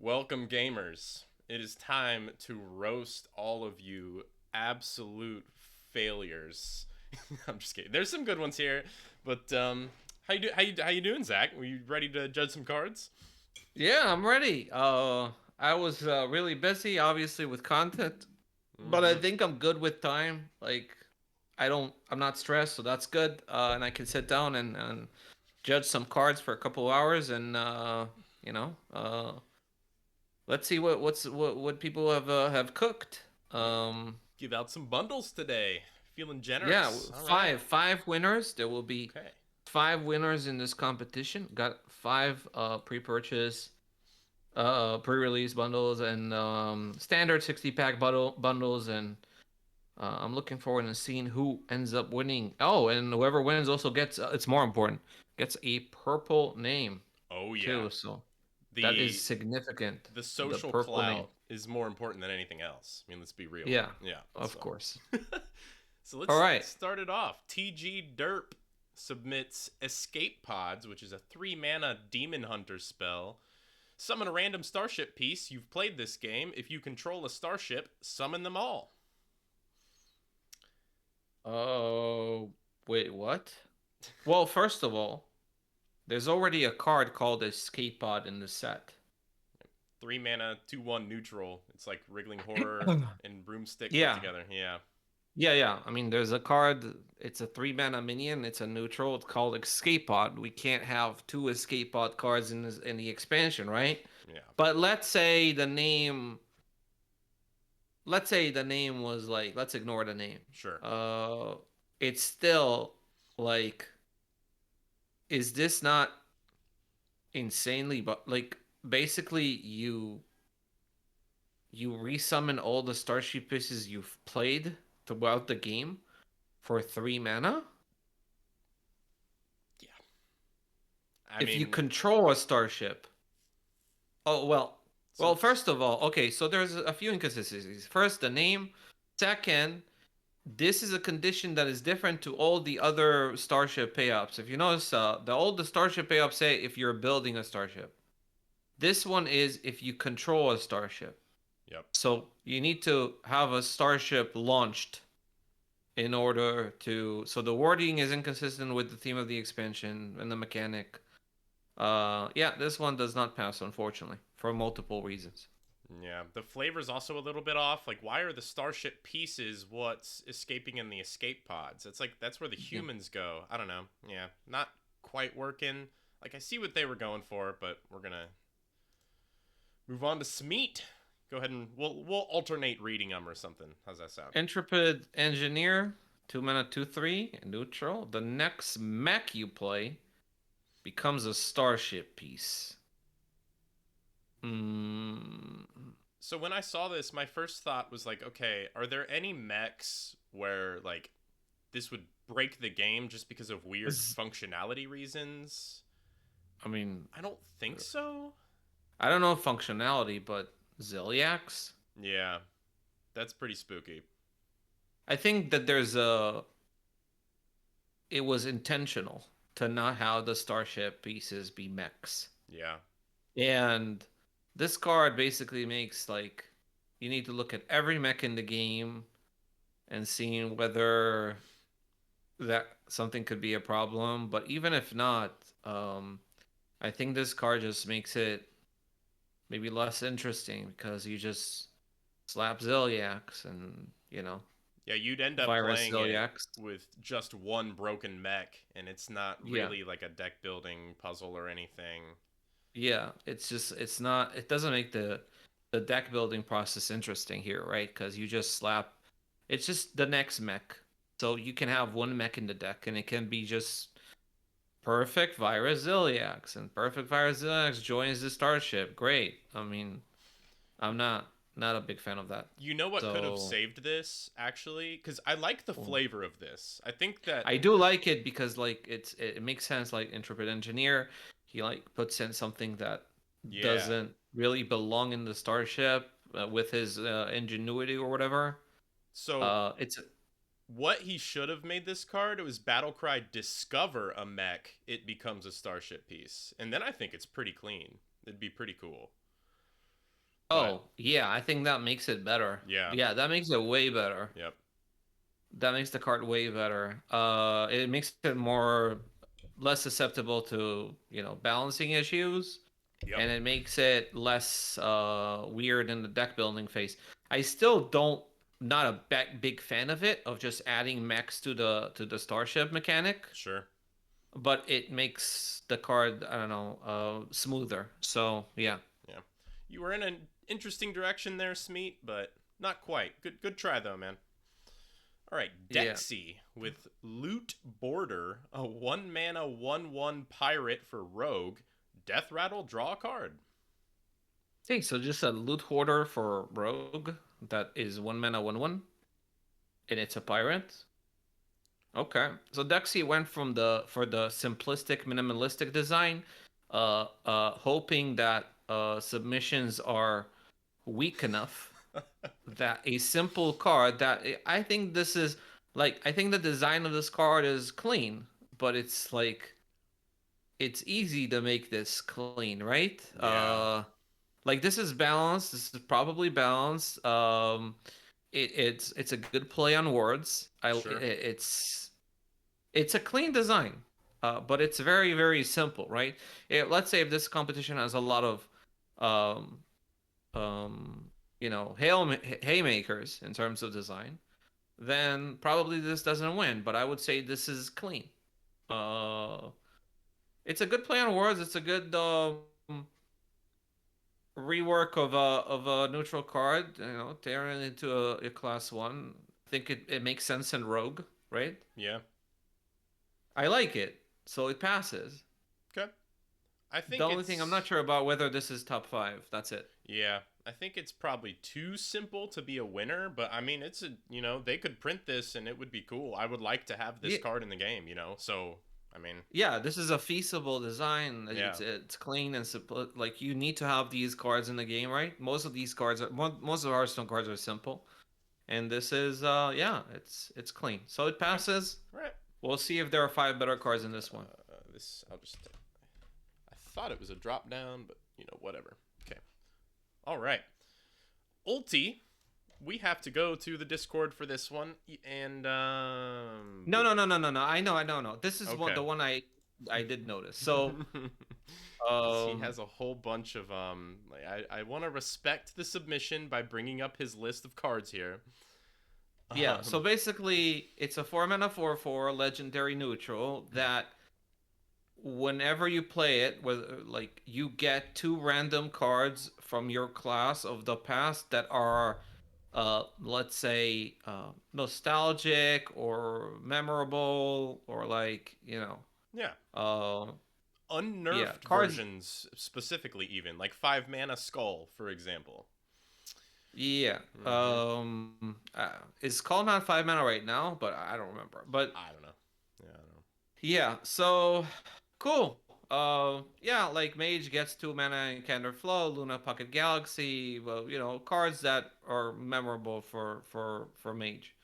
Welcome, gamers. It is time to roast all of you absolute failures. I'm just kidding. There's some good ones here, but how you doing, Zach? Were you ready to judge some cards? Yeah, I'm ready. I was really busy, obviously, with content, but I Mm-hmm. think I'm good with time. I'm not stressed, so that's good. And I can sit down and judge some cards for a couple hours, and you know, uh, let's see what people have cooked. Yeah. Um, Give out some bundles today. Feeling yeah, generous. All right. five winners. There will be Okay. five winners in this competition. Got five pre-purchase pre-release bundles and standard 60 pack bundles, and I'm looking forward to seeing who ends up winning. Oh, and whoever wins also gets it's more important, gets a purple name Oh yeah. too, so that is The significant. the The social purple name. clout is more important than anything else. I mean, let's be real. Yeah, Yeah. of So course. So All let's right. start it off. TG Derp submits Escape Pods, which is a 3 mana Demon Hunter spell. Summon a random starship piece. You've played this game. If you control a starship, summon them all. Oh, wait, what? Well, first of all, there's already a card called Escape Pod in the set. 3 mana, 2/1 neutral. It's like Wriggling Horror and Broomstick put Yeah, together. Yeah. yeah. I mean, there's a card. It's a 3 mana minion. It's a neutral. It's called Escape Pod. We can't have two Escape Pod cards in the expansion, right? Yeah. But let's say the name. Let's say the name was like. Let's ignore the name. Sure. Uh, it's still like. Is this not insanely? But like, basically, you resummon all the starship pieces you've played throughout the game for 3 mana. Yeah. I If you mean, control a starship. Oh, well. so Well, first of all, okay, so there's a few inconsistencies. First, the name. Second, this is a condition that is different to all the other starship payups. If you notice, the starship payups say if you're building a starship. This one is if you control a starship. yep. So you need to have a starship launched in order to. So the wording is inconsistent with the theme of the expansion and the mechanic. Yeah, this one does not pass, unfortunately, for multiple reasons. Yeah, the flavor's also a little bit off. Like, why are the starship pieces what's escaping in the escape pods? It's like that's where the Yeah. humans go. I don't know. Yeah, not quite working. Like, I see what they were going for, but we're gonna move on to Smeet. Go ahead and we'll alternate reading them or something. How's that sound? Intrepid Engineer, 2 mana, 2/3, neutral. The next mech you play becomes a starship piece. Hmm. So when I saw this, my first thought was like, okay, are there any mechs where like this would break the game just because of weird Z- functionality reasons? I mean, I don't think so. I don't know functionality, but Ziliax? Yeah, that's pretty spooky. I think that there's a. It was intentional to not have the starship pieces be mechs. Yeah. And this card basically makes like you need to look at every mech in the game and seeing whether that something could be a problem. But even if not, I think this card just makes it maybe less interesting because you just slap Ziliax and Yeah, you'd end up virus playing it Ziliax. with just one broken mech, and it's not Yeah, really like a deck building puzzle or anything. yeah. It's not. It doesn't make the deck building process interesting here, right? Because you just slap. It's just the next mech. So you can have one mech in the deck, and it can be just perfect virus Ziliax, and perfect virus Ziliax joins the starship. Great. I mean, I'm not a big fan of that. You know what could have So saved this, actually? Because I like the well, flavor of this. I think that, I do like it because like it makes sense. Like Intrepid Engineer, he like puts in something that yeah. doesn't really belong in the starship with his ingenuity or whatever. So, It's what he should have made this card, it was Battlecry discover a mech, it becomes a starship piece. And then I think it's pretty clean. It'd be pretty cool. But Oh, yeah, I think that makes it better. yeah, Yeah, that makes it way better. yep, That makes the card way better. It makes it more less susceptible to, balancing issues, yep, and it makes it less weird in the deck building phase. I still don't not a big fan of it of just adding mechs to the starship mechanic, sure. but it makes the card, I don't know, smoother. So, yeah. Yeah, you were in an interesting direction there, Smeet, but not quite. Good try though, man. All right, Yeah. Dexy with Loot Border, a 1 mana 1/1 pirate for Rogue. Death Rattle, draw a card. Okay, so just a loot hoarder for Rogue that is 1 mana 1/1, and it's a pirate. Okay, so Dexy went for the simplistic, minimalistic design, hoping that submissions are weak enough that a simple card that I think this is like I think the design of this card is clean, but it's like it's easy to make this clean, right? Yeah, Like this is balanced. This is probably balanced. It's a good play on words. sure. It's a clean design, but it's very very simple, right? Let's say if this competition has a lot of um haymakers in terms of design, then probably this doesn't win. But I would say this is clean. Uh, it's a good play on words. It's a good rework of a neutral card. Tearing it into a class one. I think it makes sense in Rogue, right? Yeah, I like it, so it passes. okay. I The think only thing I'm it's not sure about whether this is top five. That's it. yeah. I think it's probably too simple to be a winner, but I mean, it's a they could print this and it would be cool. I would like to have this Yeah, card in the game, So I mean, yeah. This is a feasible design. yeah, It's clean and simple. Like you need to have these cards in the game, right? Most of these cards are most of the Hearthstone cards are simple, and this is yeah, it's clean. So it okay, passes. all right. We'll see if there are five better cards in this one. This I'll just. I thought it was a drop down, but whatever. Okay. All right. Ulti, we have to go to the Discord for this one, and No, no, no, no, no, no. I know, no. This is okay. the one I did notice. So, Because he um, has a whole bunch of like I want to respect the submission by bringing up his list of cards here. yeah. So Um, basically, it's a 4 mana 4/4 legendary neutral that whenever you play it, like you get two random cards from your class of the past that are, let's say, nostalgic or memorable or like yeah, uh, yeah, unnerfed cards. versions specifically, even like 5 mana skull, for example. Yeah. Hmm. It's called not 5 mana right now, but I don't remember. But I don't know. Yeah, I don't know. yeah, so cool. Yeah, like Mage gets 2 mana in Candor Flow, Luna Pocket Galaxy. Well, cards that are memorable for Mage.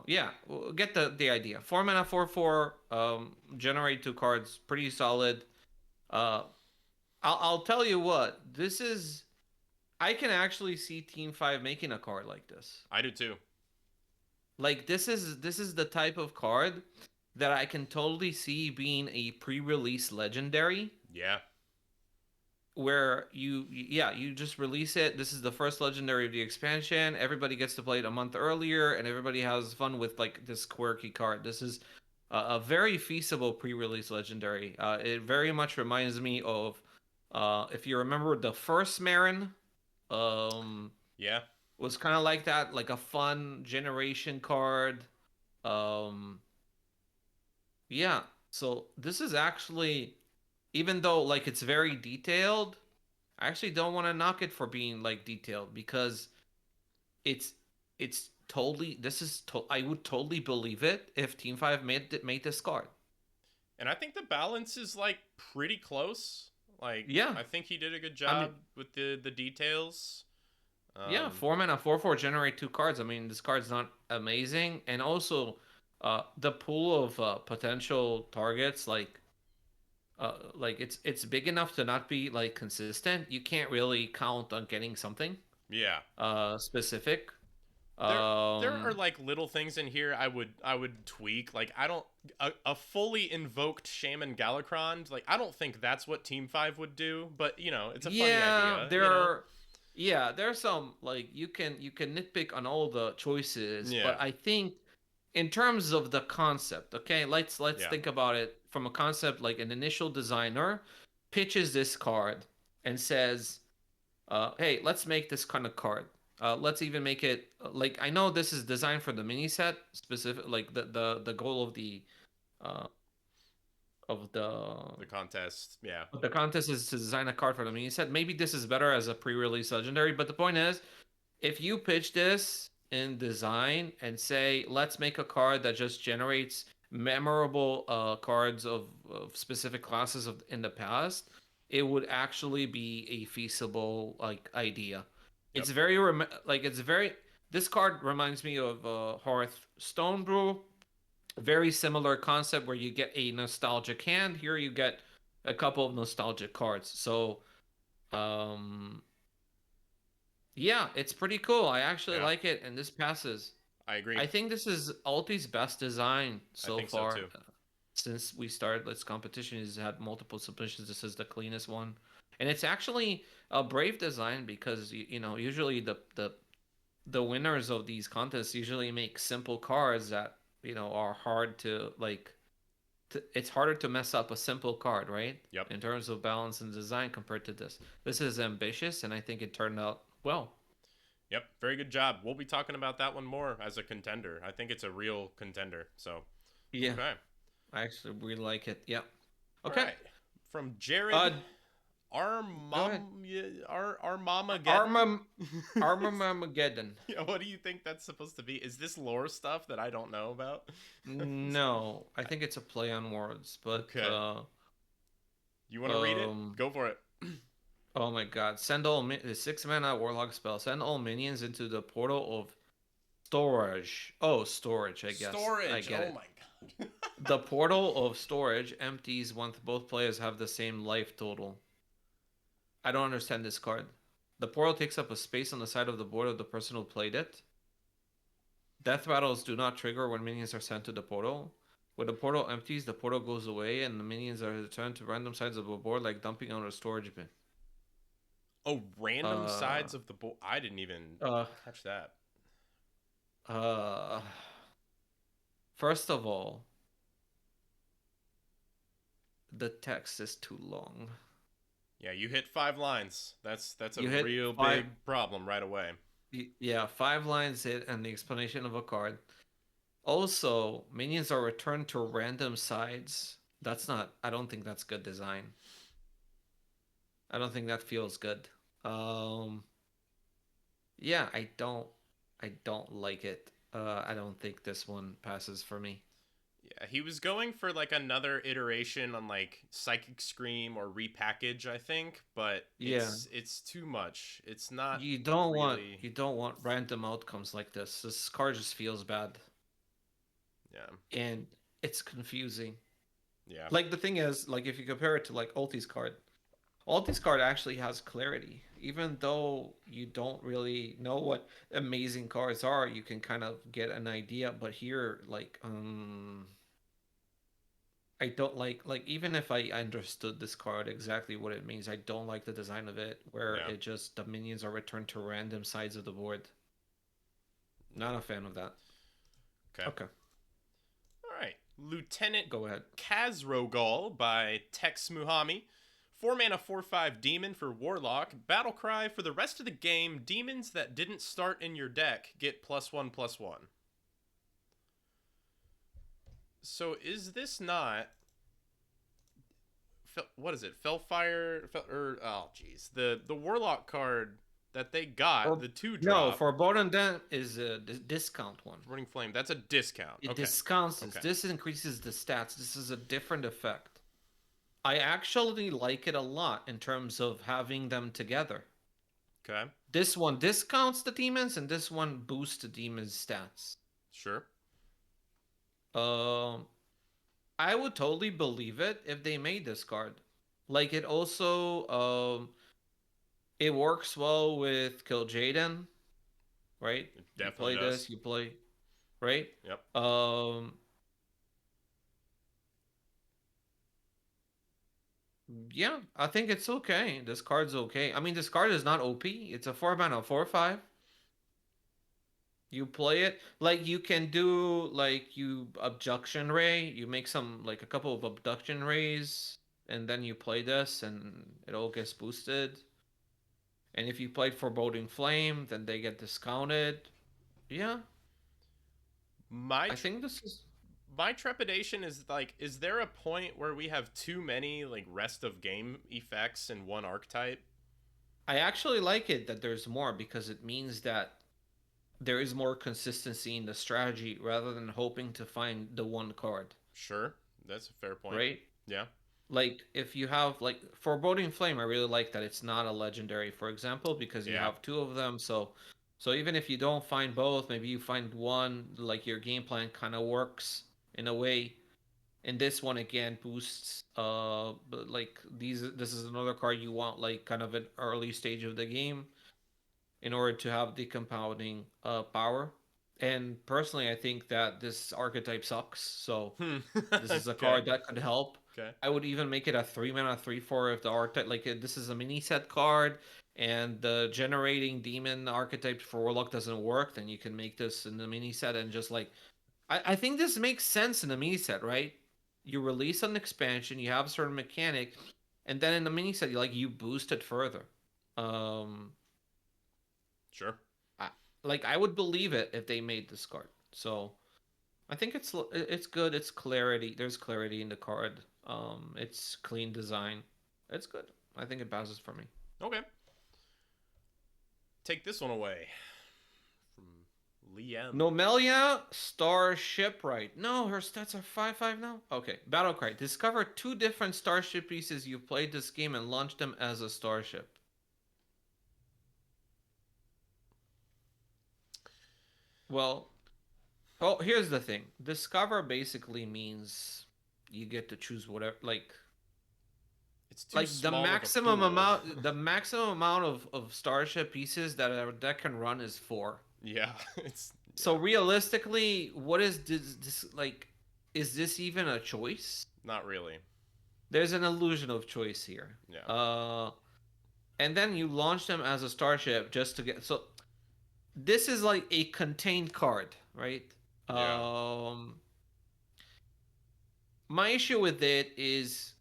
Yeah, get the idea. 4 mana 4/4. Generate two cards, pretty solid. Uh, I'll tell you what. This is. I can actually see Team Five making a card like this. I do too. Like this is the type of card that I can totally see being a pre-release legendary Yeah, where you just release it. This is the first legendary of the expansion. Everybody gets to play it a month earlier and everybody has fun with like this quirky card. This is a very feasible pre-release legendary. It very much reminds me of if you remember the first Marin um yeah. was kind of like that, like a fun generation card. Um Yeah. So this is actually, even though like it's very detailed, I actually don't want to knock it for being like detailed because it's it's totally I would totally believe it if Team 5 made this card. And I think the balance is like pretty close. Like Yeah. I think he did a good I mean, job with the details. yeah, Um, 4 mana 4/4 generate two cards. I mean, this card's not amazing, and also the pool of potential targets like like it's big enough to not be like consistent. You can't really count on getting something Yeah. specific. There are Um, like little things in here I would tweak. Like I don't a fully invoked Shaman Galakron, like I don't think that's what Team 5 would do, but it's a funny yeah, idea, there are yeah, there's some like you can nitpick on all the choices, Yeah. but I think in terms of the concept, okay, let's Yeah. think about it from a concept. Like an initial designer pitches this card and says, hey, let's make this kind of card. Let's even make it like I know this is designed for the mini set specific, like the goal uh, of The contest. Yeah. the contest is to design a card for the mini set. Maybe this is better as a pre-release legendary, but the point is, if you pitch this in design and say, let's make a card that just generates memorable cards of specific classes in the past, it would actually be a feasible like idea. Yep. It's very like it's very. This card reminds me of Hearth Stone Brew. Very similar concept where you get a nostalgic hand. Here you get a couple of nostalgic cards. So um yeah, it's pretty cool. I actually Yeah. like it, and this passes. I agree. I think this is Ulti's best design I so think so far. too. Since we started this competition, he's had multiple submissions. This is the cleanest one, and it's actually a brave design because usually the winners of these contests usually make simple cards that are hard to like. It's harder to mess up a simple card, right? Yep. In terms of balance and design compared to this. This is ambitious, and I think it turned out well. Yep. Very good job. We'll be talking about that one more as a contender. I think it's a real contender. So, Yeah, okay. I actually really like it. Yep. All Okay. right. From Jared Uh, our go ahead. mom our mama Armor Armageddon. Yeah, what do you think that's supposed to be? Is this lore stuff that I don't know about? No, I think it's a play on words, but Okay. You want to read it? Go for it. oh my god. Send all the 6-mana warlock spell. Send all minions into the portal of storage. Oh, storage, I guess. Storage. I get Oh it. my god. The portal of storage empties once both players have the same life total. I don't understand this card. The portal takes up a space on the side of the board of the person who played it. Death battles do not trigger when minions are sent to the portal. When the portal empties, the portal goes away and the minions are returned to random sides of the board like dumping on a storage bin. Oh, random Uh, sides of the board. I didn't even uh, catch that. uh, First of all, the text is too long. Yeah, you hit 5 lines. That's a You hit real five- big problem right away. Yeah, 5 lines hit and the explanation of a card. Also, minions are returned to random sides. That's not. I don't think that's good design. I don't think that feels good. Yeah, I don't like it. I don't think this one passes for me. Yeah, he was going for like another iteration on like Psychic Scream or Repackage, I think, but it's too much. It's not really. You don't want random outcomes like this. This card just feels bad Yeah. and it's confusing. Yeah. Like the thing is, like if you compare it to like Ulti's card actually has clarity. Even though you don't really know what amazing cards are, you can kind of get an idea. But here, like, I don't like even if I understood this card exactly what it means, I don't like the design of it, where Yeah. it just the minions are returned to random sides of the board. Not a fan of that. Okay. Okay, All right. Lieutenant go ahead. Kazrogal by Tex Muhami. 4-mana 4/5 demon for Warlock. Battle cry for the rest of the game. Demons that didn't start in your deck get +1/+1. So is this not what is it? Fellfire oh jeez. The Warlock card that they got, For, the 2 no, drop. for Bone and Den is a discount one. Running Flame, that's a discount. It Okay. discounts this. Okay. This increases the stats. This is a different effect. I actually like it a lot in terms of having them together. Okay. This one discounts the demons, and this one boosts the demons' stats. Sure. Um, I would totally believe it if they made this card. Like it also it works well with Kill Jaden, right? It You definitely play does. this, you play, right? Yep. Um yeah, I think it's okay. This card's okay. I mean, this card is not OP. It's a 4 mana 4/5. You play it like you can do like you abduction ray. You make some like a couple of abduction rays, and then you play this, and it all gets boosted. And if you played Foreboding Flame, then they get discounted. Yeah, My I tr- think this is. my trepidation is like, is there a point where we have too many like rest of game effects in one archetype? I actually like it that there's more because it means that there is more consistency in the strategy rather than hoping to find the one card, Sure, that's a fair point. right? Yeah. Like if you have like Foreboding Flame, I really like that it's not a legendary, for example, because you Yeah. have two of them. So even if you don't find both, maybe you find one, like your game plan kind of works in a way. And this one again boosts but like this is another card you want like kind of an early stage of the game in order to have the compounding power. And personally, I think that this archetype sucks. So Hmm. this is a Okay. card that could help. Okay. I would even make it a 3 mana 3/4 if the archetype like this is a mini set card and the generating demon archetype for Warlock doesn't work, then you can make this in the mini set and just like I think this makes sense in the mini set, right? You release an expansion, you have a certain mechanic, and then in the mini set you boost it further. Um Sure. I, like I would believe it if they made this card. So I think it's good. It's clarity. There's clarity in the card. It's clean design. It's good. I think it passes for me. Okay. Take this one away from Liam. Nomelia Starship, right? No, her stats are 5/5 now. Okay, Battlecry. Discover two different starship pieces you've played this game and launch them as a starship. Well, oh, here's the thing. Discover basically means you get to choose whatever, It's too like small of a pool. the maximum amount of starship pieces that a deck can run is 4. Yeah, it's So realistically, what is this like? Is this even a choice? not really. There's an illusion of choice here. Yeah. And then you launch them as a starship just to get. So this is like a contained card, right? Yeah. My issue with it is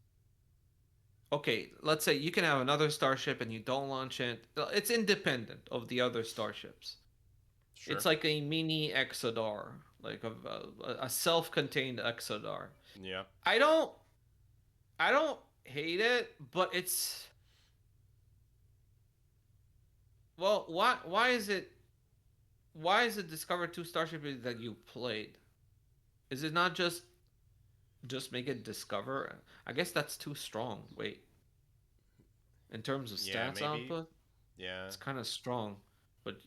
okay, let's say you can have another starship and you don't launch it. It's independent of the other starships. Sure. It's like a mini Exodar, like a self-contained Exodar. Yeah. I don't I don't hate it, but it's well, why is it discover two starship that you played? Is it not just make it discover? I guess that's too strong. Wait, in terms of Yeah, stats maybe. output, Yeah. it's kind of strong, but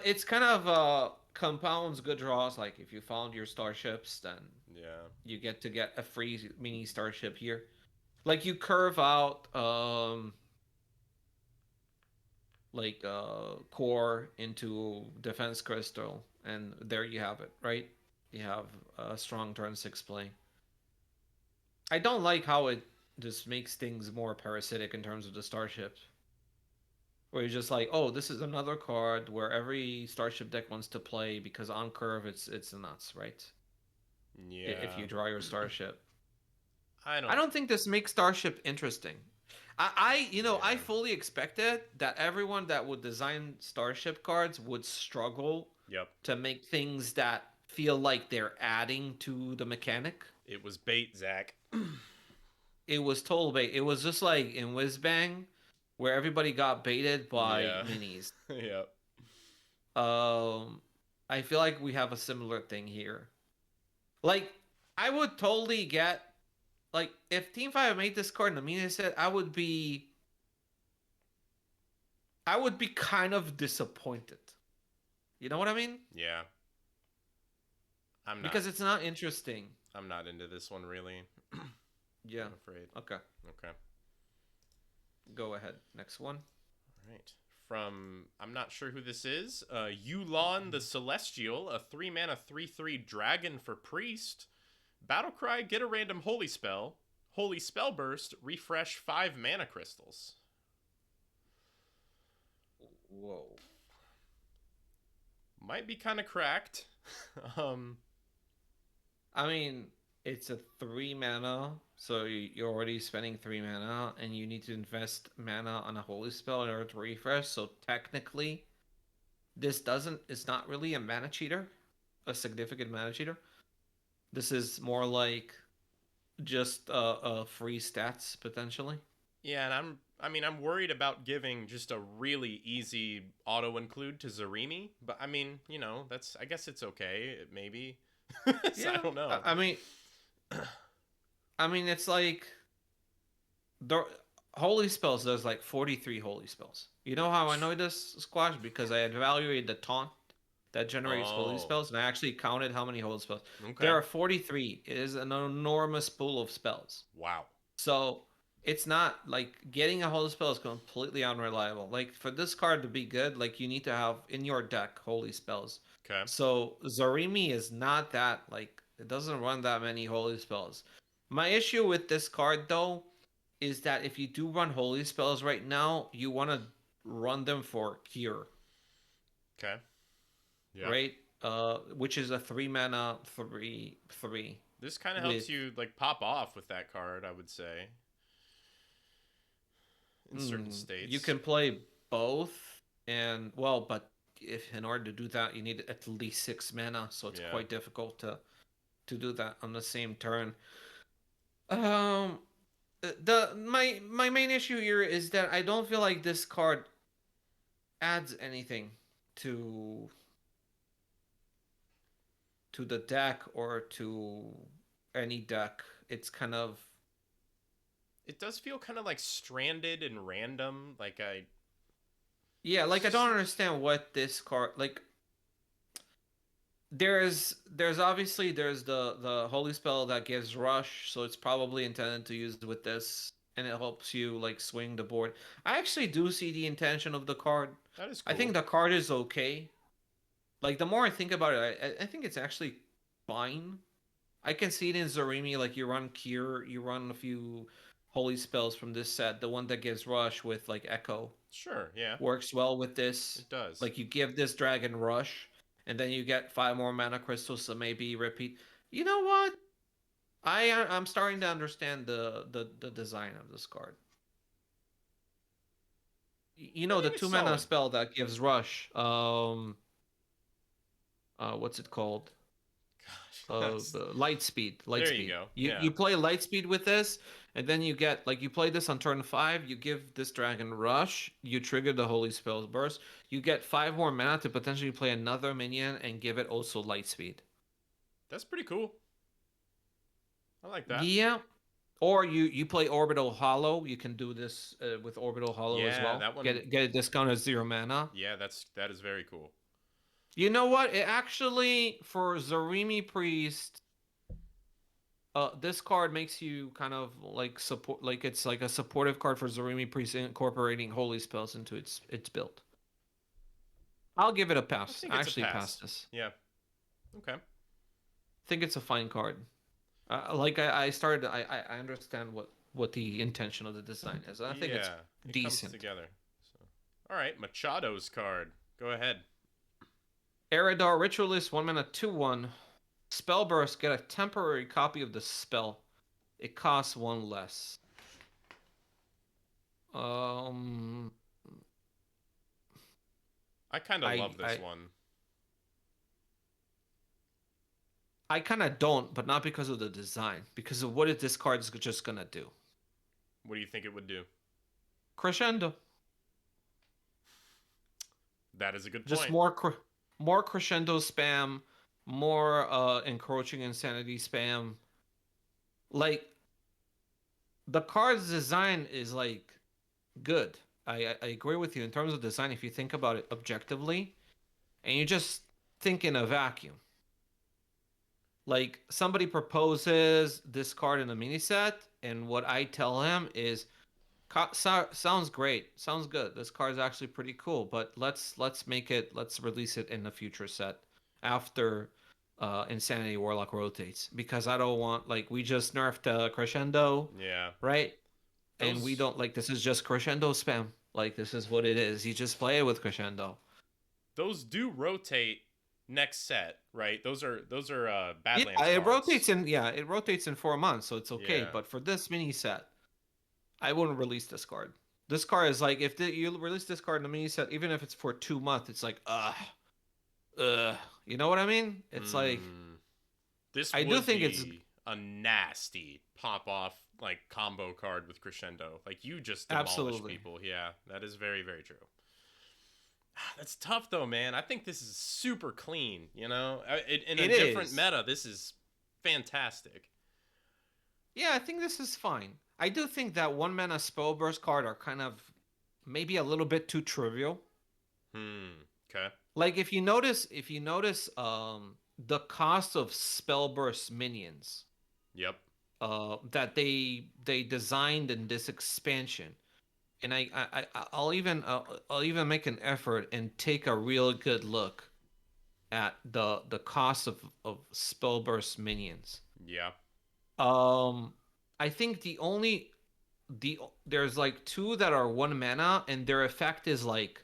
it's kind of compounds good draws. Like if you found your starships, then Yeah. you get a free mini starship here. Like you curve out core into defense crystal, and there you have it, right? You have a strong turn 6 play. I don't like how it just makes things more parasitic in terms of the starships. Where you're just like, oh, this is another card where every starship deck wants to play because on curve it's nuts, right? If Yeah. you draw your starship. I I don't. don't think this makes starship interesting. I Yeah. fully expected that everyone that would design starship cards would struggle Yep. to make things that feel like they're adding to the mechanic. It was bait, Zach. It was total bait. It was just like in Whizbang, where everybody got baited by Yeah. minis. Yep. Um, I feel like we have a similar thing here. Like, I would totally get like if Team Five made this card in the mini set, I would be kind of disappointed. You know what I mean? Yeah. I'm not. Because it's not interesting. I'm not into this one really. Yeah. I'm afraid. Okay. Okay. Go ahead. Next one. All right. From I'm not sure who this is. Yulon the Celestial, a 3 mana 3/3 dragon for priest. Battlecry, get a random holy spell. Holy spell burst, refresh 5 mana crystals. Whoa. Might be kind of cracked. um, I mean, it's a 3 mana, so you're already spending 3 mana, and you need to invest mana on a holy spell in order to refresh. So technically, this doesn't. It's not really a mana cheater, a significant mana cheater. This is more like just free stats potentially. yeah, and I'm worried about giving just a really easy auto include to Zarimi, but I mean, that's I guess it's okay, maybe. So I Yeah, don't know. I mean, it's like the holy spells. There's like 43 holy spells. You know how I know this, Squash? Because I evaluated the taunt that generates holy Oh, spells, and I actually counted how many holy spells. okay. There are 43. It is an enormous pool of spells. Wow. So it's not like getting a holy spell is completely unreliable. Like for this card to be good, like you need to have in your deck holy spells. Okay. So Zarimi is not that like it doesn't run that many holy spells. My issue with this card though is that if you do run holy spells right now, you want to run them for cure, Okay. Yeah. right? Which is a 3 mana 3/3 This kind of helps with you like pop off with that card, I would say. In certain states. You can play both, and well, but if in order to do that, you need at least 6 mana, so it's Yeah. quite difficult to do that on the same turn. Um, my main issue here is that I don't feel like this card adds anything to the deck or to any deck. It's kind of It does feel kind of like stranded and random. Like yeah, like I don't understand what this card like. There's obviously there's the holy spell that gives rush, so it's probably intended to use with this, and it helps you like swing the board. I actually do see the intention of the card. that is cool. I think the card is okay. Like the more I think about it, I think it's actually fine. I can see it in Zarimi, like you run Cure, you run a few holy spells from this set. The one that gives rush with like Echo Sure, yeah. works well with this. It does. Like you give this dragon rush, and then you get 5 more mana crystals, so maybe repeat. You know what? I'm starting to understand the design of this card. You know I the think it's 2 mana solid. spell that gives rush. What's it called? Gosh. The light speed. There you go. Yeah. You play light speed with this, and then you get like you play this on turn 5. You give this dragon rush. You trigger the holy spell burst. You get 5 more mana to potentially play another minion and give it also light speed. That's pretty cool. I like that. Yeah. Or you play Orbital Hollow. You can do this with Orbital Hollow as Yeah, well. that one- Get a discount at 0 mana. Yeah, that is very cool. You know what? It actually for Zarimi Priest, this card makes you kind of like support, like it's like a supportive card for Zarimi Priest, incorporating holy spells into its build. I'll give it a pass. think I it's a actually pass. passed this. Yeah. Okay. I think it's a fine card. Like I started, I understand what the intention of the design is. I think it's it decent. comes together. So. All right, Machado's card. Go ahead. Eridar Ritualist, 1 mana 2/1. Spell burst, get a temporary copy of the spell. It costs 1 less. I kind of love this I- one. I kind of don't, but not because of the design. Because of what this card is just gonna do. What do you think it would do? Crescendo. That is a good point. Just more crescendo spam, more encroaching insanity spam. Like the card's design is like good. I agree with you in terms of design if you think about it objectively, and you just think in a vacuum. Like somebody proposes this card in a mini set, and what I tell him is, sounds great, sounds good. This card is actually pretty cool, but let's release it in a future set after Insanity Warlock rotates, because I don't want, like, we just nerfed Crescendo, Yeah. right? And we Those don't, like, this is just Crescendo spam. Like, this is what it is. You just play it with Crescendo. those do rotate next set, right? Those are Yeah, Badlands it cards. rotates in. Yeah, it rotates in 4 months, so it's okay. Yeah. But for this mini set, I wouldn't release this card. This card is like, if you release this card in a mini set, even if it's for 2 months, it's like ugh. You know what I mean? It's like, Hmm. This I do would think it's be a nasty pop off like combo card with Crescendo. Like you just demolish absolutely. people. Yeah, that is very, very true. That's tough though, man. I think this is super clean. In a It different is. meta, this is fantastic. Yeah, I think this is fine. I do think that one mana spell burst card are kind of maybe a little bit too trivial. Okay. Like, if you notice the cost of spellburst minions Yep. that they designed in this expansion, and I'll even make an effort and take a real good look at the cost of spellburst minions. Yeah. um I think there's like two that are 1 mana, and their effect is like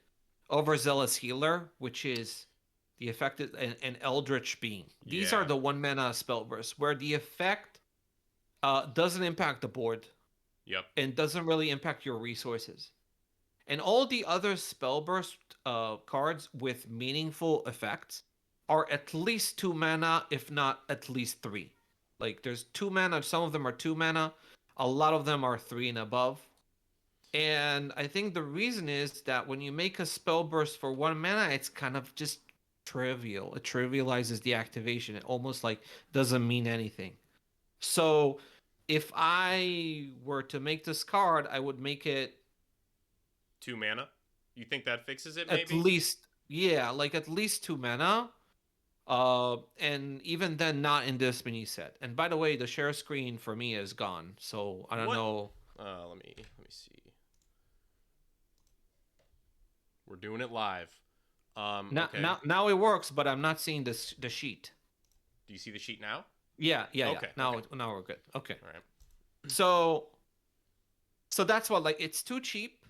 Overzealous Healer, which is the effect is an Eldritch Beam. These are Yeah. the 1 mana spell bursts where the effect doesn't impact the board Yep. and doesn't really impact your resources. And all the other spell burst cards with meaningful effects are at least 2 mana, if not at least three. Like, there's 2 mana, some of them are 2 mana, a lot of them are three and above. And I think the reason is that when you make a spell burst for 1 mana, it's kind of just trivial. It trivializes the activation. It almost like doesn't mean anything. So if I were to make this card, I would make it 2 mana. You think that fixes it? at Maybe. least, yeah, like at least 2 mana. And even then, not in this mini set. And by the way, the share screen for me is gone, so I don't What? know. Let me see. We're doing it live. Now, Okay. now it works, but I'm not seeing the sheet. Do you see the sheet now? Yeah. Okay. Okay. Now we're good. Okay. All right. So that's what, like, it's too cheap,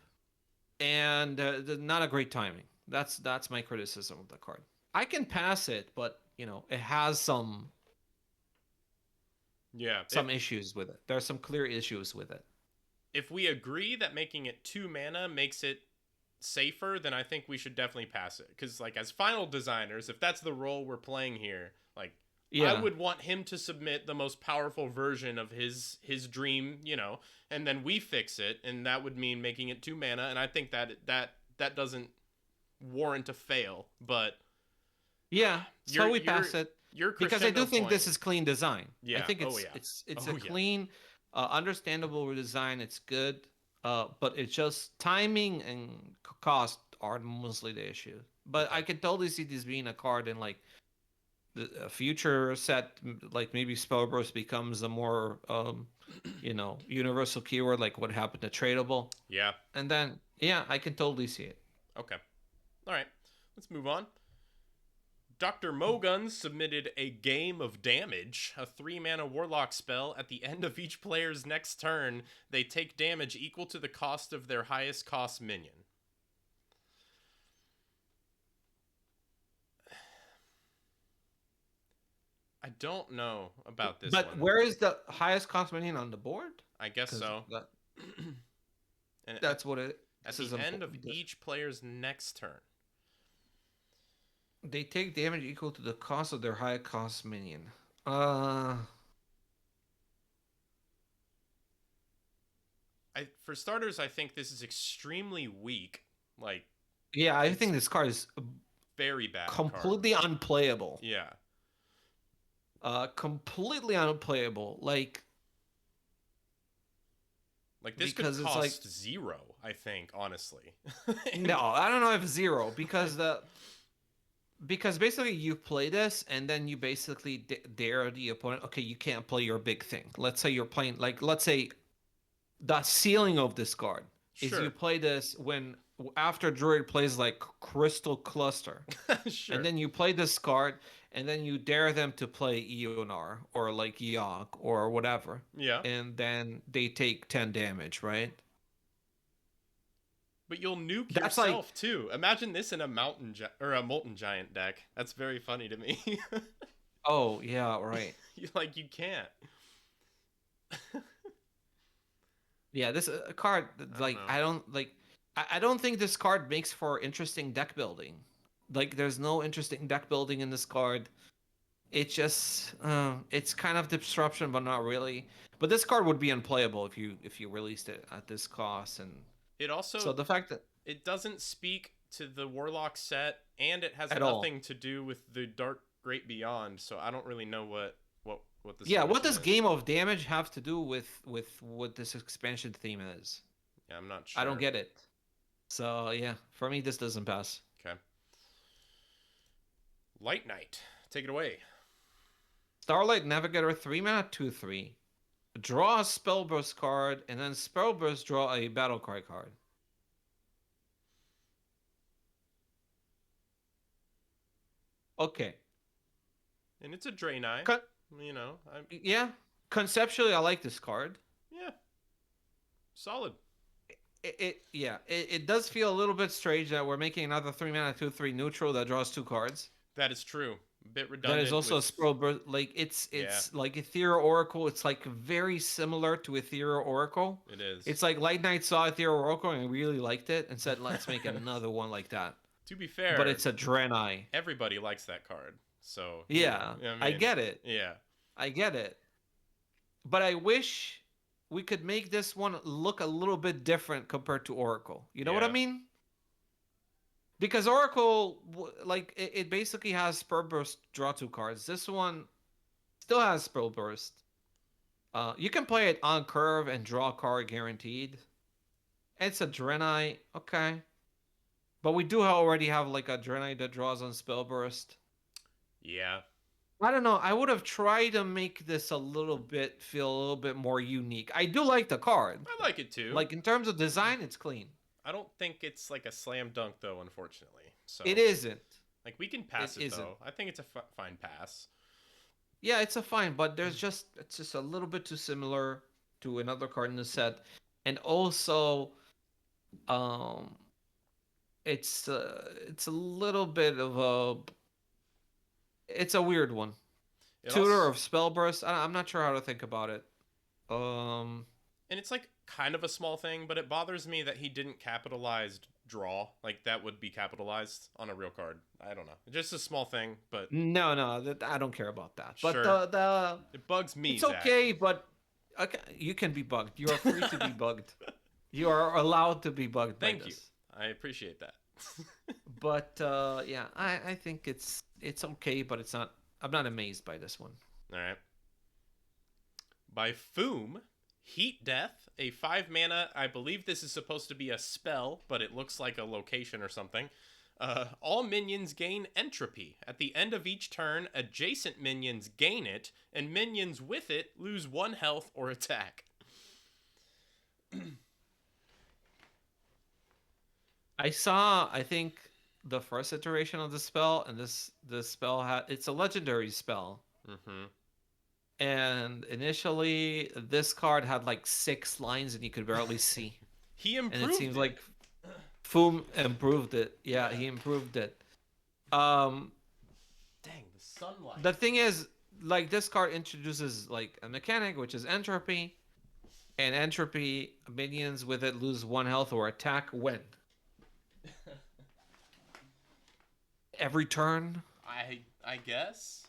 and not a great timing. That's my criticism of the card. I can pass it, but it has Yeah. some issues with it. There are some clear issues with it. If we agree that making it 2 mana makes it safer, then I think we should definitely pass it. Because, like, as final designers, if that's the role we're playing here, like, I Yeah. would want him to submit the most powerful version of his dream, and then we fix it, and that would mean making it 2 mana. And I think that doesn't warrant a fail. But Yeah. So you're we you're pass it. you're Because I crescendo do think point. this is clean design. I Yeah. think Oh it's yeah. it's a Oh yeah. clean, understandable design. It's good, but it's just timing and cost are mostly the issue. But Okay. I can totally see this being a card in, like, the future set. Like, maybe Spellburst becomes a more universal keyword, like what happened to Tradable, Yeah. and then yeah, I can totally see it. Okay. All right. Let's move on. Dr. Mogun submitted a Game of Damage, a 3 mana warlock spell. At the end of each player's next turn, they take damage equal to the cost of their highest cost minion. I don't know about this But one. where is the highest cost minion on the board? I guess Because so. that, And that's what it. at This is the end of important. each player's next turn. They take damage equal to the cost of their high cost minion. For starters, I think this is extremely weak. Like, Yeah, I It's think this card is very bad. completely Card. unplayable. Yeah. Completely unplayable. Like, Like, this because could it's like, cost 0, I think, honestly. no, I don't know if zero, because because basically you play this and then you basically dare the opponent. Okay, you can't play your big thing. Let's say you're playing like let's say the ceiling of this card is you Sure. play this when after Druid plays like Crystal Cluster, and Sure. then you play this card, and then you dare them to play Ionar or like Yogg or whatever, Yeah. and then they take 10 damage, right? But you'll nuke That's like, yourself too. Imagine this in a or a molten giant deck. That's very funny to me. oh yeah, right. Like you can't. Yeah, this card I don't like know. I don't like I don't think this card makes for interesting deck building. Like there's no interesting deck building in this card. It just it's kind of disruption, but not really. But this card would be unplayable if you released it at this cost, and It so also the fact that it doesn't speak to the Warlock set, and it has at all. nothing to do with the Dark Great Beyond. So I don't really know what the Yeah, what solution does is. Game of Damage have to do with what this expansion theme is? Yeah, I'm not I don't sure. get it. So yeah, for me this doesn't pass. Okay. Light Knight, take it away. Starlight Navigator 3 mana 2/3. Draw a Spellburst card, and then Spellburst draw a battle card. Okay. And it's a Draenei. Con- You know, I yeah. Conceptually, I like this card. yeah, solid. It does feel a little bit strange that we're making another 3 mana 2/3 neutral that draws 2 cards. That is true. A bit That is redundant also a with Spellburst. Like yeah, it's like Ethereal Oracle. It's like very similar to Ethereal Oracle. it is. It's like Light Knight saw Ethereal Oracle and really liked it and said, "Let's make another one like that." To be But fair, it's a Draenei. everybody likes that card. So, Yeah, I I mean, get it. yeah. I get it. But I wish we could make this one look a little bit different compared to Oracle. You know what I Yeah. mean? Because Oracle, like, it basically has Spell Burst, draw 2 cards. This one still has Spell Burst. You can play it on curve and draw a card guaranteed. It's a Draenei, okay. But we do already have like a Draenei that draws on Spell Burst. Yeah. I don't know. I would have tried to make this a little bit feel a little bit more unique. I do like the card. I like it too. Like in terms of design, it's clean. I don't think it's like a slam dunk though, unfortunately. So, It isn't. like we can pass It it isn't. though. I think it's a fine pass. Yeah, it's a fine, but it's just a little bit too similar to another card in the set, and also, um, it's a little bit of it's a weird one. It Tutor also of Spellburst. I'm not sure how to think about it. Um, and it's like kind of a small thing, but it bothers me that he didn't capitalize draw. Like that would be capitalized on a real card. I don't know. Just a small thing, but no, I don't care about that. But sure. the It bugs me, it's Zach. okay. But okay, you can be bugged. You are free to be bugged. You are allowed to be bugged by Thank you. this. I appreciate that. But yeah, I think it's okay, but it's not. I'm not amazed by this one. All right. By Foom, Heat Death, a 5 mana. I believe this is supposed to be a spell, but it looks like a location or something. All minions gain entropy. At the end of each turn, adjacent minions gain it, and minions with it lose 1 health or attack. I think the first iteration of the spell, and this spell it's a legendary spell. Mm-hmm. And initially, this card had like 6 lines, and you could barely see. He And improved it seems it. like Foom improved it. Yeah, he improved it. Um, Dang, the sunlight. the thing is, like this card introduces like a mechanic, which is entropy, and entropy minions with it lose 1 health or attack when every turn, I guess.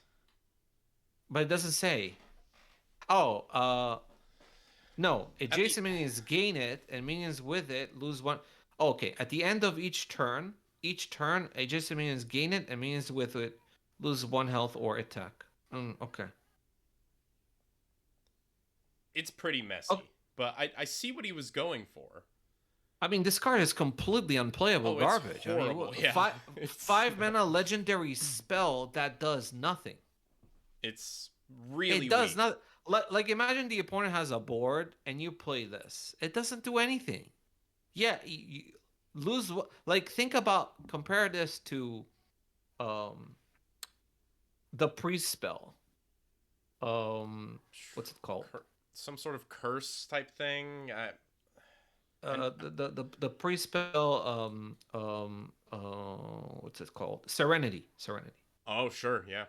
but it doesn't say. Oh, no. the- Adjacent minions gain it, and minions with it lose 1. Oh, okay, at the end of each turn, adjacent minions gain it, and minions with it lose 1 health or attack. Okay. It's pretty messy, Oh. but I see what he was going for. I mean, this card is completely unplayable Oh, it's garbage. I mean, horrible. Yeah, five mana legendary spell that does nothing. it's really It does weak. not. Like, imagine the opponent has a board and you play this. It doesn't do anything. Yeah, you lose. Like, think about, compare this to um the priest spell. What's it called? Some sort of curse type thing. The priest spell. What's it called? Serenity. Oh, sure, yeah.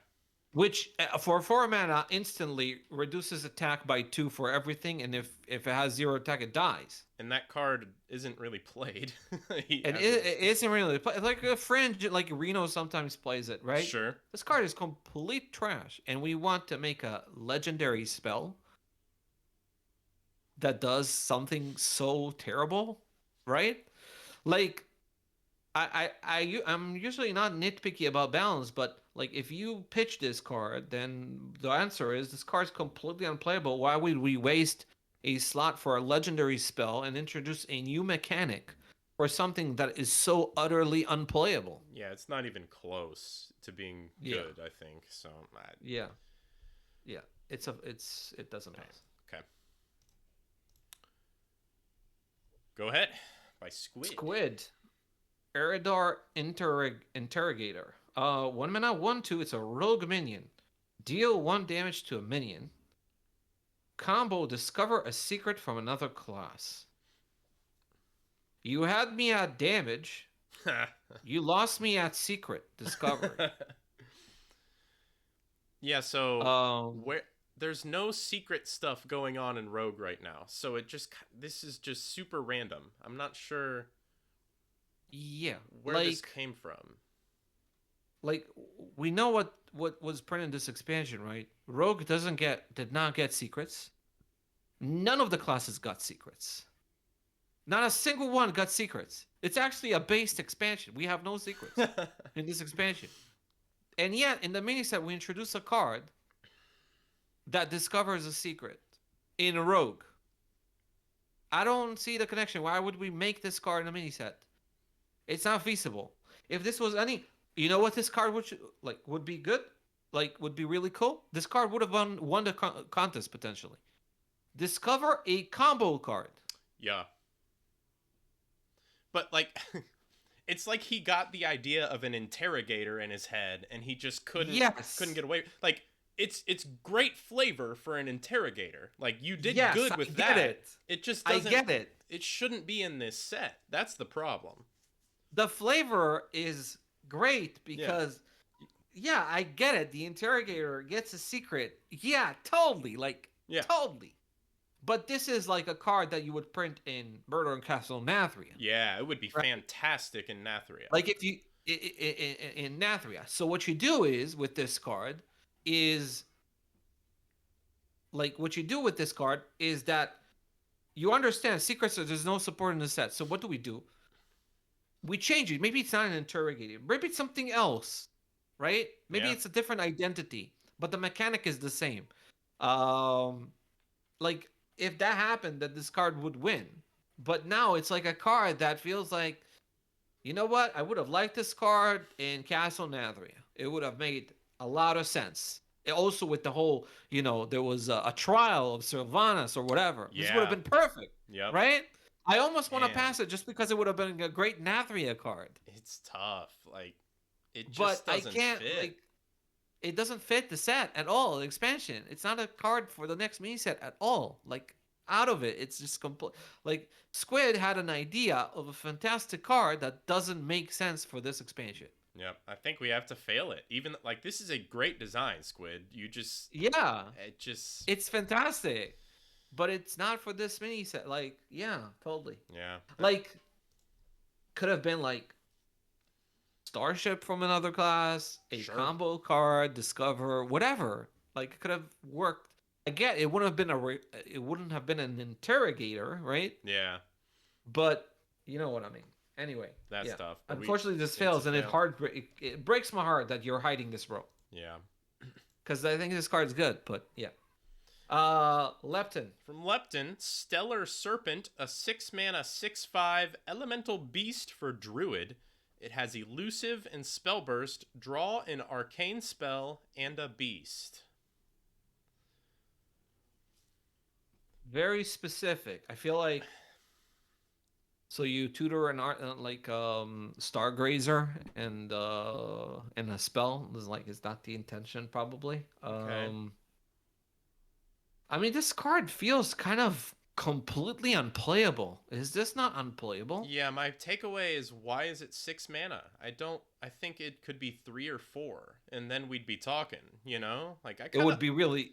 Which for 4 mana instantly reduces attack by 2 for everything, and if it has 0 attack, it dies. And that card isn't really played. And it isn't really like a fringe, like Reno sometimes plays it, right? Sure. This card is complete trash, and we want to make a legendary spell that does something so terrible, right? Like, I'm usually not nitpicky about balance, but like, if you pitch this card, then the answer is this card's completely unplayable. Why would we waste a slot for a legendary spell and introduce a new mechanic for something that is so utterly unplayable? Yeah, it's not even close to being Yeah. good, I think. So, Yeah. It doesn't pass. okay. Go ahead. By Squid. Eridar Interrogator. 1 mana, 1/2. It's a rogue minion. Deal 1 damage to a minion. Combo, discover a secret from another class. You had me at damage. You lost me at secret discovery. Yeah, so Um, there's no secret stuff going on in Rogue right now. So this is just super random. I'm not sure yeah, where this came from. Like, we know what was printed in this expansion, right? Rogue did not get secrets. None of the classes got secrets. Not a single one got secrets. It's actually a based expansion. We have no secrets in this expansion. And yet, in the mini set, we introduce a card that discovers a secret in Rogue. I don't see the connection. Why would we make this card in a mini set? It's not feasible. If this was any, you know what this card would be good, would be really cool. This card would have won the contest potentially. Discover a combo card. Yeah. But like, it's like he got the idea of an interrogator in his head, and he just couldn't get away. Like, it's great flavor for an interrogator. Like, you did good with that. It just doesn't. I get it. It shouldn't be in this set. That's the problem. The flavor is great because, yeah, I get it. The interrogator gets a secret. Yeah, totally. Totally. But this is like a card that you would print in Murder in Castle Nathria. Yeah, it would be fantastic in Nathria. Like, if you in Nathria. So what you do is with this card is that you understand secrets. There's no support in the set. So what do? We change it. Maybe it's not an interrogator. Maybe it's something else, right? Maybe it's a different identity, but the mechanic is the same. Like, if that happened, that this card would win. But now it's like a card that feels like, you know what? I would have liked this card in Castle Nathria. It would have made a lot of sense. Also, with the whole, there was a trial of Sylvanas or whatever. Yeah. This would have been perfect. Yep. Right? I almost want to pass it just because it would have been a great Nathria card. It's tough. Like, it just doesn't fit. It doesn't fit the set at all, the expansion. It's not a card for the next mini set at all. Like, out of it, it's just complete. Like, Squid had an idea of a fantastic card that doesn't make sense for this expansion. Yep, I think we have to fail it. Even, like, this is a great design, Squid. You just... Yeah. It's fantastic. But it's not for this mini set. Like, yeah, totally. Yeah. Like, could have been, like, Starship from another class, a combo card, Discover, whatever. Like, it could have worked. Again, it wouldn't have been an interrogator, right? Yeah. But you know what I mean. Anyway, that's tough. Unfortunately, this fails, and it breaks my heart that you're hiding this row. Yeah. Because I think this card's good, but yeah. Lepton. From Lepton, Stellar Serpent, a 6 mana 6/5 elemental beast for Druid. It has elusive and spellburst, draw an arcane spell, and a beast. Very specific. I feel like so you tutor an art like Stargrazer and a spell is like is not the intention probably. Okay. I mean this card feels kind of completely unplayable. Is this not unplayable? Yeah, my takeaway is why is it 6 mana? I think it could be 3 or 4 and then we'd be talking, you know? Like I It kind would of be really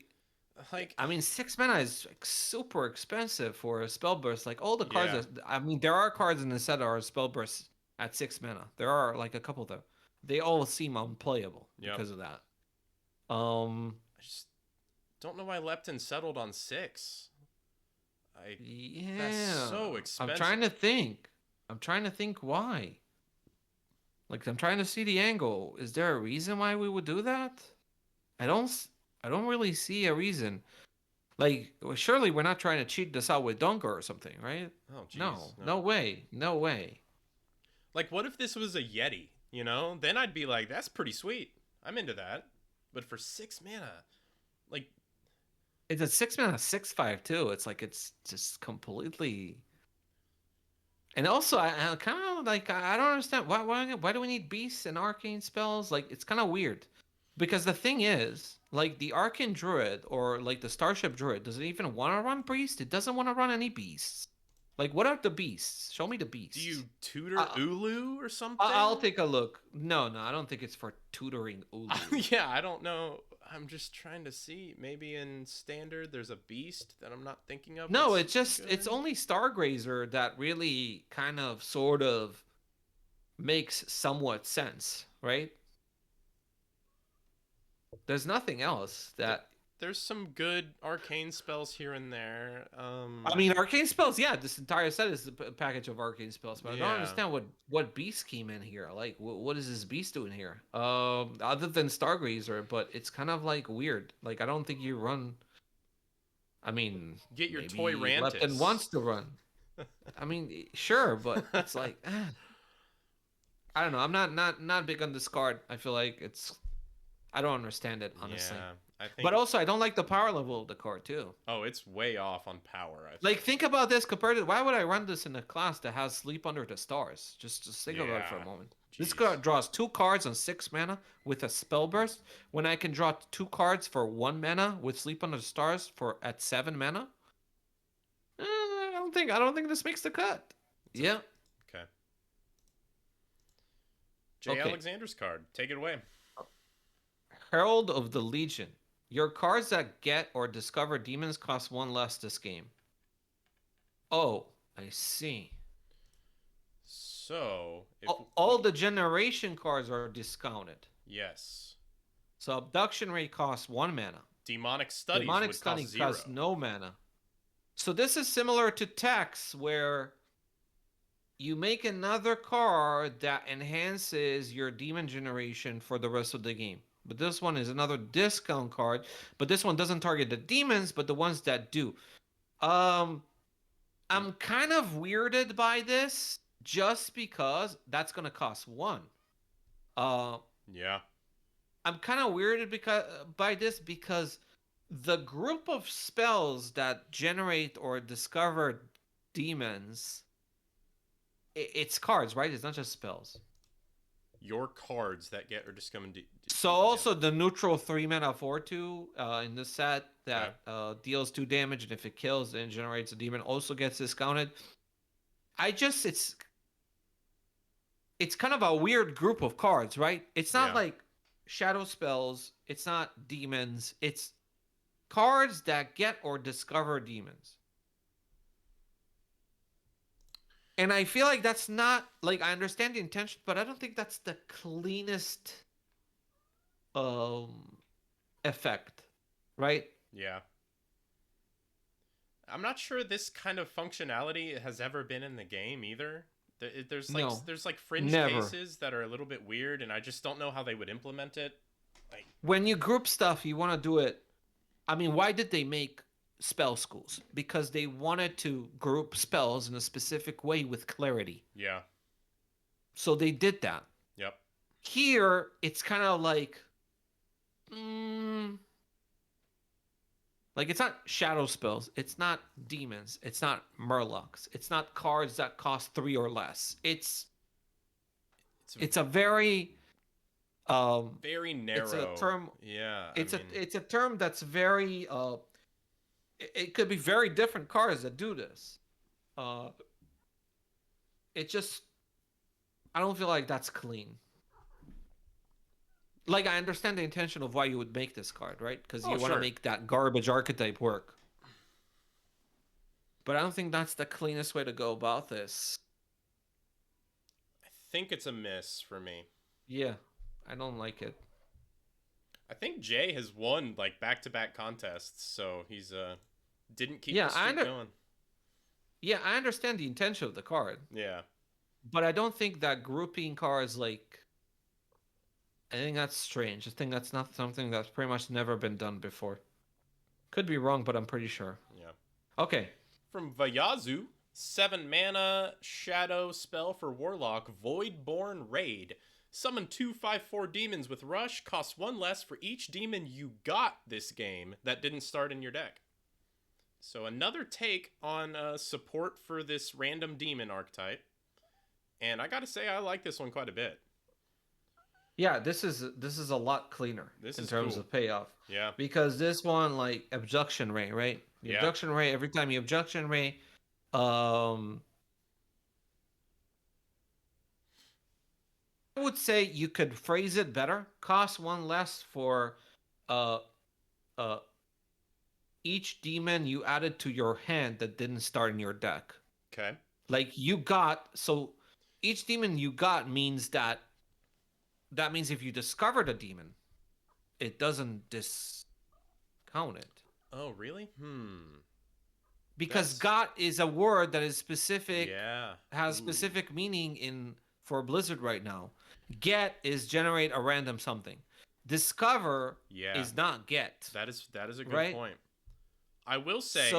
like I mean 6 mana is like super expensive for a spell burst. Like all the cards yeah. I mean there are cards in the set that are spell bursts at 6 mana. There are like a couple though. They all seem unplayable Yep. because of that. Um I just don't know why Lepton settled on 6. I That's Yeah. so I'm expensive. trying to think. I'm trying to think why. Like I'm trying to see the angle. Is there a reason why we would do that? I don't s- I don't really see a reason. Like well, surely we're not trying to cheat this out with Dunker or something, right? Oh jeez, No. no. No way. No way. Like what if this was a Yeti, you know? Then I'd be like that's pretty sweet. I'm into that. But for 6 mana, like It's a 6 mana 6/5 too. It's like it's just completely and also I kind of like I don't understand why do we need beasts and arcane spells? Like it's kind of weird. Because the thing is, like the Arcane Druid or like the Starship Druid, does it even want to run Priest? It doesn't want to run any beasts. Like, what are the beasts? Show me the do beasts. you tutor I, Ulu or I'll something? take a look. No, no, I don't think it's for tutoring Ulu. Yeah, I don't know. I'm just trying to see. Maybe in standard there's a beast that I'm not thinking of No, that's it's just it's good. only Stargrazer that really kind of sort of makes somewhat sense, right? There's nothing else There, that there's some good arcane spells here and there. I mean, arcane spells. Yeah, this entire set is a package of arcane spells, but I don't Yeah. understand what beast came in here. Like, what is this beast doing here? Other than Stargazer, but it's kind of like weird. Like, I don't think you run. I mean, Get your toy maybe Lepton Rantis. wants to run. I mean, sure, but it's like I don't know. I'm not big on this card. I feel like it's I don't understand it honestly. Yeah, I But think. also, I don't like the power level of the card too. Oh, it's way off on power. I Like, think. think about this compared to why would I run this in a class that has Sleep Under the Stars? Just think about it for a Yeah. moment. This Jeez. card draws 2 cards on 6 mana with a spell burst. When I can draw 2 cards for 1 mana with Sleep Under the Stars for at 7 mana, I don't think this makes the cut. It's a Yeah. okay. Jay Okay. Alexander's card. Take it away. Herald of the Legion. Your cards that get or discover demons cost 1 less this game. Oh, I see. So, if All we the generation cards are discounted. yes, So abduction rate costs 1 mana. demonic studies Demonic would cost stunning costs 0. no mana. So this is similar to Tax, where you make another card that enhances your demon generation for the rest of the game. But this one is another discount card. But this one doesn't target the demons, but the ones that do. Um, I'm kind of weirded by this just because that's gonna cost 1. Uh, Yeah. I'm kind of weirded because by this because the group of spells that generate or discover demons, it's cards, right? It's not just spells. Your cards that get or just come in. So also the neutral 3 mana 4/2 in this set Okay. that deals 2 damage, and if it kills, then generates a demon also gets discounted. I just it's kind of a weird group of cards, right? It's not Yeah. like shadow spells. It's not demons. It's cards that get or discover demons. And I feel like that's not like I understand the intention, but I don't think that's the cleanest um effect, right? Yeah. I'm not sure this kind of functionality has ever been in the game either. No, There's like fringe never. cases that are a little bit weird, and I just don't know how they would implement it. Like, When you group stuff, you want to do it. I mean, why did they make spell schools? Because they wanted to group spells in a specific way with clarity. Yeah. So they did that. Yep. Here, it's kind of mm, like it's not shadow spells, it's not demons, it's not murlocs, it's not cards that cost 3 or less. It's a very very narrow. It's a term. Yeah. It's a term that's very it could be very different cards that do this. It just I don't feel like that's clean. Like I understand the intention of why you would make this card, right? Because you want to make that garbage archetype work. But I don't think that's the cleanest way to go about this. I think it's a miss for me. Yeah, I don't like it. I think Jay has won like back-to-back contests, so he's didn't keep the streak going. Yeah, I understand the intention of the card. Yeah. But I don't think that grouping cards I think that's strange. I think that's not something that's pretty much never been done before. Could be wrong, but I'm pretty sure. Yeah. Okay. From Vayazu, 7 mana shadow spell for Warlock, Voidborn Raid. Summon 2/5/4 demons with Rush, costs 1 less for each demon you got this game that didn't start in your deck. So another take on support for this random demon archetype. And I gotta say, I like this one quite a bit. Yeah, this is a lot cleaner in terms of payoff. Yeah. Because this one, like abduction ray, right? The abduction ray, every time you abduction ray, I would say you could phrase it better. Cost 1 less for each demon you added to your hand that didn't start in your deck. Okay. Like so each demon you got means that means if you discovered a demon, it doesn't discount it. Oh, really? Because got is a word that is specific. Yeah. Has specific meaning for Blizzard right now. Get is generate a random something. Discover is not get. That is a good point. I will say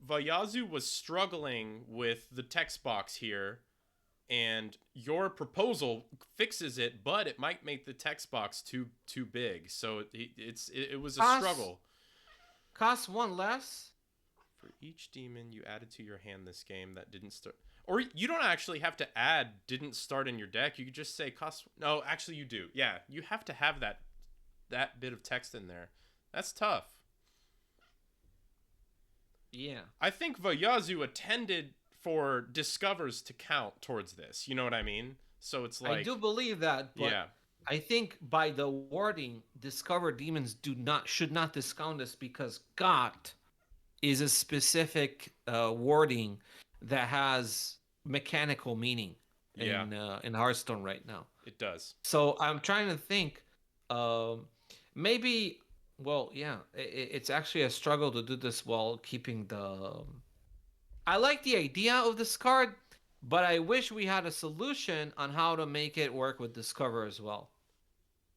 Vayazu was struggling with the text box here, and your proposal fixes it, but it might make the text box too big. So it was a struggle. Cost 1 less for each demon you added to your hand this game that didn't start. Or you don't actually have to add didn't start in your deck. You could just say cost. No, actually you do. Yeah, you have to have that bit of text in there. That's tough. Yeah. I think Vayazu attended for discovers to count towards this. You know what I mean? So it's like I do believe that, but I think by the wording, discover demons should not discount this because got is a specific wording that has mechanical meaning in Hearthstone right now. It does. So I'm trying to think, maybe. Well, yeah, it's actually a struggle to do this while keeping the. I like the idea of this card, but I wish we had a solution on how to make it work with Discover as well.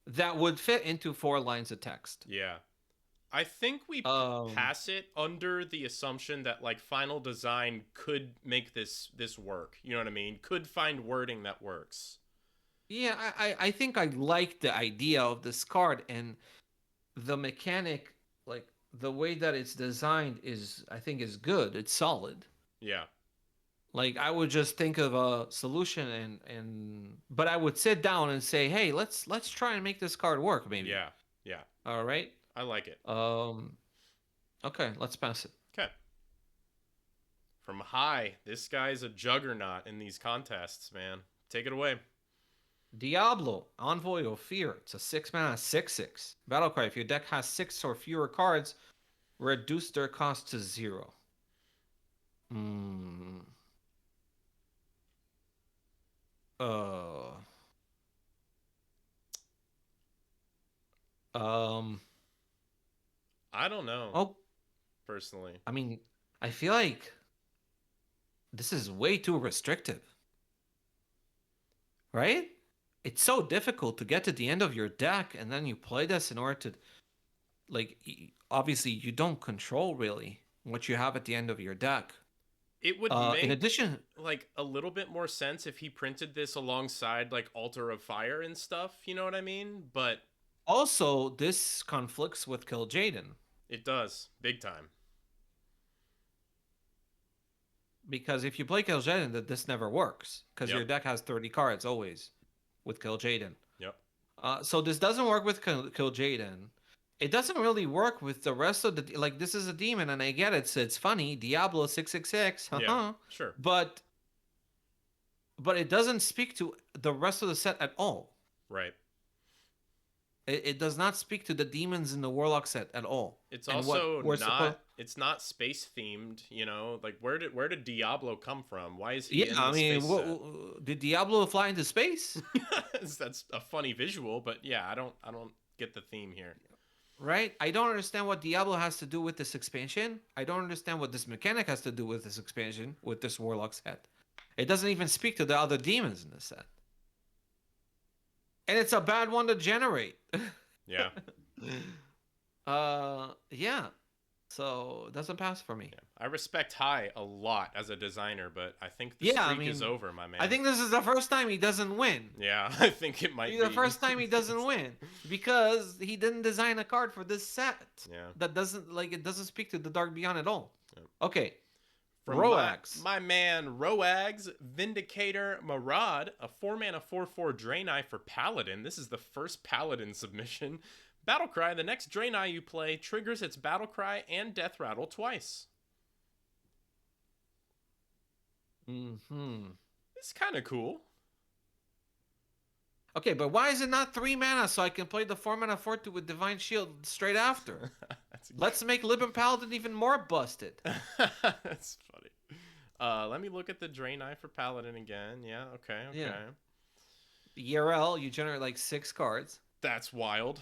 That would fit into 4 lines of text. Yeah. I think we pass it under the assumption that like Final Design could make this work. You know what I mean? Could find wording that works. Yeah, I think I like the idea of this card, and the mechanic, like the way that it's designed I think is good. It's solid. Yeah. Like I would just think of a solution but I would sit down and say, "Hey, let's try and make this card work maybe." Yeah. Yeah. All right. I like it. Okay, let's pass it. Okay. From High, this guy's a juggernaut in these contests, man. Take it away. Diablo, Envoy of Fear. It's a 6-mana 6/6 battlecry. If your deck has 6 or fewer cards, reduce their cost to 0. I don't know. Oh, personally. I mean, I feel like this is way too restrictive. Right? It's so difficult to get to the end of your deck and then you play this in order to like obviously you don't control really what you have at the end of your deck. It would In make addition, like a little bit more sense if he printed this alongside like Altar of Fire and stuff, you know what I mean? But also this conflicts with Kill Jaden it does, big time. because if you play Kill Jaden, that this never works because Yep. your deck has 30 cards always with Kill Jaden. Yep. So this doesn't work with Kill Jaden. It doesn't really work with the rest of the like. This is a demon, and I get it. It's funny, Diablo 666, Yeah. Sure. but it doesn't speak to the rest of the set at all. Right. It does not speak to the demons in the Warlock set at all. It's And also we're not it's not space themed, you know? Like where did Diablo come from? Why is he Yeah, in I the mean, space did Diablo fly into space? set? That's a funny visual, but yeah, I don't get the theme here. Right? I don't understand what Diablo has to do with this expansion. I don't understand what this mechanic has to do with this expansion, with this Warlock set. It doesn't even speak to the other demons in this set. And it's a bad one to generate. Yeah. Yeah. So it doesn't pass for me. Yeah. I respect High a lot as a designer, but I think the Yeah, I streak is mean, over, my man. I think this is the first time he doesn't win. Yeah, I think it might be The first time he doesn't win because he didn't design a card for this set. Yeah. That doesn't like it doesn't speak to the Dark Beyond at all. Yep. Okay. From Roax. my man Roags, Vindicator Marad, a 4-mana 4/4 Draenei for Paladin. This is the first Paladin submission. Battlecry, the next Draenei you play triggers its Battlecry and Death Rattle twice. Mm-hmm. It's kind of cool. Okay, but why is it not 3 mana so I can play the 4 mana 4/2 with Divine Shield straight after? Let's make Libyan Paladin even more busted. That's funny. Let me look at the Draenei for Paladin again. Yeah, okay. Yeah. ERL, you generate like 6 cards. That's wild.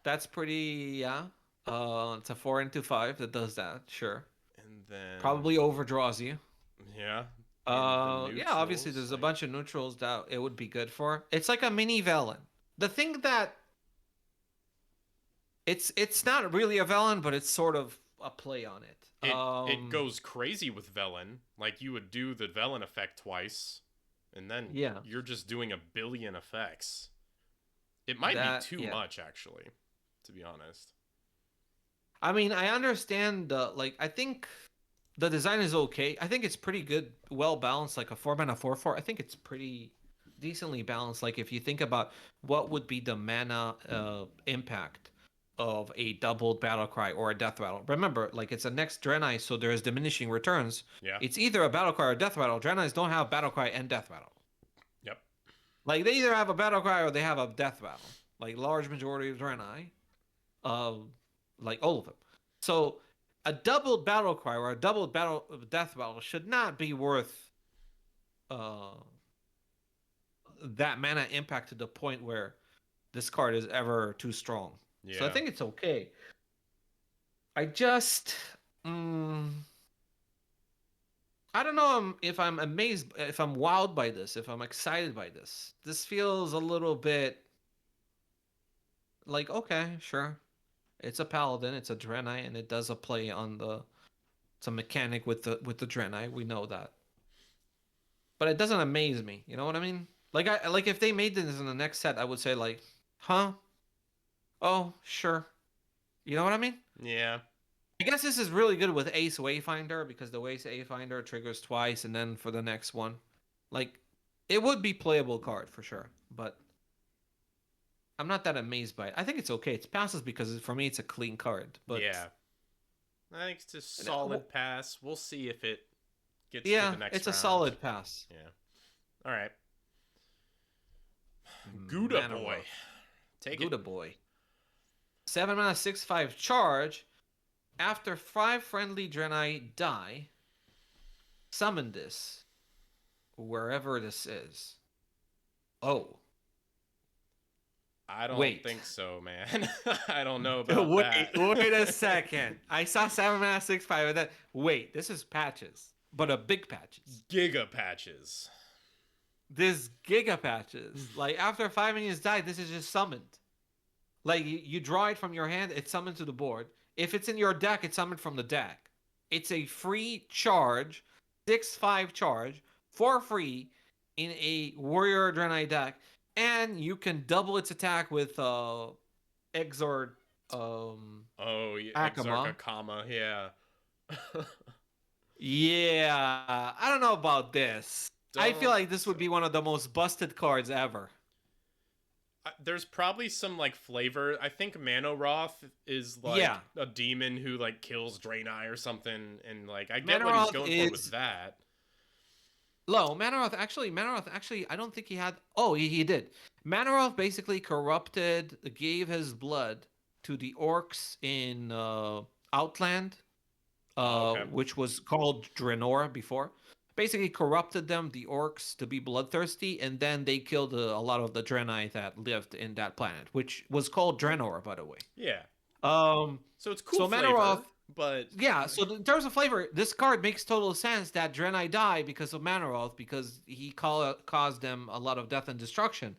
That's pretty, yeah. It's a 4/5 that does that, sure. And then Probably overdraws you. Yeah. Yeah, obviously there's a bunch of neutrals that it would be good for. It's like a mini Velen. The thing that it's not really a Velen, but it's sort of a play on it. It goes crazy with Velen. Like you would do the Velen effect twice, and then you're just doing a billion effects. It might be too much, actually, to be honest. I mean, I understand I think the design is okay. I think it's pretty good, well balanced, like a 4 mana 4/4. I think it's pretty decently balanced. Like if you think about what would be the mana impact of a doubled Battlecry or a Death Rattle. Remember, like it's a next Draenei, so there's diminishing returns. Yeah. It's either a Battlecry or a Death Rattle. Draenei's don't have Battlecry and Death Rattle. Yep. Like they either have a Battlecry or they have a Death Rattle. Like large majority of Draenei. Like all of them. So a doubled Battlecry or a doubled Death Rattle should not be worth that mana impact to the point where this card is ever too strong. Yeah. So I think it's okay. I just I don't know if I'm amazed, if I'm wowed by this, if I'm excited by this. This feels a little bit like, okay, sure. It's a Paladin, it's a Draenei, and it does a play on it's a mechanic with the Draenei. We know that. But it doesn't amaze me. You know what I mean? Like if they made this in the next set, I would say like, huh? Oh, sure. You know what I mean? Yeah. I guess this is really good with Ace Wayfinder because the Ace Wayfinder triggers twice and then for the next one. Like, it would be playable card for sure, but I'm not that amazed by it. I think it's okay. It passes because for me it's a clean card. But yeah. I think it's a solid pass. We'll see if it gets to the next round. It's a solid pass. Yeah. All right. Gouda Boy. Take Gouda it. Boy. 7 mana 6/5 charge. After 5 friendly Draenei die, summon this wherever this is. Oh. I don't think so, man. I don't know about that. Wait a second. I saw 7 mana 6/5 and then wait, this is patches, but a big patches. Giga patches. This Giga patches. Like after 5 minions die, this is just summoned. Like you draw it from your hand, it's summoned to the board. If it's in your deck, it's summoned from the deck. It's a free charge, 6/5 charge for free in a Warrior Draenei deck, and you can double its attack with Exort Oh, yeah, Exarch Akama. Akama, yeah. Yeah, I don't know about this. I feel Don't. like this would be one of the most busted cards ever. There's probably some like flavor. I think Manoroth is like Yeah, a demon who like kills Draenei or something, and like I get what he's Manoroth going for with is that. low. Manoroth actually, I don't think he had. Oh, he did. Manoroth basically corrupted, gave his blood to the orcs in Outland, Oh, okay. which was called Draenor before. Basically corrupted them, the orcs, to be bloodthirsty, and then they killed a lot of the Draenei that lived in that planet, which was called Draenor, by the way. Yeah. Um, So it's cool so flavor, Manoroth, but yeah. So in terms of flavor, this card makes total sense that Draenei die because of Manoroth, because he caused them a lot of death and destruction.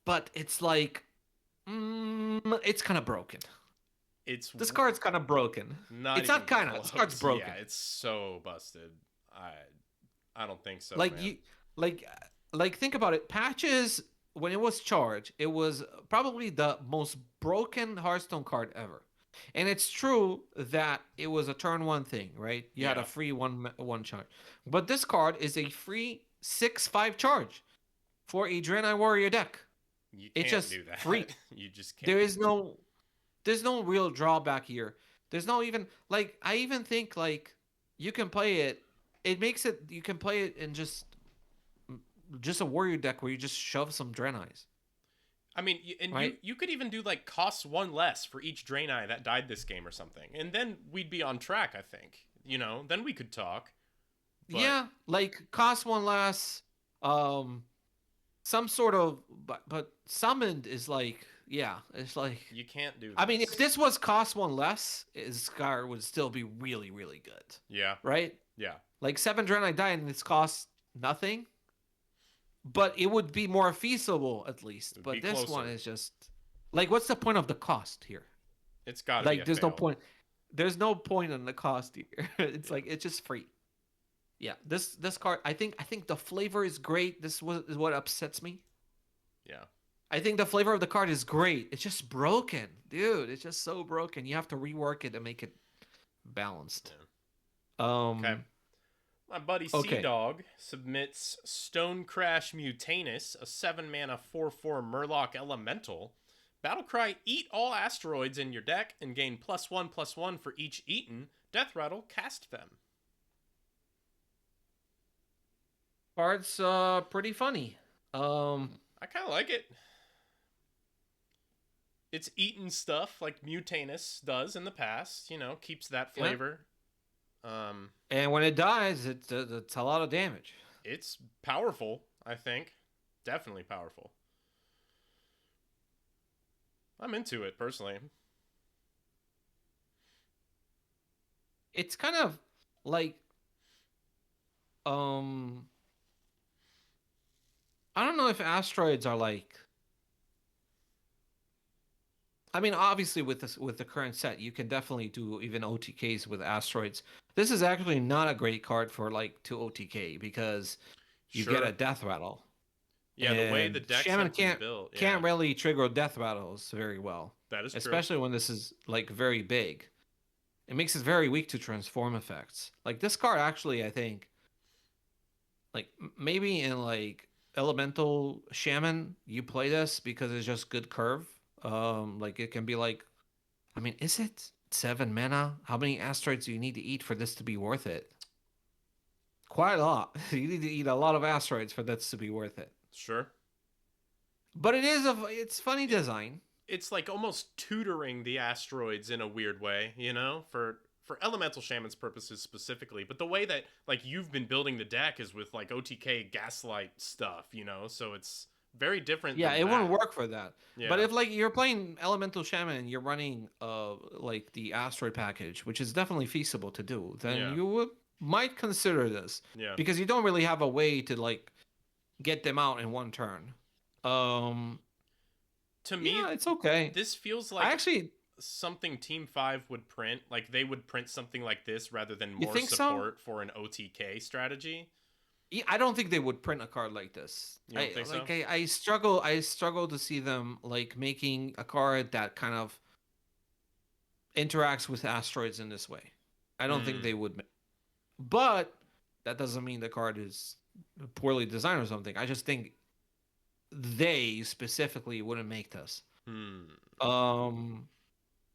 But it's like, it's kind of broken. it's This card's kind of broken. not It's even not kind of. This card's close. broken. Yeah, it's so busted. I I don't think so, Like man. you, like, think about it. Patches, when it was charged, it was probably the most broken Hearthstone card ever. And it's true that it was a turn one thing, right? You had a Yeah. free one charge, but this card is a free 6/5 charge for a Draenei Warrior deck. You It's can't just do that. free. You just can't. There is no, there's no real drawback here. There's no even like I even think like you can play it. It makes it you can play it in just a warrior deck where you just shove some Draenei's, I mean, and right? you could even do like costs one less for each Draenei that died this game or something, and then we'd be on track. I think then we could talk. But Yeah, like cost one less. Some sort of but summoned is like yeah, it's like you can't do. I mean if this. this was cost one less, his card would still be really really good, Yeah, right? yeah, Like 7 Draenei die and this costs nothing, but it would be more feasible at least. It'd But be this one closer. is just like, what's the point of the cost here? it's got to be Like, a there's no fail. point. There's no point in the cost here. It's like it's just free. Yeah, this card. I think the flavor is great. This is what upsets me. Yeah, I think the flavor of the card is great. It's just broken, dude. It's just so broken. You have to rework it and make it balanced. okay. My buddy Okay. Sea Dog submits Stone Crash Mutanus, a 7-mana 4/4 Murloc Elemental. Battlecry: eat all asteroids in your deck and gain +1/+1 for each eaten. Death Rattle: cast them. Card's pretty funny. I kind of like it. It's eaten stuff like Mutanus does in the past. Keeps that Yeah. flavor. And when it dies, it's a lot of damage. It's powerful. I think, definitely powerful. I'm into it personally. It's kind of like um I don't know if asteroids are like I mean obviously with the current set you can definitely do even OTKs with asteroids. This is actually not a great card for like to OTK because you Sure. get a death rattle. Yeah, the way And the decks Shaman have been can't built. Yeah, can't really trigger death rattles very well, that is true. especially when this is like very big. It makes it very weak to transform effects. Like this card actually I think like maybe in like elemental shaman you play this because it's just good curve. Like it can be like I mean is it 7 mana? How many asteroids do you need to eat for this to be worth it? Quite a lot. You need to eat a lot of asteroids for this to be worth it. Sure. But it's funny design. It's like almost tutoring the asteroids in a weird way, for elemental shaman's purposes specifically. But the way that like you've been building the deck is with like OTK gaslight stuff, so it's very different. Yeah, than it wouldn't that. work for that. Yeah. But if like you're playing elemental shaman and you're running like the asteroid package, which is definitely feasible to do, then Yeah. you might consider this Yeah. because you don't really have a way to like get them out in one turn. to me, Yeah, it's okay. this feels I like actually, something Team 5 would print. Like they would print something like this rather than you more think so? support for an OTK strategy. Yeah, I don't think they would print a card like this. You don't think so? I struggle to see them like making a card that kind of interacts with asteroids in this way. I don't think Hmm. they would. But that doesn't mean the card is poorly designed or something. I just think they specifically wouldn't make this. Hmm. Um,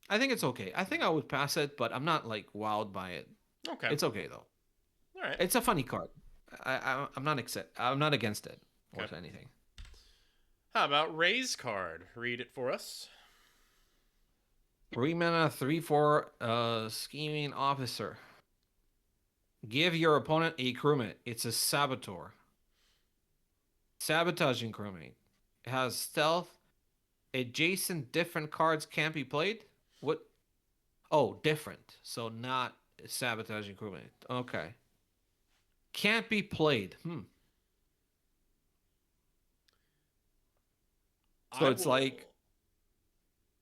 I think it's okay. I think I would pass it, but I'm not like wowed by it. Okay. It's okay though. All right. It's a funny card. I'm not I'm not against it or Okay. anything. How about Ray's card? Read it for us. 3 mana, 3/4, scheming officer. Give your opponent a crewmate. It's a saboteur. Sabotaging crewmate. It has stealth. Adjacent different cards can't be played. What? Oh, different. So not sabotaging crewmate. Okay. Can't be played. So I it's will. like,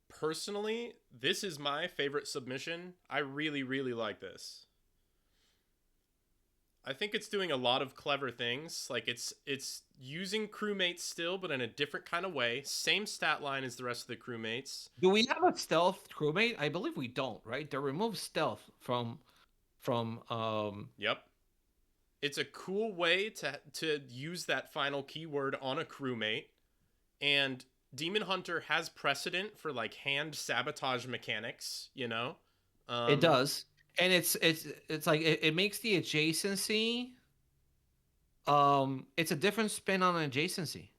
Personally, this is my favorite submission. I really, really like this. I think it's doing a lot of clever things. Like it's using crewmates still, but in a different kind of way. Same stat line as the rest of the crewmates. do we have a stealth crewmate? I believe we don't, right? They remove stealth from. Yep. It's a cool way to use that final keyword on a crewmate, and Demon Hunter has precedent for like hand sabotage mechanics. It Um, does, and it's like it makes the adjacency. It's a different spin on adjacency.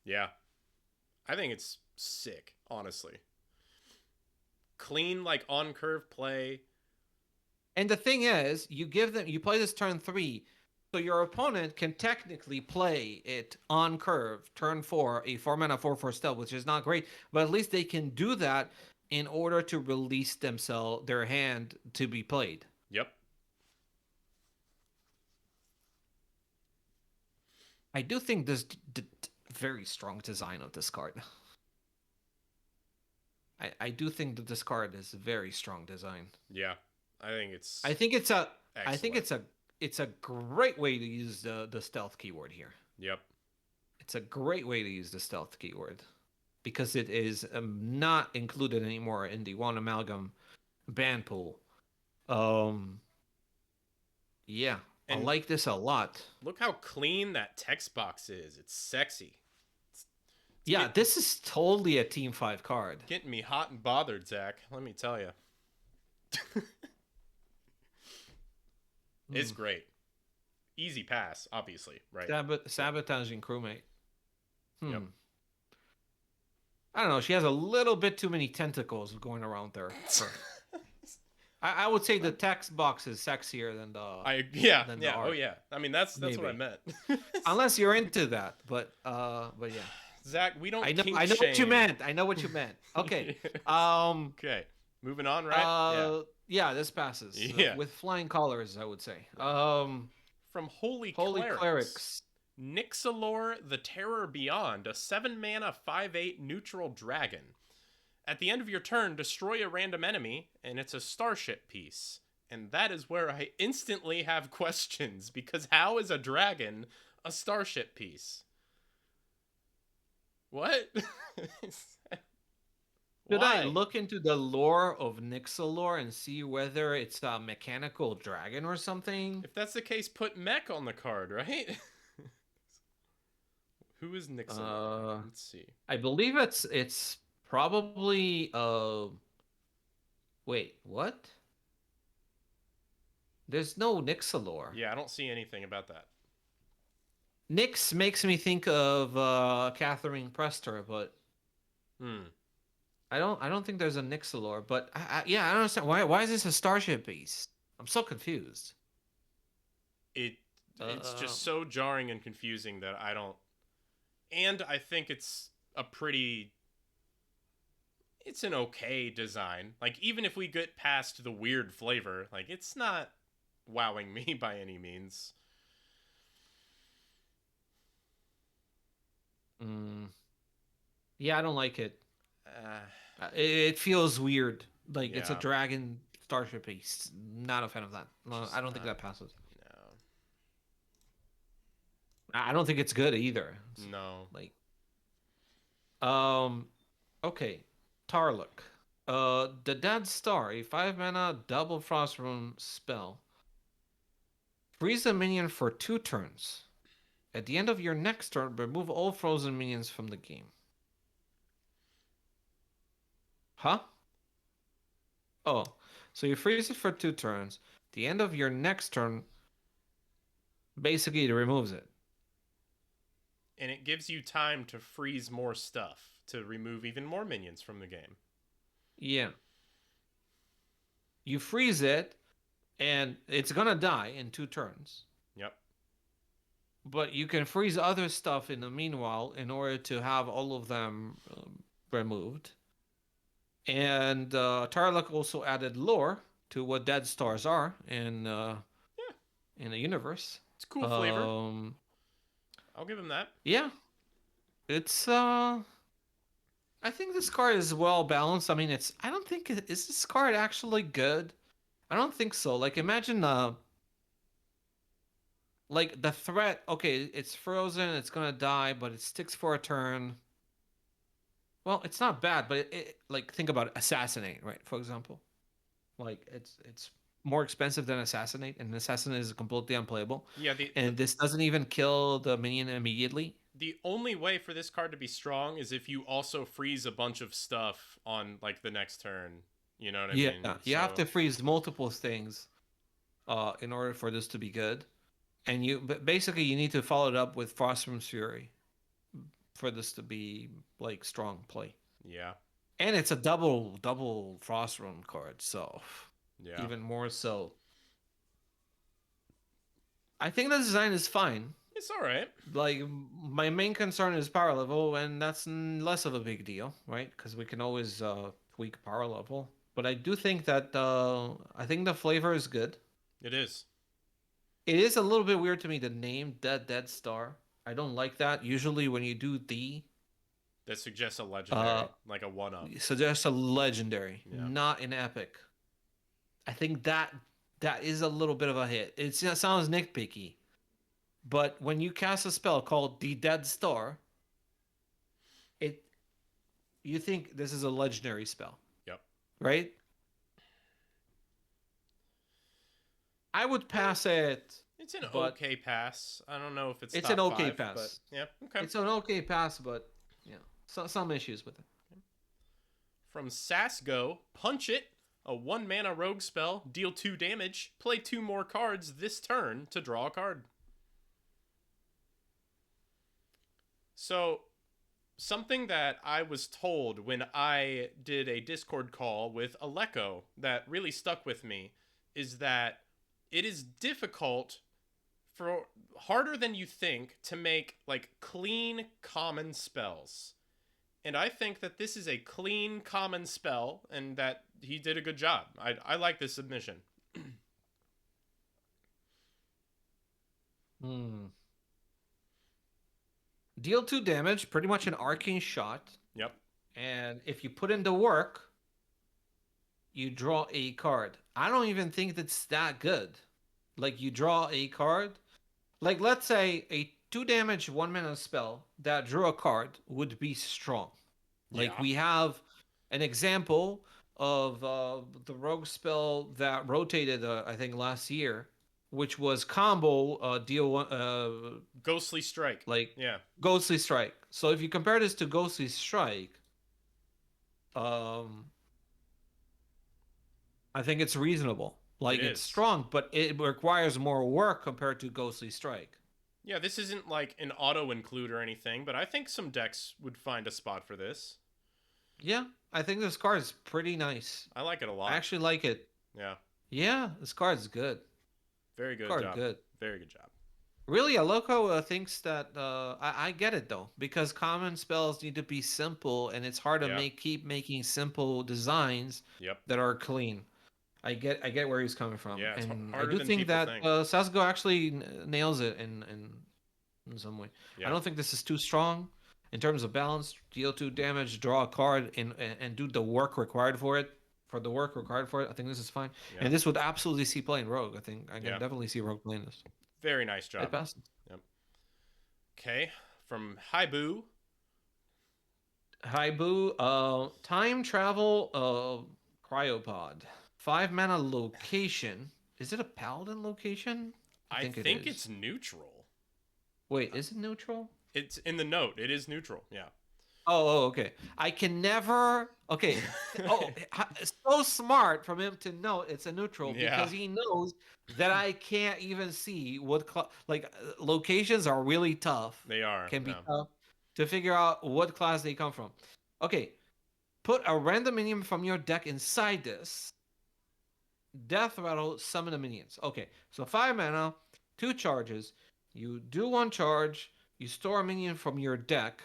yeah, I think it's sick. Honestly, clean like on curve play. And the thing is, you play this turn 3, so your opponent can technically play it on curve, turn 4, a 4 mana 4/4 stealth, which is not great, but at least they can do that in order to release their hand to be played. Yep. I do think this very strong design of this card. I do think that this card is very strong design. Yeah. I think it's I think it's a I think excellent. it's a great way to use the stealth keyword here. Yep. It's a great way to use the stealth keyword because it is not included anymore in the one amalgam ban pool. Um, yeah, I And like this a lot. look how clean that text box is. It's sexy. Yeah, this is totally a Team 5 card. Getting me hot and bothered, Zach. Let me tell you. It's great. Easy pass, obviously, right? Sabotaging crewmate. Yep. I don't know. She has a little bit too many tentacles going around there. I would say the text box is sexier than the yeah. than the Yeah. Oh art. yeah. I mean that's what I Maybe. meant. Unless you're into that, but yeah. Zach, we don't I know kink what you shame. meant. I know what you meant. Okay. Okay. Moving on, right? Yeah, this passes. Yeah. With flying colors, I would say. From Holy Holy Clerics. Clerics. Nixalor the Terror Beyond, a 7-mana 5/8 neutral dragon. At the end of your turn, destroy a random enemy, and it's a starship piece. And that is where I instantly have questions, because how is a dragon a starship piece? What? Should I Why? look into the lore of Nixalor and see whether it's a mechanical dragon or something? If that's the case, put mech on the card, right? Who is Nixalor? Let's see. I believe it's probably wait, what? There's no Nixalor. Yeah, I don't see anything about that. Nyx makes me think of Catherine Prester, but I don't think there's a Nixalor. But yeah, I don't understand why is this a starship piece? I'm so confused. It's just so jarring and confusing that I don't. And I think it's an okay design. Like even if we get past the weird flavor, like it's not wowing me by any means. Yeah, I don't like it. Uh, It feels weird. Like it's a yeah, dragon starship piece. Not a fan of that. No, just I don't think not. that passes. No, I don't think it's good either. It's no. like, um, okay, Tarluk. The Dead Star, a 5 mana double frost rune spell. Freeze a minion for 2 turns. At the end of your next turn, remove all frozen minions from the game. Huh? Oh, so you freeze it for 2 turns. The end of your next turn, basically, it removes it. And it gives you time to freeze more stuff to remove even more minions from the game. Yeah. You freeze it, and it's gonna die in 2 turns. Yep. But you can freeze other stuff in the meanwhile in order to have all of them removed. And Tarlok also added lore to what Dead Stars are Yeah, in the universe. it's a cool flavor. Um, I'll give him that. yeah, it's I think this card is well balanced. I mean, it's I don't think is this card actually good? I don't think so. Like imagine like the threat, okay, it's frozen, it's gonna die, but it sticks for a turn. Well, it's not bad, but like think about it, assassinate, right? For example, like it's more expensive than assassinate, and assassinate is completely unplayable. Yeah, And this doesn't even kill the minion immediately. the only way for this card to be strong is if you also freeze a bunch of stuff on like the next turn. You know what I Yeah, mean? you have So to freeze multiple things in order for this to be good. And but basically you need to follow it up with Frostburn's Fury for this to be like strong play. yeah, And it's a double Frostburn card, so yeah, even more so. I think the design is fine. it's all right. Like my main concern is power level, and that's less of a big deal, right? Because we can always tweak power level. But I do think that I think the flavor is good. It is. It is a little bit weird to me the name Dead Star. I don't like that. Usually when you do the That suggests a uh legendary, like a one up. suggest a legendary, Yeah. not an epic. I think that is a little bit of a hit. It sounds nitpicky, but when you cast a spell called the Dead Star, it you think this is a legendary spell, Yep. right? I would pass it, It's an but okay pass. I don't know if it's it's an top okay five, but pass. yeah, okay. It's an okay pass, but yeah, some issues with it. From Sasgo, punch it. A 1 mana rogue spell, deal 2 damage, play 2 more cards this turn to draw a card. So, something that I was told when I did a Discord call with Aleko that really stuck with me is that it is difficult for harder than you think to make like clean common spells. And I think that this is a clean common spell and that he did a good job. I like this submission. Hmm. Deal 2 damage, pretty much an arcane shot. Yep. And if you put in the work, you draw a card. I don't even think that's that good. Like you draw a card. Like let's say a 2 damage 1 mana spell that drew a card would be strong. Like Yeah. we have an example of the rogue spell that rotated, I think last year, which was combo deal Ghostly Strike. like Yeah. Ghostly Strike. So if you compare this to Ghostly Strike, um, I think it's reasonable. Like It it's is. strong, but it requires more work compared to Ghostly Strike. Yeah, this isn't like an auto include or anything, but I think some decks would find a spot for this. Yeah, I think this card is pretty nice. I like it a I lot. actually like it. Yeah. Yeah, this card's good. Very good Card job. good. Very good job. Really, Aloko thinks that I get it though, because common spells need to be simple, and it's hard to Yeah. keep making simple designs Yep. that are clean. I get where he's coming from, Yeah, it's and I harder do than think people that think. Sasgo actually nails it in some way. I Yeah. don't think this is too strong. in terms of balance, deal 2 damage, draw a card, and do the work required for it. For the work required for it, I think this is fine. Yeah. And this would absolutely see playing Rogue. I think I can Yeah. definitely see Rogue playing this. Very nice It job. passes. Yep. Okay. From Haibu. Haibu, time travel, cryopod. 5 mana location. Is it a paladin location? I think it is. it's neutral. Wait, is it neutral? It's in the note. It is neutral. Yeah. Oh, okay. I can never. Okay. Oh, it's so smart from him to know it's a neutral Yeah. because he knows that I can't even see what locations are really tough. They are. Can be yeah. tough to figure out what class they come from. Okay. Put a random minion from your deck inside this. Death rattle, summon the minions. Okay. So 5 mana, 2 charges. You do 1 charge. You store a minion from your deck.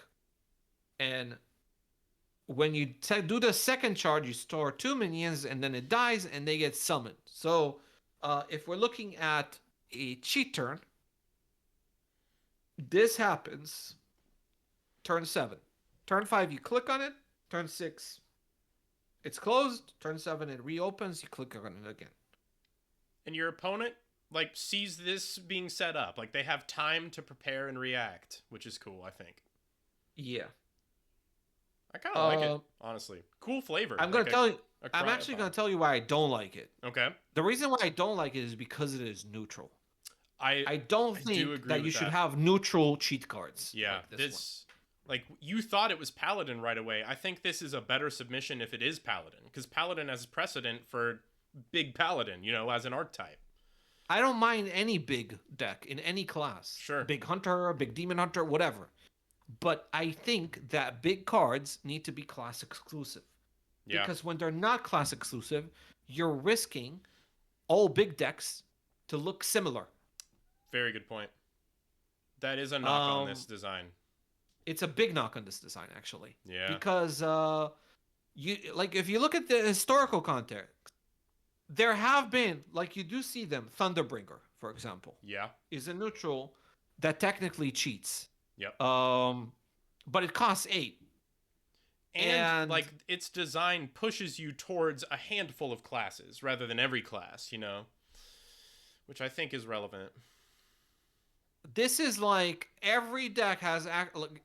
And when you do the second charge, you store 2 minions, and then it dies, and they get summoned. So, if we're looking at a cheat turn, this happens turn 7. Turn 5, you click on it. Turn 6, it's closed. Turn 7, it reopens. You click on it again. And your opponent, like, sees this being set up. Like, they have time to prepare and react, which is cool, I think. Yeah. I kind of like it, honestly. Cool flavor. I'm going to tell you. I'm cryopod. actually going to tell you why I don't like it. Okay. The reason why I don't like it is because it is neutral. I I don't think do agree that with you should that. have neutral cheat cards. Yeah, like this like you thought it was Paladin right away. I think this is a better submission if it is Paladin, because Paladin has precedent for big Paladin, you know, as an archetype. I don't mind any big deck in any class. Sure. Big hunter, big demon hunter, whatever. But I think that big cards need to be class exclusive. Yeah. Because when they're not class exclusive, you're risking all big decks to look similar. Very good point. That is a knock on this design. It's a big knock on this design, actually. Yeah. Because you like if you look at the historical context, there have been, like, you do see them. Thunderbringer, for example, Yeah. is a neutral that technically cheats. Yep. But it costs 8. And like its design pushes you towards a handful of classes rather than every class, you know, which I think is relevant. This is like every deck has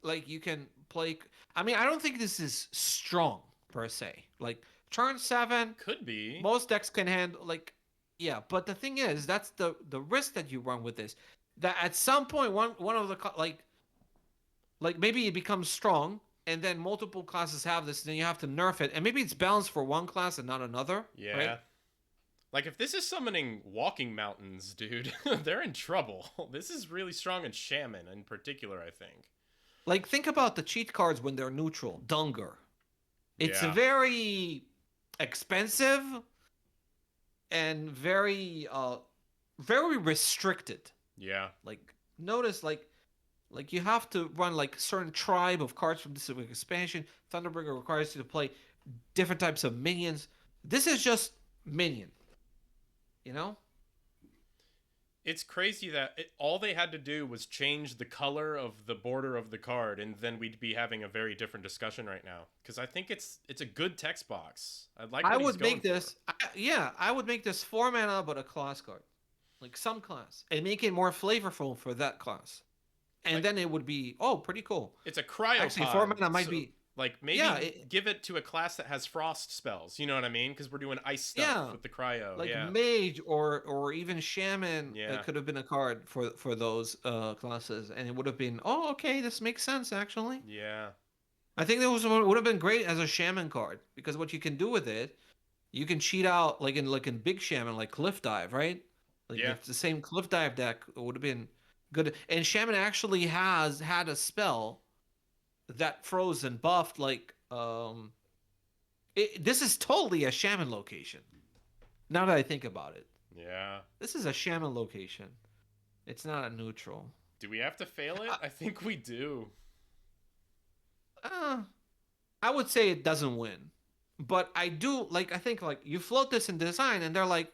like you can play. I mean, I don't think this is strong per se. Like turn 7, Could be. most decks can handle, like, yeah. But the thing is, that's the risk that you run with this. That at some point one of the like maybe it becomes strong, and then multiple classes have this, and then you have to nerf it, and maybe it's balanced for one class and not another. Yeah. Right? Like, if this is summoning Walking Mountains, dude, they're in trouble. This is really strong in Shaman in particular, I think. Like, think about the cheat cards when they're neutral. Dunger. It's Yeah. very expensive and very restricted. Yeah. Like, notice, like you have to run, like, certain tribe of cards from this expansion. Thunderbringer requires you to play different types of minions. This is just minion. You know? It's crazy that all they had to do was change the color of the border of the card, and then we'd be having a very different discussion right now. Because I think it's a good text box. I'd like. I what he's would make going this. for. I would make this 4 mana, but a class card, like some class, and make it more flavorful for that class. And Like- then it would be pretty cool. It's a cryopod. Actually, 4 mana might so, be. like maybe Yeah, give it to a class that has frost spells. You know what I mean? Because we're doing ice stuff Yeah. with the cryo. Like yeah. mage or even shaman Yeah. could have been a card for those classes, and it would have been okay. This makes sense actually. Yeah. I think that would have been great as a shaman card, because what you can do with it, you can cheat out like in big shaman, like cliff dive, right? Like Yeah. if it's the same cliff dive deck, it would have been good. And shaman actually has had a spell that froze and buffed like this is totally a shaman location. Now that I think about it, Yeah. this is a shaman location. It's not a neutral. Do we have to fail it? I think we do. I would say it doesn't win, but I do like. I think like you float this in design, and they're like,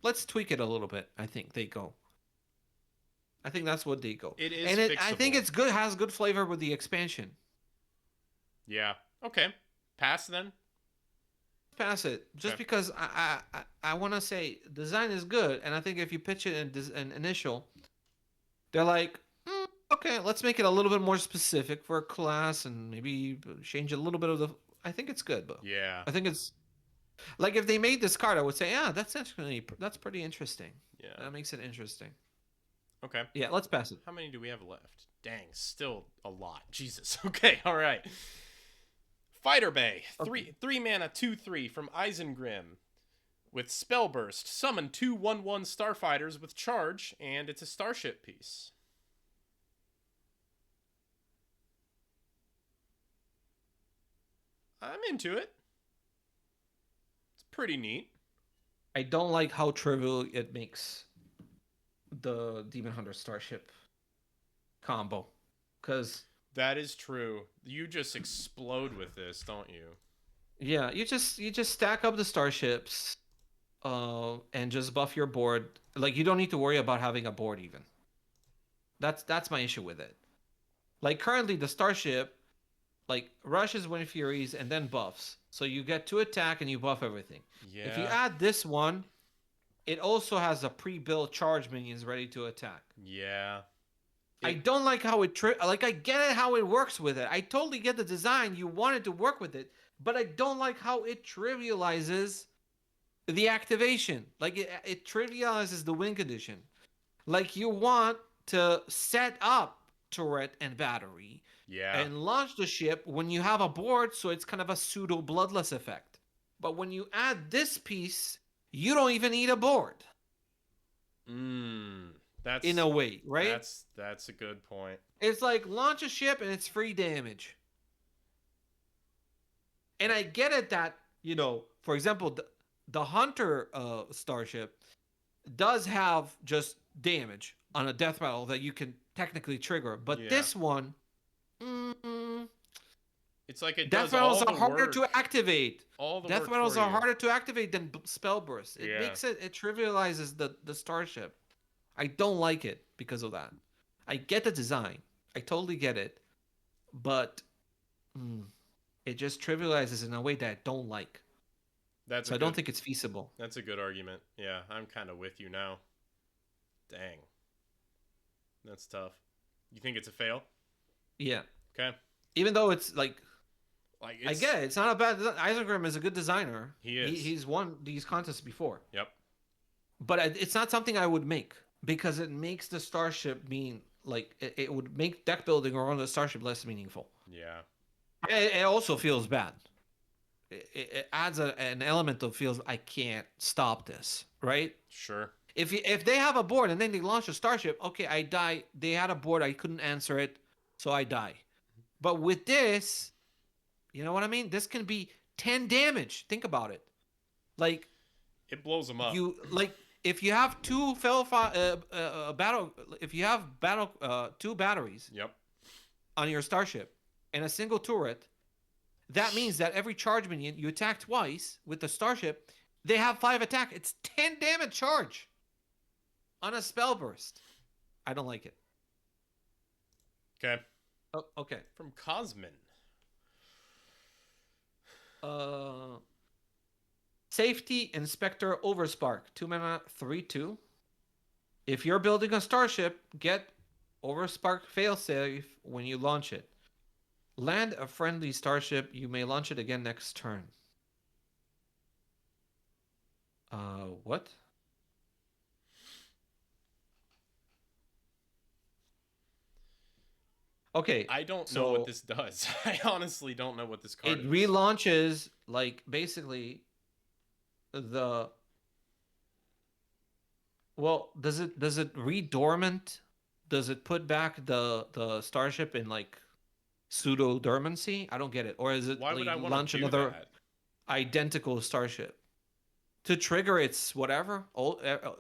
let's tweak it a little bit. I think they go. I think that's what they go. It is and I think fixable. it's good. Has good flavor with the expansion. Yeah. Okay. Pass then. Pass it just Okay. because I want to say design is good, and I think if you pitch it in initial, they're like, okay, let's make it a little bit more specific for a class and maybe change a little bit of the. I think it's good, but Yeah. I think it's like if they made this card, I would say, yeah, that's pretty interesting. Yeah. That makes it interesting. Okay. Yeah, let's pass it. How many do we have left? Dang, still a lot. Jesus. Okay. All right. Fighter Bay, Okay. three mana, 2/3 from Isengrim. With Spellburst, summon 2/1/1 starfighters with charge, and it's a starship piece. I'm into it. It's pretty neat. I don't like how trivial it makes the Demon Hunter Starship combo, because That is true. You just explode with this, don't you? yeah, you just stack up the starships, and just buff your board. Like you don't need to worry about having a board even. That's my issue with it. Like currently the starship like rushes Wind Furies and then buffs. So you get to attack and you buff everything. If you Yeah. add this one, it also has a pre-built charge minions ready to attack. Yeah. I don't like how like I get it how it works with it. I totally get the design. You wanted to work with it, but I don't like how it trivializes the activation. Like it trivializes the win condition. Like you want to set up turret and battery Yeah. and launch the ship when you have a board, so it's kind of a pseudo bloodless effect. But when you add this piece, you don't even need a board That's in a way, right? that's a good point. It's like launch a ship and it's free damage. And I get it that, for example, the Hunter starship does have just damage on a death battle that you can technically trigger. But Yeah. this one, mm, It's like it death does all battles the are harder work. to activate. All the Death work battles for are you. harder to activate than spell burst. It Yeah. makes it trivializes the starship. I don't like it because of that. I get the design. I totally get it. But it just trivializes in a way that I don't like. That's So a I don't good think it's feasible. that's a good argument. Yeah, I'm kind of with you now. Dang. That's tough. You think it's a fail? Yeah. Okay. Even though it's like Like I get it. It's not a bad. Isengrim is a good designer. He is. He's won these contests before. Yep. But it's not something I would make because it makes the starship mean like it would make deck building around the starship less meaningful. Yeah. It also feels bad. It adds an element of feels I can't stop this, right? Sure. If they have a board and then they launch a starship, okay, I die. They had a board, I couldn't answer it, so I die. But with this, you know what I mean? This can be 10 damage. Think about it. Like It blows them up. you like if you have two battle if you have two batteries Yep. on your starship and a single turret, that means that every charge minion you attack twice with the starship, they have 5 attack. It's 10 damage charge on a spell burst. I don't like it. Okay. Oh, okay. From Cosmin. Safety Inspector Overspark, 2 mana, 3/2. If you're building a starship, get Overspark failsafe when you launch it. Land a friendly starship, you may launch it again next turn. What? Okay. I don't know what this does. I honestly don't know what this card is. It relaunches like basically does it read dormant? Does it put back the starship in like pseudo dormancy? I don't get it. Or is it Why would I like want launch to do another that? identical starship to trigger its whatever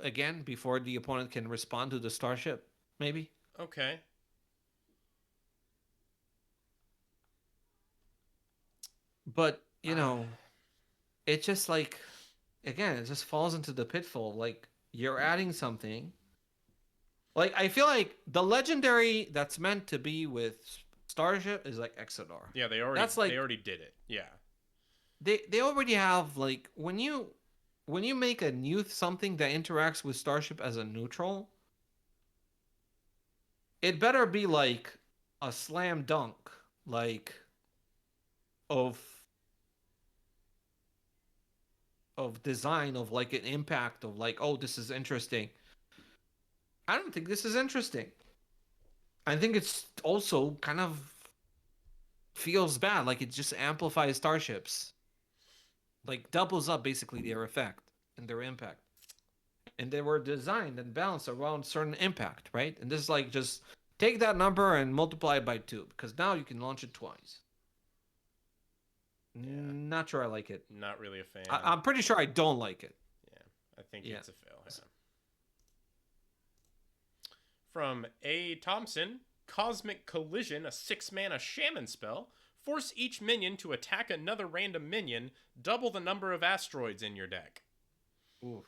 again before the opponent can respond to the starship? Maybe. Okay. But it just like again, it just falls into the pitfall. Like you're adding something. Like I feel like the legendary that's meant to be with Starship is like Exodar. Yeah, they already did it. Yeah. They already have like when you make a new something that interacts with Starship as a neutral, it better be like a slam dunk, like of design, of like an impact of like, oh, this is interesting. I don't think this is interesting. I think it's also kind of feels bad, like it just amplifies starships, like doubles up basically their effect and their impact. And they were designed and balanced around certain impact, right? And this is like just take that number and multiply it by 2 because now you can launch it twice. Yeah. Not sure I like it. Not really a fan. I'm pretty sure I don't like it. Yeah, I think it's a fail. Yeah. From A. Thompson, Cosmic Collision, a 6-mana shaman spell. Force each minion to attack another random minion. Double the number of asteroids in your deck. Oof.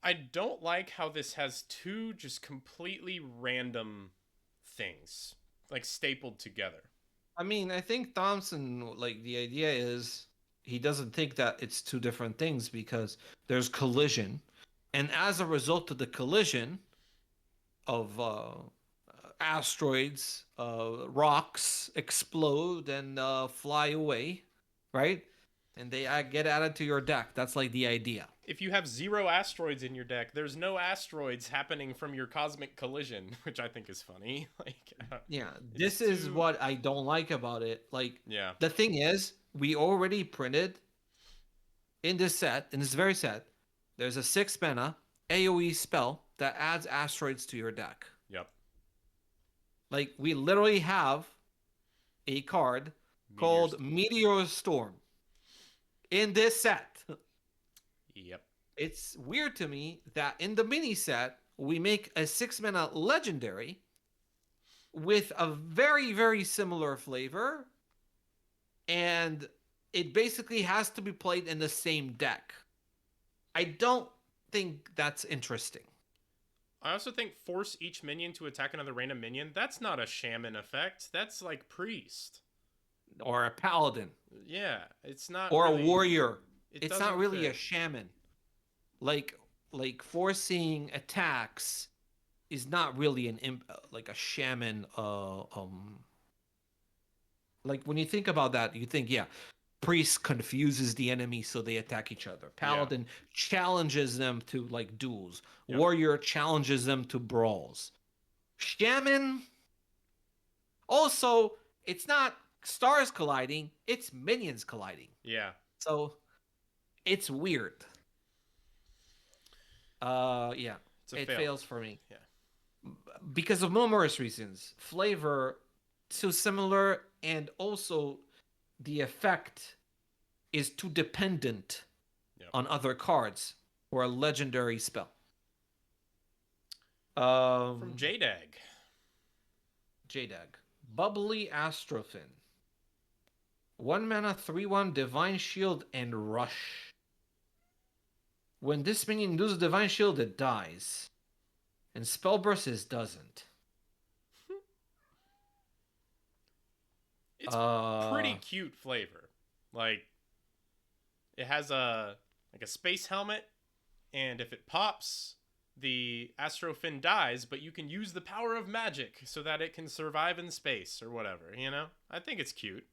I don't like how this has 2 just completely random things, like stapled together. I mean, I think Thompson, like, the idea is he doesn't think that it's 2 different things because there's collision. And as a result of the collision of asteroids, rocks explode and fly away, right? And they get added to your deck. That's like the idea. If you have 0 asteroids in your deck, there's no asteroids happening from your Cosmic Collision, which I think is funny. Yeah, this is what I don't like about it. Like, yeah, the thing is, we already printed in this very set, there's a 6-mana AoE spell that adds asteroids to your deck. Yep. Like, we literally have a card called Meteor Storm in this set. Yep. It's weird to me that in the mini set, we make a 6-mana legendary with a very, very similar flavor, and it basically has to be played in the same deck. I don't think that's interesting. I also think force each minion to attack another random minion. That's not a shaman effect. That's like priest. Or a paladin. Yeah, it's not. Or really, a warrior. It's not really fit. a shaman. Like forcing attacks is not really like a shaman. Like when you think about that, you think, yeah, priest confuses the enemy so they attack each other. Paladin challenges them to like duels. Yep. Warrior challenges them to brawls. Shaman, also, it's not stars colliding, it's minions colliding. Yeah. So it's weird. Yeah. It fails for me. Yeah. Because of numerous reasons. Flavor too similar, and also the effect is too dependent on other cards or a legendary spell. From JDAG. Bubbly Astrofin. 1 mana, 3/1, Divine Shield, and Rush. When this minion loses Divine Shield, it dies. And Spellburst doesn't. It's pretty cute flavor. Like, it has a space helmet, and if it pops, the Astrofin dies, but you can use the power of magic so that it can survive in space or whatever, you know? I think it's cute.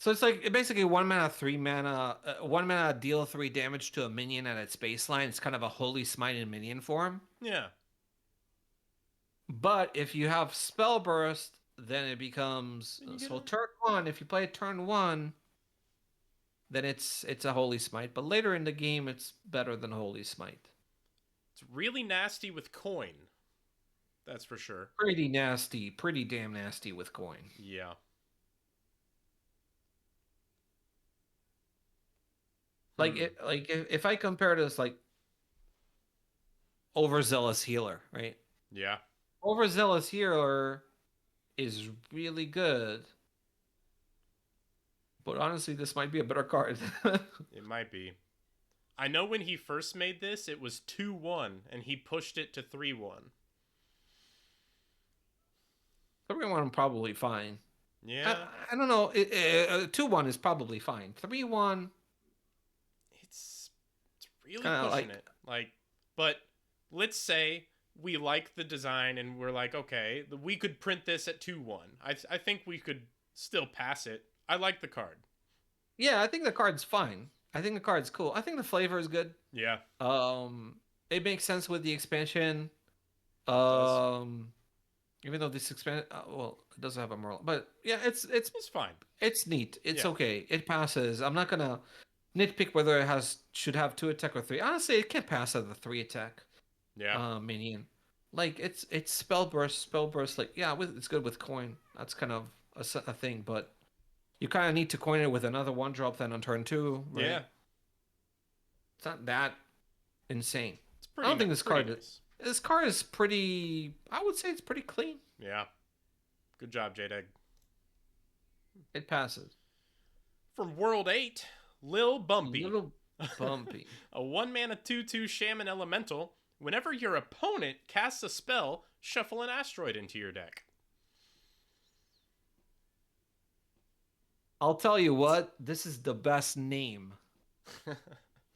So it's like basically 1 mana, 3 mana, 1 mana deal 3 damage to a minion at its baseline. It's kind of a Holy Smite in minion form. Yeah. But if you have Spellburst, then it becomes so turn 1. If you play it turn 1, then it's a Holy Smite. But later in the game, it's better than Holy Smite. It's really nasty with coin. That's for sure. Pretty nasty. Pretty damn nasty with coin. Yeah. Like if I compare this, like, Overzealous Healer, right? Yeah. Overzealous Healer is really good. But honestly, this might be a better card. It might be. I know when he first made this, it was 2-1, and he pushed it to 3-1. 3-1 probably fine. I, Yeah, I don't know. 2-1 is probably fine. 3-1 it's really kind of pushing like it. Like, but let's say we like the design and we're like, okay, we could print this at 2-1. I think we could still pass it. I like the card. yeah, I think the card's fine. I think the card's cool. I think the flavor is good. Yeah, Um, it makes sense with the expansion. it does. Um, even though this expand, well, it doesn't have a moral, but yeah, It's fine. it's neat. It's Yeah, okay. It passes. I'm not gonna nitpick whether it has should have 2 attack or 3. Honestly, it can't pass at the 3 attack yeah, minion. Like it's spell burst. Like yeah, it's good with coin. That's kind of a thing, but you kind of need to coin it with another 1-drop then on turn 2, yeah. right? It's not that insane. It's I don't think pretty nice. this card is pretty. I would say it's pretty clean. Yeah, good job, JDeg. It passes. From World 8, Lil Bumpy. Little bumpy. A 1-mana 2/2 Shaman Elemental. Whenever your opponent casts a spell, shuffle an asteroid into your deck. I'll tell you what. This is the best name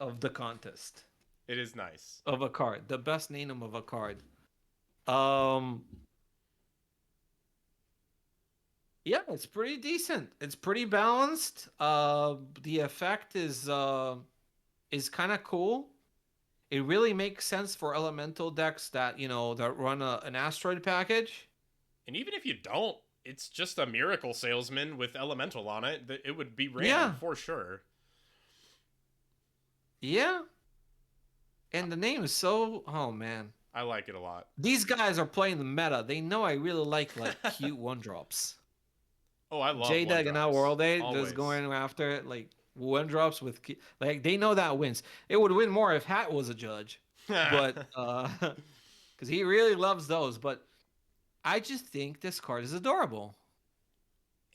of the contest It is nice. of a card. The best name of a card. Um. Yeah, it's pretty decent. It's pretty balanced. The effect is kind of cool. It really makes sense for elemental decks that that run an asteroid package. And even if you don't, it's just a miracle salesman with elemental on it. It would be ran Yeah, for sure. yeah. And the name is so. Oh man, I like it a lot. these guys are playing the meta. They know I really like cute 1-drops. Oh, I love one JDEG and now drops. World 8 just Always. going after it like 1-drops like they know that wins. It would win more if Hat was a judge, but because he really loves those. But I just think this card is adorable.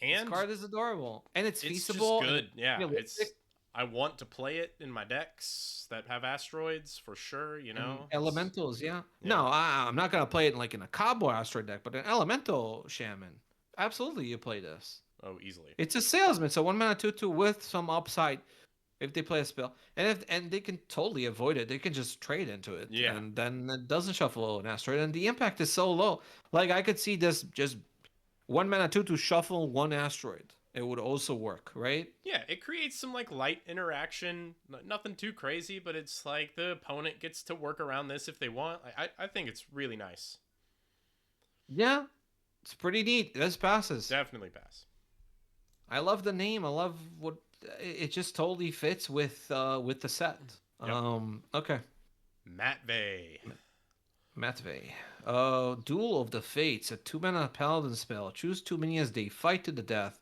This And card is adorable, and it's it's just feasible and good. Yeah, realistic. it's. I want to play it in my decks that have asteroids for sure. You And know, elementals, yeah. yeah. No, I'm not gonna play it like in a Cowboy Asteroid deck, but an elemental shaman. Absolutely, you play this. Oh, easily. It's a salesman, so 1-mana 2/2 with some upside if they play a spell, and they can totally avoid it. They can just trade into it, Yeah. and then it doesn't shuffle an asteroid, and the impact is so low. Like I could see this just 1-mana 2 to shuffle one asteroid. It would also work, right? Yeah, it creates some like light interaction, nothing too crazy, but it's like the opponent gets to work around this if they want. I think it's really nice. Yeah, it's pretty neat. This passes. Definitely pass. I love the name. I love what it just totally fits with the set. Yep. Okay. Matvey. Matvey. Duel of the Fates, a 2-mana paladin spell. Choose 2 minions, they fight to the death.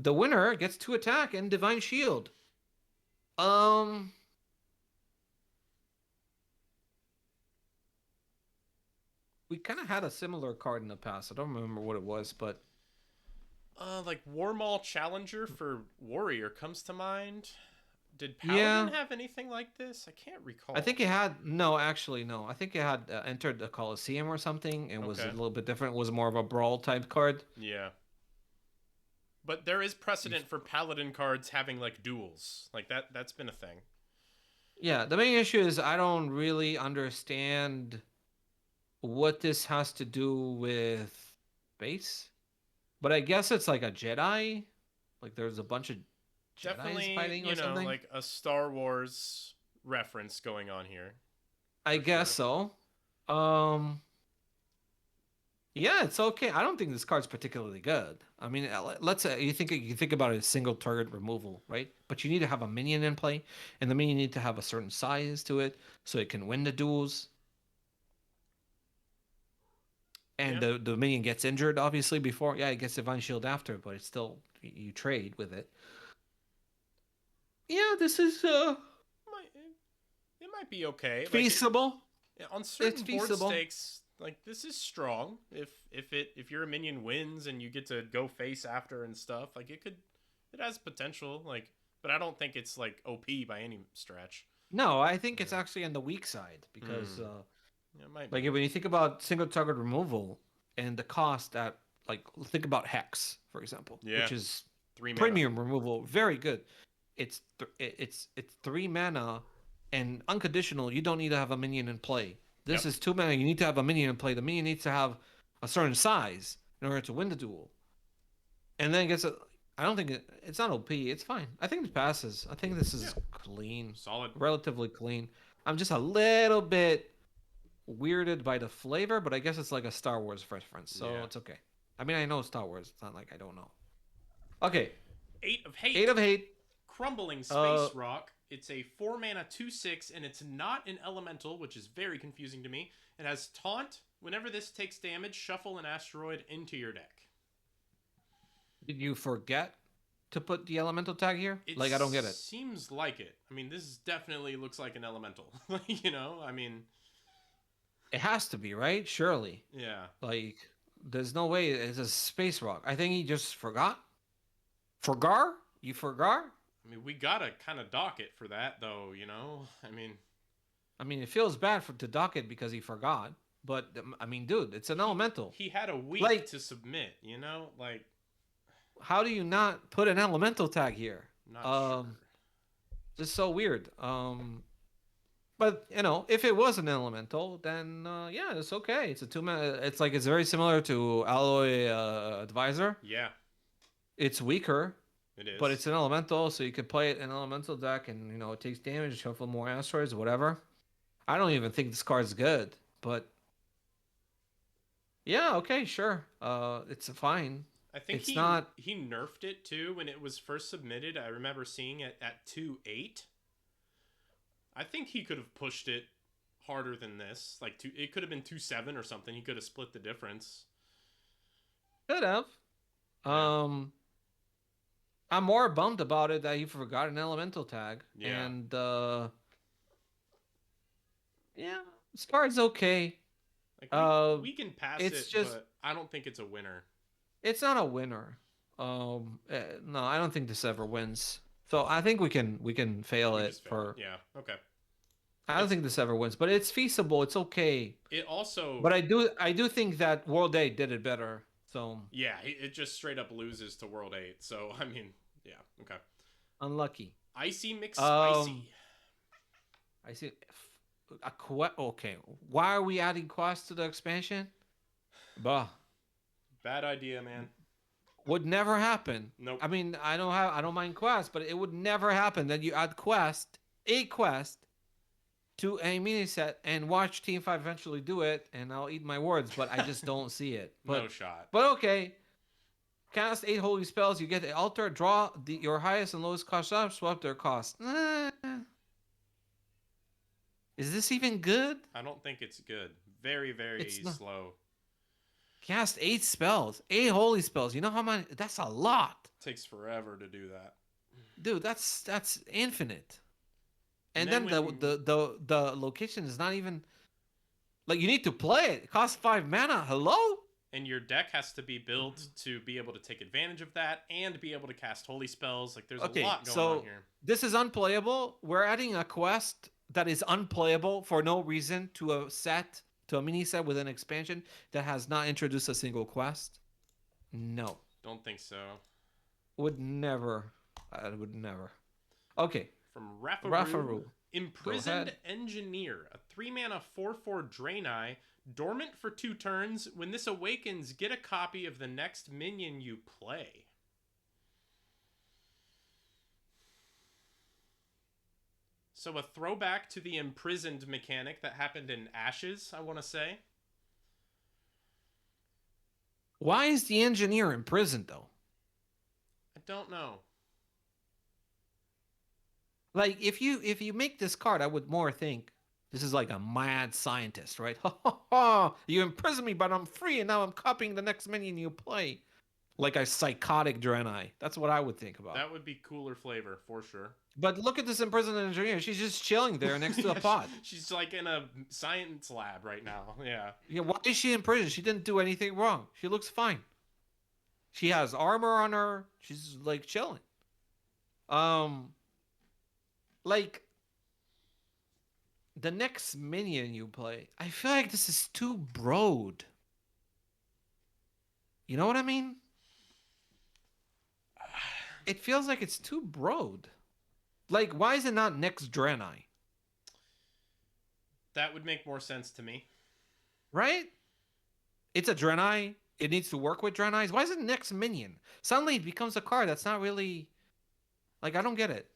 The winner gets 2 attack and Divine Shield. Um we kind of had a similar card in the past. I don't remember what it was, but Like Warmaul Challenger for Warrior comes to mind. Did Paladin yeah, have anything like this? I can't recall. I think it had no, actually no. I think it had entered the Coliseum or something and was a Okay. little bit different. It was more of a brawl type card. Yeah. But there is precedent for Paladin cards having like duels. Like that's been a thing. Yeah, the main issue is I don't really understand what this has to do with space. But I guess it's like a Jedi. Like there's a bunch of Jedis Definitely, fighting or something. like a Star Wars reference going on here. I For guess sure. so. Yeah, it's okay. I don't think this card's particularly good. I mean, let's say you think about it as single target removal, right? But you need to have a minion in play, and the minion need to have a certain size to it so it can win the duels. And Yeah. the minion gets injured obviously before. Yeah, it gets Divine Shield after, but it's still you trade with it. Yeah, this is Might, it might be okay. Like feasible. on It's certain board feasible. stakes, like this is strong. If your minion wins and you get to go face after and stuff, like it has potential. Like, but I don't think it's like OP by any stretch. No, I think it's Yeah. actually on the weak side because Yeah, it might like be. when you think about single target removal and the cost that like think about Hex, for example, Yeah. which is 3 mana. premium removal, very good. It's 3 mana and unconditional. You don't need to have a minion in play. This Yep. is 2 mana. You need to have a minion in play. The minion needs to have a certain size in order to win the duel. And then it gets a. I don't think it's not OP. It's fine. I think it passes. I think this is clean, Solid. relatively clean. I'm just a little bit weirded by the flavor, but I guess it's like a Star Wars reference, so Yeah. it's okay. I mean, I know Star Wars. It's not like I don't know. Okay, 8 of Hate. 8 of 8. Crumbling Space Rock. It's a 4 mana 2/6, and it's not an elemental, which is very confusing to me. It has Taunt. Whenever this takes damage, shuffle an asteroid into your deck. Did you forget to put the elemental tag here? Like, I don't get it. Seems like it. I mean, this definitely looks like an elemental. You know, I mean, It has to be, right? Surely. yeah. Like, there's no way it's a space rock. I think he just forgot. Forgar? You forgot? I mean, we gotta kind of dock it for that, though. You know, I mean, it feels bad to dock it because he forgot. But I mean, dude, it's an elemental. he had a week Like- to submit. You know, like, How do you not put an elemental tag here? not sure. Just so weird. But you know, if it was an elemental, then yeah, it's okay. It's a 2 mana. It's like it's very similar to Alloy Advisor. Yeah, It's weaker, it is. but it's an elemental, so you could play it in elemental deck, and you know it takes damage, shuffle more asteroids, whatever. I don't even think this card's good, but yeah, okay, sure. It's fine. I think it's not- he nerfed it too when it was first submitted. I remember seeing it at 2/8. I think he could have pushed it harder than this. Like it could have been 2/7 or something. He could have split the difference. Could have. Yeah. I'm more bummed about it that he forgot an elemental tag. Yeah. And yeah, this card's okay. Like we can pass it's it, just- but I don't think it's a winner. It's not a winner. No, I don't think this ever wins. So I think we can fail We it just failed for. it. Yeah. Okay. I don't think this ever wins, but it's feasible. It's okay. It also. But I do think that World 8 did it better. So Yeah, it just straight up loses to World 8. So I mean, yeah. Okay. unlucky. Icy mix Um, spicy. I see. Okay, why are we adding quests to the expansion? Bah, Bad idea, man. would never happen. Nope. I mean, I don't mind quests, but it would never happen that you add a quest to a mini set and watch Team 5 eventually do it, and I'll eat my words, but I just don't see it. But No shot. but okay. Cast 8 holy spells, you get the altar, draw your highest and lowest cost up, swap their cost. Is this even good? I don't think it's good. Very, very It's not- slow. Cast 8 spells, 8 holy spells. You know how many? That's a lot, Takes forever to do that. dude. That's infinite. And And then then when- the location is not even like you need to play it. It costs 5 mana. Hello? And your deck has to be built to be able to take advantage of that and be able to cast holy spells. Like there's Okay, a lot going so on here. this is unplayable. We're adding a quest that is unplayable for no reason to a mini set with an expansion that has not introduced a single quest. No. Don't think so. Would never. I would never. Okay. From Rafaru. Rafaru. Imprisoned ahead. Engineer. A 3-mana 4/4 Draenei. Dormant for 2 turns. When this awakens, get a copy of the next minion you play. So a throwback to the imprisoned mechanic that happened in Ashes, I want to say. Why is the engineer in prison though? I don't know. Like if you make this card, I would more think this is like a mad scientist, right? Ha ha ha! You imprison me, but I'm free, and now I'm copying the next minion you play. Like a psychotic Draenei. That's what I would think about. That would be cooler flavor for sure. But look at this imprisoned engineer. She's just chilling there next to a Yeah, pod. She's like in a science lab right now. Yeah. Yeah, why is she in prison? She didn't do anything wrong. She looks fine. She has armor on her. She's like chilling. Like the next minion you play, I feel like this is too broad. You know what I mean? It feels like it's too broad. Like, why is it not next Draenei? That would make more sense to me. Right? It's a Draenei. It needs to work with Draenei's. Why is it next minion? Suddenly it becomes a card that's not really... Like, I don't get it.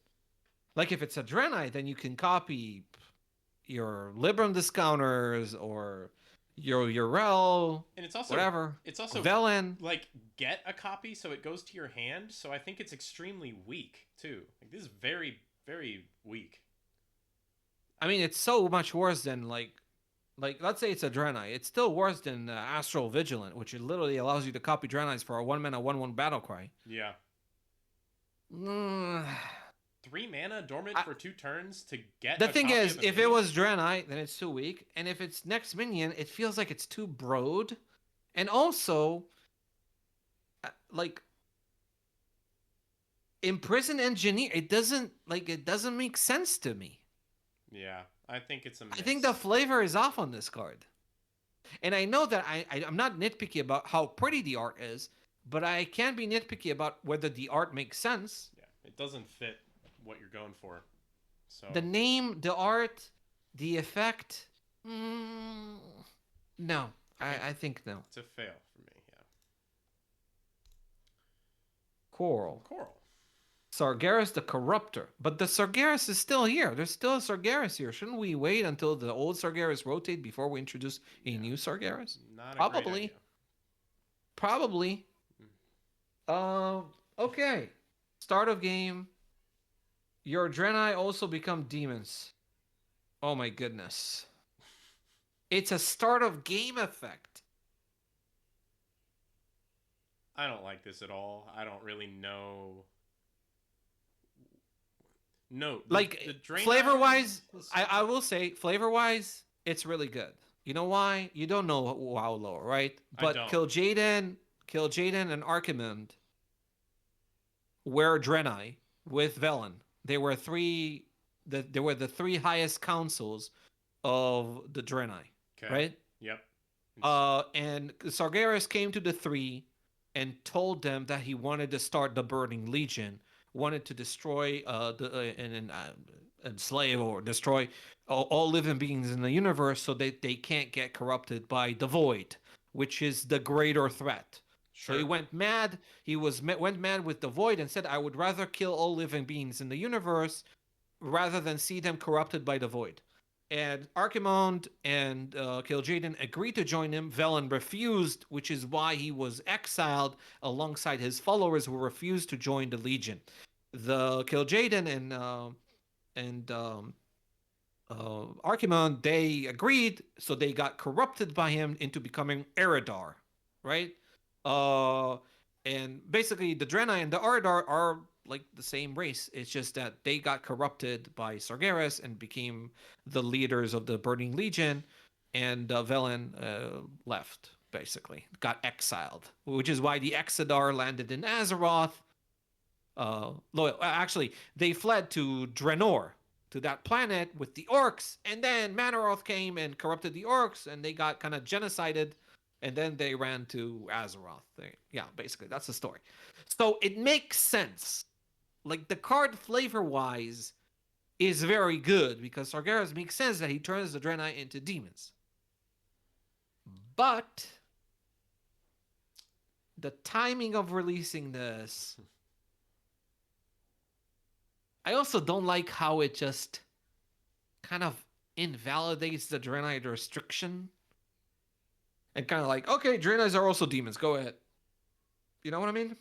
Like, if it's a Draenei, then you can copy your Libram discounters or your Urel, And it's also whatever. it's also Velen. like get a copy so it goes to your hand. So I think it's extremely weak too. Like this is very very weak. I mean, it's so much worse than let's say it's a Draenei. It's still worse than Astral Vigilant, which it literally allows you to copy Draenei's for a 1-mana 1/1 battle cry. Yeah. Mm. 3 mana dormant for 2 turns to get. The thing is, if it was Draenei, then it's too weak, and if it's next minion, it feels like it's too broad, and also, like, Imprison Engineer, it doesn't make sense to me. Yeah, I think it's a miss. I think the flavor is off on this card, and I know that I'm not nitpicky about how pretty the art is, but I can be nitpicky about whether the art makes sense. Yeah, it doesn't fit what you're going for. So the name, the art, the effect, no. I think no. It's a fail for me, yeah. Coral. Coral. Sargeras the Corruptor. But the Sargeras is still here. There's still a Sargeras here. Shouldn't we wait until the old Sargeras rotate before we introduce a new Sargeras? Not a Probably. great idea. Probably. Okay. Start of game. Your Draenei also become demons. Oh my goodness. It's a start of game effect. I don't like this at all. I don't really know. No, the flavor-wise, I will say, flavor-wise, it's really good. You know why? You don't know WoW lore, right? But Kil'jaeden, and Archimonde were Draenei with Velen. They were they were the 3 highest councils of the Draenei, right? Yep. And Sargeras came to the 3 and told them that he wanted to start the Burning Legion, wanted to destroy enslave or destroy all living beings in the universe so that they can't get corrupted by the Void, which is the greater threat. Sure. So he went mad. He went mad with the Void and said, I would rather kill all living beings in the universe rather than see them corrupted by the Void. And Archimonde and Kil'jaeden agreed to join him. Velen refused, which is why he was exiled alongside his followers who refused to join the Legion. The Kil'jaeden and Archimonde, they agreed, so they got corrupted by him into becoming Eredar, right? And basically the Draenei and the Eredar are like the same race. It's just that they got corrupted by Sargeras and became the leaders of the Burning Legion, and Velen left, basically. Got exiled, which is why the Exodar landed in Azeroth. Actually, they fled to Draenor, to that planet with the orcs, and then Manoroth came and corrupted the orcs, and they got kind of genocided, and then they ran to Azeroth. Yeah, basically, that's the story. So it makes sense. Like, the card flavor-wise is very good, because Sargeras makes sense that he turns the Draenei into demons. But the timing of releasing this... I also don't like how it just kind of invalidates the Draenei restriction. And kind of like, okay, Draenei's are also demons. Go ahead. You know what I mean?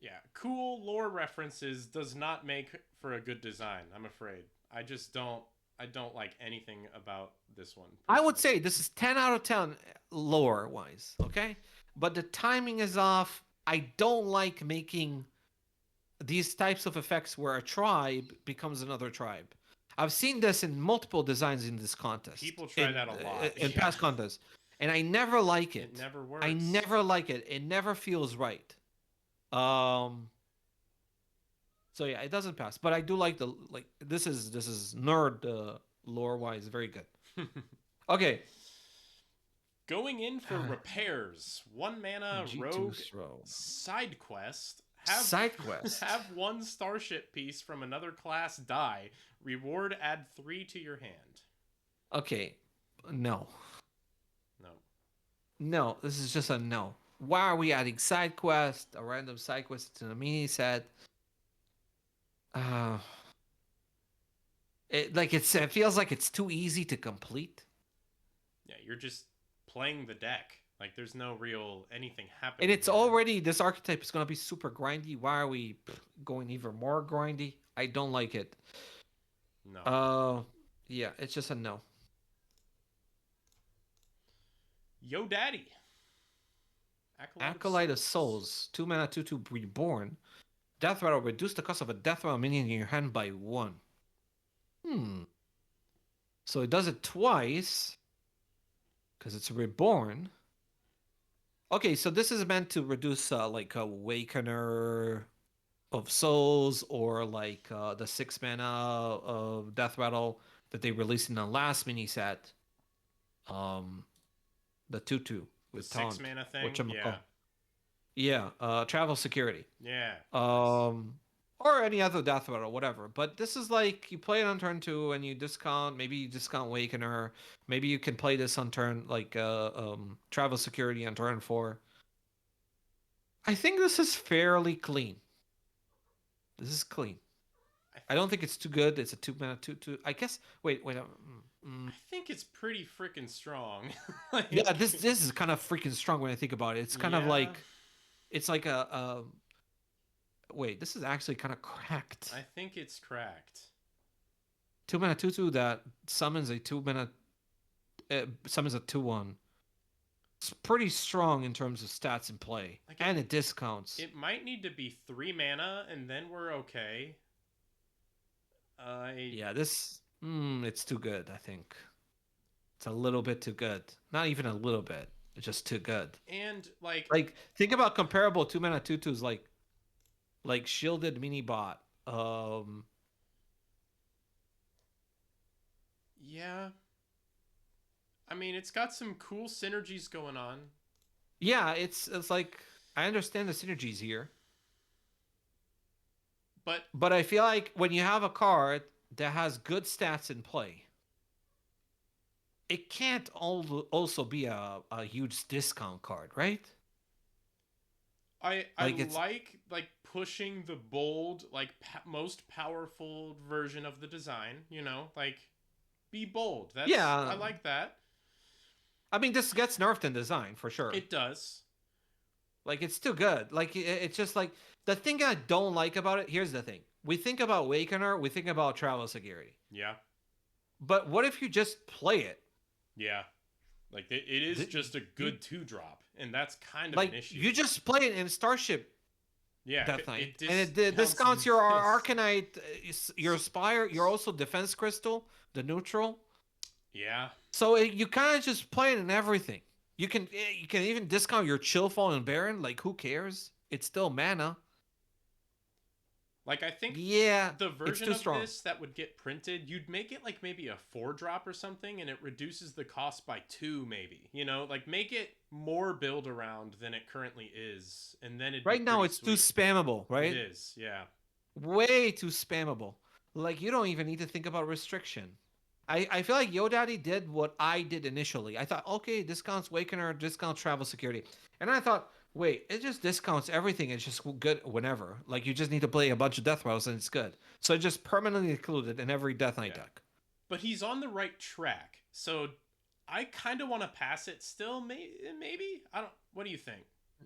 Yeah, cool lore references does not make for a good design, I'm afraid. I don't like anything about this one. I would say this is 10 out of 10 lore-wise, okay? But the timing is off. I don't like making these types of effects where a tribe becomes another tribe. I've seen this in multiple designs in this contest. People try that a lot. In past contests. And I never like it. It never works. I never like it. It never feels right. So yeah, it doesn't pass. But I do like this is nerd lore-wise very good. Okay. Going in for repairs. 1 mana G2 rogue throw. side quest. Side quest. Have 1 starship piece from another class die. Reward add 3 to your hand. Okay. No. No. No, this is just a no. Why are we adding side quest, a random side quest to the mini set? It feels like it's too easy to complete. Yeah, you're just playing the deck. Like there's no real anything happening. And it's here. already, this archetype is going to be super grindy. Why are we going even more grindy? I don't like it. No. Yeah, it's just a no. Yo Daddy. Acolyte of Souls. 2 mana, 2/2 reborn. Death Rattle. Reduce the cost of a Death Rattle minion in your hand by 1. So it does it twice. Because it's reborn. Okay, so this is meant to reduce like a Awakener of Souls, or like the 6 mana of Death Rattle that they released in the last mini set. The 2/2 with the 6 mana thing. Yeah, travel security. Yeah. Or any other Death Rattle, whatever. But this is like, you play it on turn 2 and you discount, maybe you discount Awakener. Maybe you can play this on turn, like travel security on turn 4. I think this is fairly clean. This is clean. I don't think it's too good. It's a 2 mana 2/2. I guess. Wait. I think it's pretty freaking strong. Like... Yeah, this is kind of freaking strong when I think about it. It's kind of like, it's like a. Wait, this is actually kind of cracked. I think it's cracked. 2 mana 2/2 that summons a 2 mana. Summons a 2/1. It's pretty strong in terms of stats and play, like and it discounts. It might need to be 3 mana, and then we're okay. Yeah, this it's too good. I think it's a little bit too good. Not even a little bit. It's just too good. And like think about comparable 2 mana 2/2s like Shielded Mini Bot. Yeah. I mean, it's got some cool synergies going on. Yeah, it's like, I understand the synergies here. But I feel like when you have a card that has good stats in play, it can't also be a huge discount card, right? I like pushing the bold, like most powerful version of the design, you know, like be bold. I like that. I mean, this gets nerfed in design for sure. It does. Like, it's too good. Like, it's just like, the thing I don't like about it, here's the thing. We think about Awakener, we think about travel security. Yeah. But what if you just play it? Yeah. Like, it is just a good 2-drop, and that's kind of like, an issue. You just play it in Starship. Yeah. Death Knight. And it discounts your Arcanite, your Spire, your also Defense Crystal, the neutral. Yeah. So you kind of just play it in everything. You can even discount your Chillfall and Baron. Like, who cares? It's still mana. Like, I think the version of this that would get printed, you'd make it like maybe a 4-drop or something, and it reduces the cost by 2 maybe. You know, like make it more build around than it currently is, and then right now it's too spammable, right? It is, yeah. Way too spammable. Like, you don't even need to think about restriction. I feel like YoDaddy did what I did initially. I thought, okay, discounts Awakener, discounts travel security. And I thought, wait, it just discounts everything. It's just good whenever. Like, you just need to play a bunch of Death Rattles and it's good. So it just permanently included in every Death Knight deck. But he's on the right track. So I kind of want to pass it still, maybe? I don't... What do you think?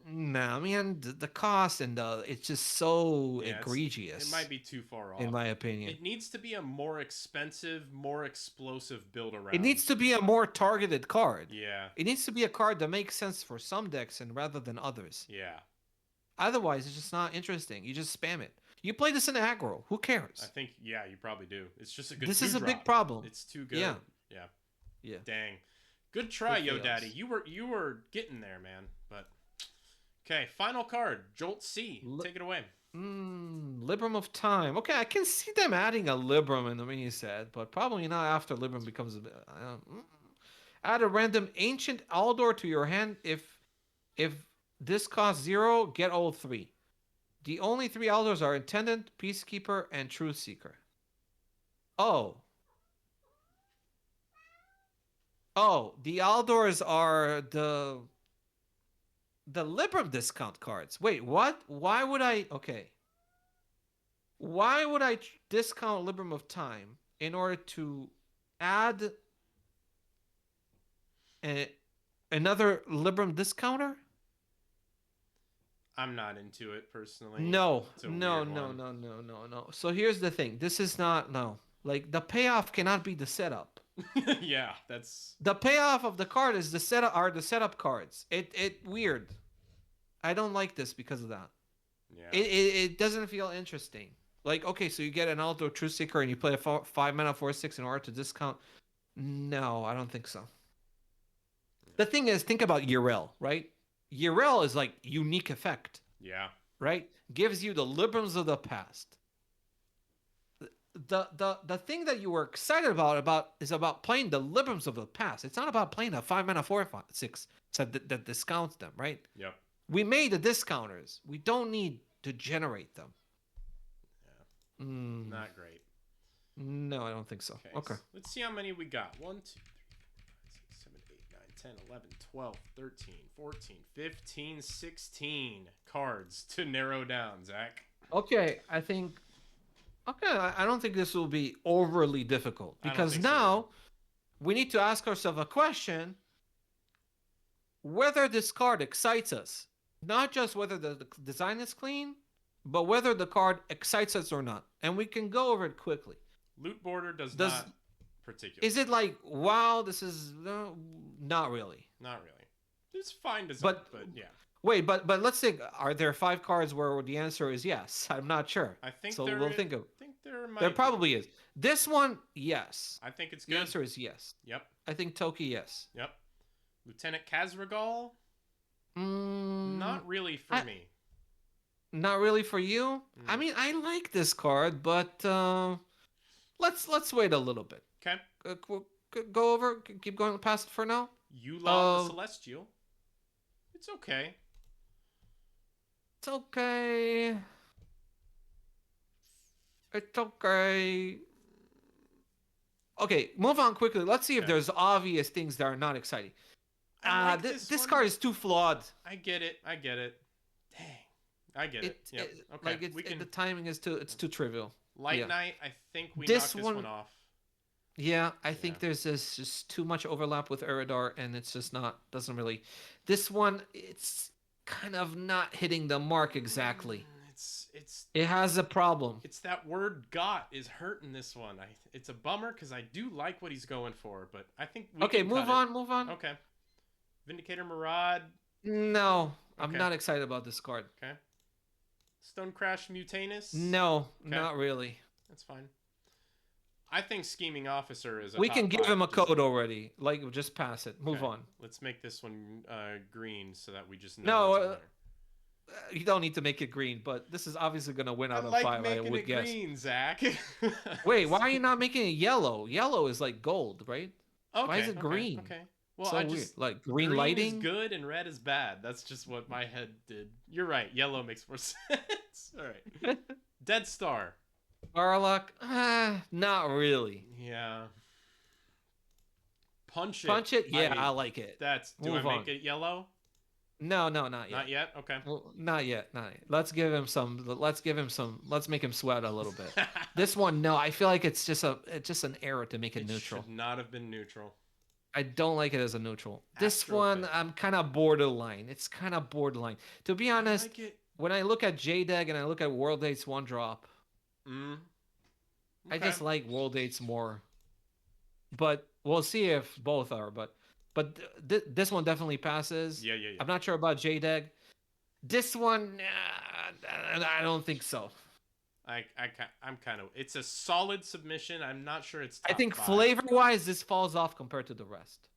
Nah, man, the cost and it's just so egregious. It might be too far off, in my opinion. It needs to be a more expensive, more explosive build around. It needs to be a more targeted card. Yeah. It needs to be a card that makes sense for some decks and rather than others. Yeah. Otherwise, it's just not interesting. You just spam it. You play this in aggro. Who cares? I think, yeah, you probably do. It's just a good. This is a big problem. It's too good. Yeah. Yeah. Yeah. Dang. Good try, YoDaddy. You were getting there, man. But okay, final card, Jolt C. Take it away. Libram of Time. Okay, I can see them adding a Libram in the mini set, but probably not after Libram becomes a bit. Add a random ancient Aldor to your hand. If this costs 0, get all 3. The only 3 Aldors are Intendant, Peacekeeper, and Truth Seeker. Oh. Oh, the Aldors are the Libram discount cards. Wait, what? Why would I? Okay. Why would I discount Libram of Time in order to add another Libram discounter? I'm not into it personally. No, It's a no, weird no, one. no, no, no, no. So here's the thing. This is not no. Like the payoff cannot be the setup. Yeah, that's The payoff of the card is the setup cards. It weird. I don't like this because of that. yeah. It doesn't feel interesting. Like, okay, so you get an Alto Truth Seeker and you play a 5 mana 4/6 in order to discount. No, I don't think so. The thing is, think about Yrel, right? Yrel is like unique effect, Yeah. right? Gives you the Librams of the past. The thing that you were excited about is about playing the Librams of the past. It's not about playing a 5 mana 4/6 that discounts them, right? Yep. We made the discounters. We don't need to generate them. Yeah. Not great. No, I don't think so. Okay. So let's see how many we got. 1, 2, 3, 4, 5, 6, 7, 8, 9, 10, 11, 12, 13, 14, 15, 16 cards to narrow down, Zach. Okay, I think. Okay, I don't think this will be overly difficult I don't because think so now we need to ask ourselves a question: whether this card excites us, not just whether the design is clean, but whether the card excites us or not, and we can go over it quickly. Loot border does Does- not particularly. Is it like, wow, this is no, not really? Not really. It's fine design, but yeah. Wait, but let's think. Are there 5 cards where the answer is yes? I'm not sure. I think So there we'll is- think of. I think there might There be. probably is. This one, yes. I think it's The good. answer is yes. Yep. I think Toki, yes. Yep. Lieutenant Kazragal? Mm, Not really for I- me. not really for you. I Mm. mean, I like this card, but let's wait a little bit. Okay. Go over. Keep going past it for now. Yulon the Celestial. It's okay. It's okay. It's okay. Okay, move on quickly. Let's see if Okay. there's obvious things that are not exciting. I like This one. card is too flawed. I get it. I get it. Dang. I get it. Yep. Okay. Like we can. the timing is too trivial. Light yeah. Knight, I think we This knocked one- this one off. Yeah, I think Yeah. there's just too much overlap with Eridar, and it's just doesn't really. This one, it's kind of not hitting the mark exactly. It's It has a problem. it's that word "got" is hurting this one. It's a bummer because I do like what he's going for, but I think we Okay, can move cut on, move on. it. Okay. Vindicator Maraude. No, I'm Okay. not excited about this card. Okay. Stone Crash Mutanus. No, not really. That's fine. I think Scheming Officer is. We can give him a Just- code already. Like, just pass it. Move okay. on. Let's make this one green so that we just know. No, it's a winner. You don't need to make it green, but this is obviously gonna win I out of like 5. I making would it guess. green, Zach. Wait, why are you not making it yellow? Yellow is like gold, right? Okay, is it okay, Green? Okay. Well, So I weird. just Like green green lighting. is good and red is bad. That's just what my head did. You're right. Yellow makes more sense. All right. Dead Star. Warlock, not really. Yeah. Punch it. Punch it, yeah, I like it. That's. Do Move I make on. it yellow? No, not yet. Not yet. Okay. Well, not yet, not yet. Let's give him some. Let's make him sweat a little bit. This one, no, I feel like it's just an error to make it neutral. Should not have been neutral. I don't like it as a neutral. This Astro one, Pit. I'm kind of borderline. It's kind of borderline. To be honest, I like it. when I look at JDEG and I look at World Dates One Drop, Mm. I Okay. just like World Dates more. But we'll see if both are. But this one definitely passes. Yeah. I'm not sure about JDEG. This one, I don't think so. I'm kind of. It's a solid submission. I'm not sure it's. I top think 5. flavor-wise, this falls off compared to the rest.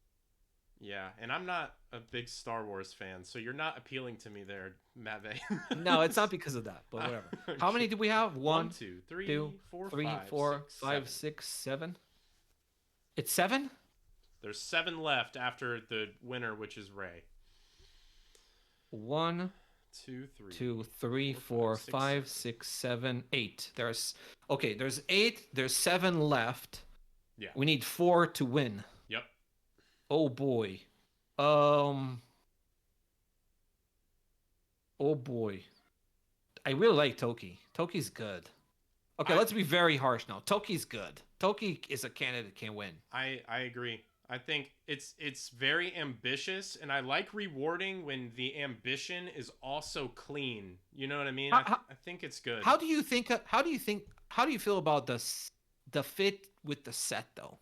Yeah, and I'm not a big Star Wars fan, so you're not appealing to me there, Mave. No, it's not because of that, but whatever. How many do we have? 1, One, 2, 3, two, 4, 3, 5, 4, 6, 5, 7. 6, 7. It's 7? There's 7 left after the winner, which is Ray. 1, 2, 3, 2, 3, 4, 5, 6, 7, 8. There's 8. There's 7 left. Yeah. We need 4 to win. Yep. Oh boy. Oh boy. I really like Toki. Toki's good. Okay, let's be very harsh now. Toki's good. Toki is a candidate can win. I agree. I think it's very ambitious, and I like rewarding when the ambition is also clean. You know what I mean? I think it's good. How do you feel about the fit with the set though?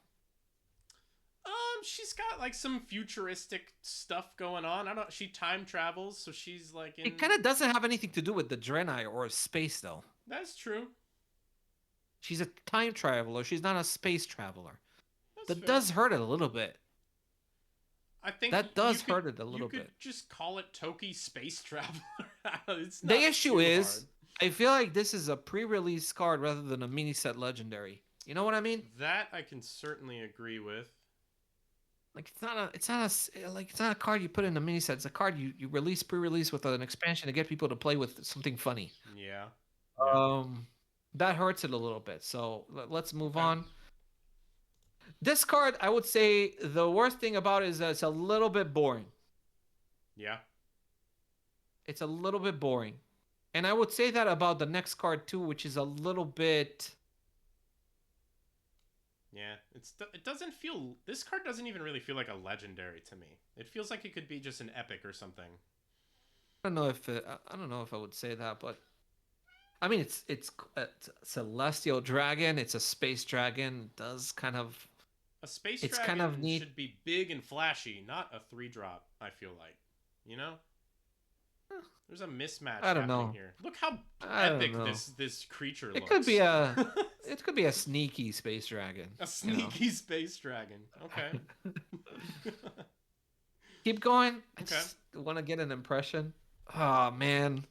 She's got like some futuristic stuff going on. She time travels, so she's like in. It kind of doesn't have anything to do with the Draenei or space though. That's true. She's a time traveler. She's not a space traveler. That fair. does hurt it a little bit. I think that does hurt it a little bit. You could just call it Toki Space Traveler. It's not the issue is, hard. I feel like this is a pre-release card rather than a mini set legendary. You know what I mean? That I can certainly agree with. Like it's not a card you put in a mini set. It's a card you release pre-release with an expansion to get people to play with something funny. Yeah. That hurts it a little bit. So let's move on. This card, I would say the worst thing about it is that it's a little bit boring. Yeah. It's a little bit boring. And I would say that about the next card too, which is a little bit... Yeah, it doesn't feel... This card doesn't even really feel like a legendary to me. It feels like it could be just an epic or something. I don't know if I would say that, but... I mean, it's a celestial dragon. It's a space dragon. It does kind of... A space dragon kind of neat. Should be big and flashy, not a 3-drop, I feel like. You know? There's a mismatch happening here. Look how epic this creature looks. It could be a sneaky space dragon. A sneaky space dragon. Okay. Keep going. I just want to get an impression. Oh man.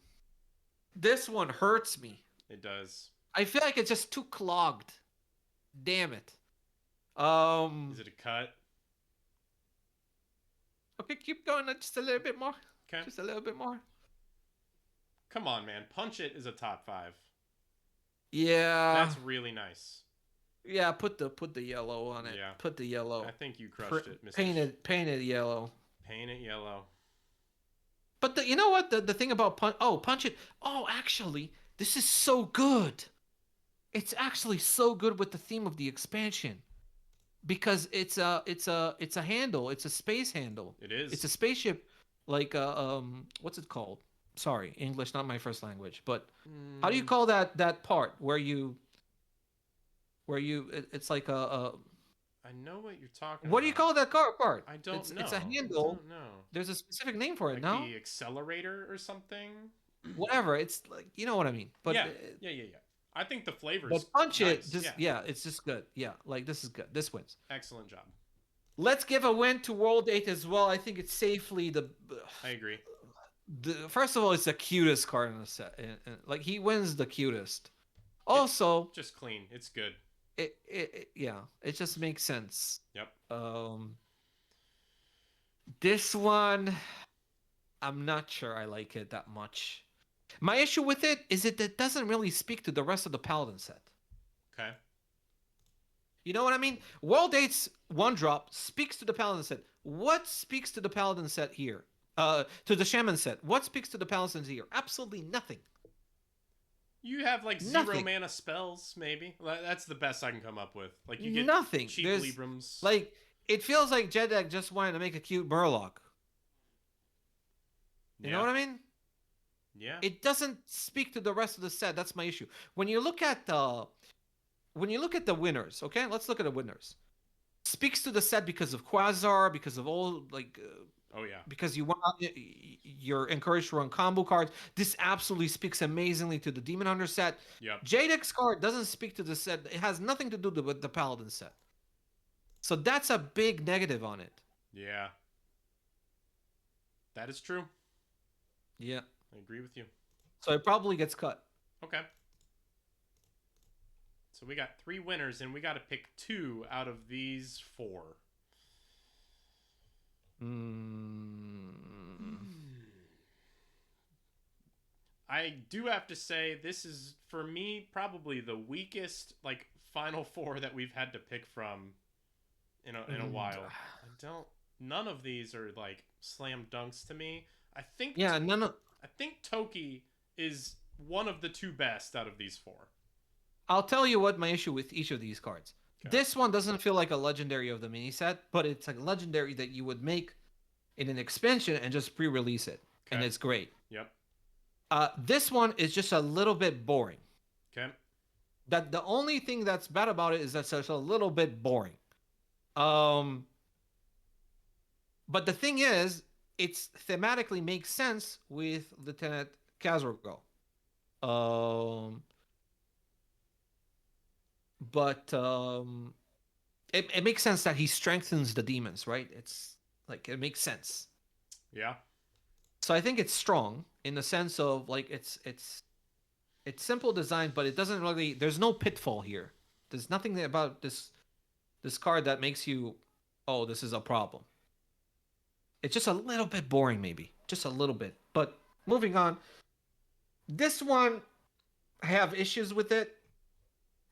This one hurts me. It does. I feel like it's just too clogged. Damn it. Is it a cut? Okay, keep going just a little bit more. Okay. Just a little bit more. Come on, man. Punch It is a top 5. Yeah. That's really nice. Yeah, put the yellow on it. Yeah. Put the yellow. I think you crushed it, Mr. Paint it yellow. Paint it yellow. But you know what? The thing about Punch It. Oh, actually, this is so good. It's actually so good with the theme of the expansion. Because it's a handle. It's a space handle. It is. It's a spaceship, like what's it called? Sorry, English not my first language. But how do you call that part where you? It's like a. I know what you're talking about. What do you call that part? I don't know. It's a handle. I don't know. There's a specific name for it. Like no. The accelerator or something. Whatever. It's like you know what I mean. But yeah. I think the flavor is But Punch nice. It, just it's just good. Yeah, like this is good. This wins. Excellent job. Let's give a win to World 8 as well. I think it's safely I agree. First of all, it's the cutest card in the set. Like he wins the cutest. Also, it's just clean. It's good. It just makes sense. Yep. This one, I'm not sure I like it that much. My issue with it is that it doesn't really speak to the rest of the Paladin set. Okay. You know what I mean? World 8's 1-drop speaks to the Paladin set. What speaks to the Paladin set here? To the Shaman set. What speaks to the Paladin set here? Absolutely nothing. You have like 0 mana spells, maybe. That's the best I can come up with. Like you get nothing. Cheap Librams. Like it feels like Jeddak just wanted to make a cute Murloc. You know what I mean? Yeah. It doesn't speak to the rest of the set. That's my issue. When you look at the winners, okay? Let's look at the winners. Speaks to the set because of Quasar, because of all oh yeah. Because you're encouraged to run combo cards. This absolutely speaks amazingly to the Demon Hunter set. Yep. Jadex card doesn't speak to the set. It has nothing to do with the Paladin set. So that's a big negative on it. Yeah. That is true. Yeah. I agree with you. So it probably gets cut. Okay. So we got 3 winners, and we got to pick 2 out of these 4. Mm, I do have to say this is for me probably the weakest like final four that we've had to pick from in a mm, while. I don't. None of these are like slam dunks to me. I think yeah, none of. I think Toki is one of the two best out of these four. I'll tell you what my issue with each of these cards. Okay. This one doesn't feel like a legendary of the mini set, but it's like a legendary that you would make in an expansion and just pre-release it, and Okay. it's great. Yep. This one is just a little bit boring. Okay. That the only thing that's bad about it is that it's a little bit boring. Um, but the thing is, it's thematically makes sense with Lieutenant Kazurgo. Um, but it makes sense that he strengthens the demons, right? It's like it makes sense. Yeah. So I think it's strong in the sense of like it's simple design, but it doesn't really. There's no pitfall here. There's nothing about this card that makes you, oh, this is a problem. It's just a little bit boring, maybe just a little bit. But moving on, this one I have issues with it.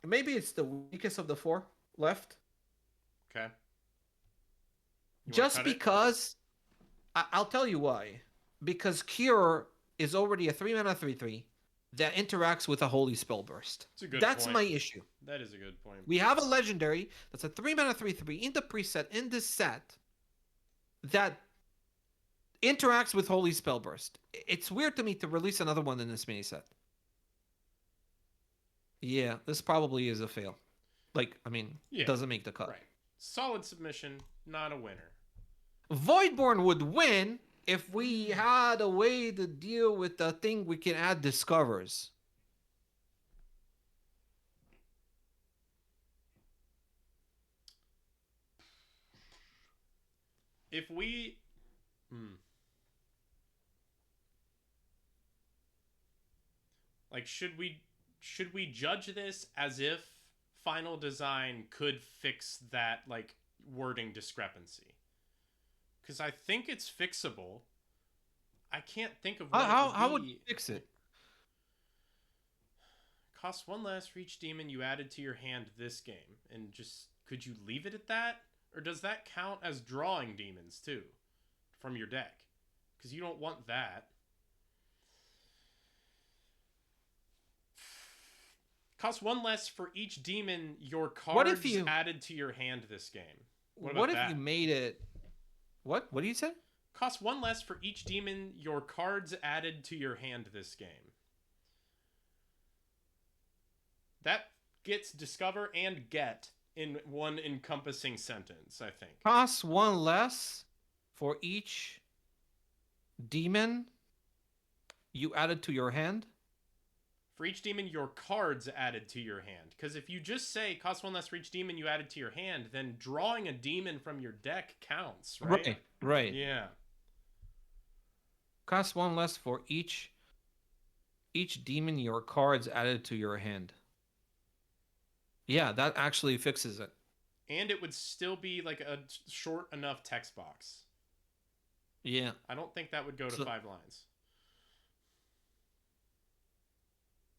Maybe it's the weakest of the four left. Okay. You wanna Just cut it? because I'll tell you why. Because Cure is already a 3-mana 3/3 that interacts with a Holy Spell Burst. It's a good That's point. my issue. That is a good point. We have a legendary that's a 3-mana 3/3 in the preset in this set that interacts with Holy Spell Burst. It's weird to me to release another one in this mini set. Yeah, this probably is a fail. Like, I mean, Yeah. doesn't make the cut. Right. Solid submission, not a winner. Voidborn would win if we had a way to deal with the thing we can add discovers. If we like should we judge this as if final design could fix that like wording discrepancy? Cuz I think it's fixable. I can't think of what How it would would you be. fix it? Costs one less for each demon you added to your hand this game. And just could you leave it at that? Or does that count as drawing demons too from your deck? Because you don't want that. Costs one less for each demon your cards added to your hand this game. What about What if that? you made it? What? What do you say? Costs one less for each demon your cards added to your hand this game. That gets discover and get in one encompassing sentence, I think. Costs one less for each demon you added to your hand. For each demon your cards added to your hand. Because if you just say cost one less for each demon you added to your hand, then drawing a demon from your deck counts, right? Right. Right. Yeah. Costs one less for each demon your cards added to your hand. Yeah, that actually fixes it. And it would still be like a short enough text box. Yeah. I don't think that would go to 5 lines.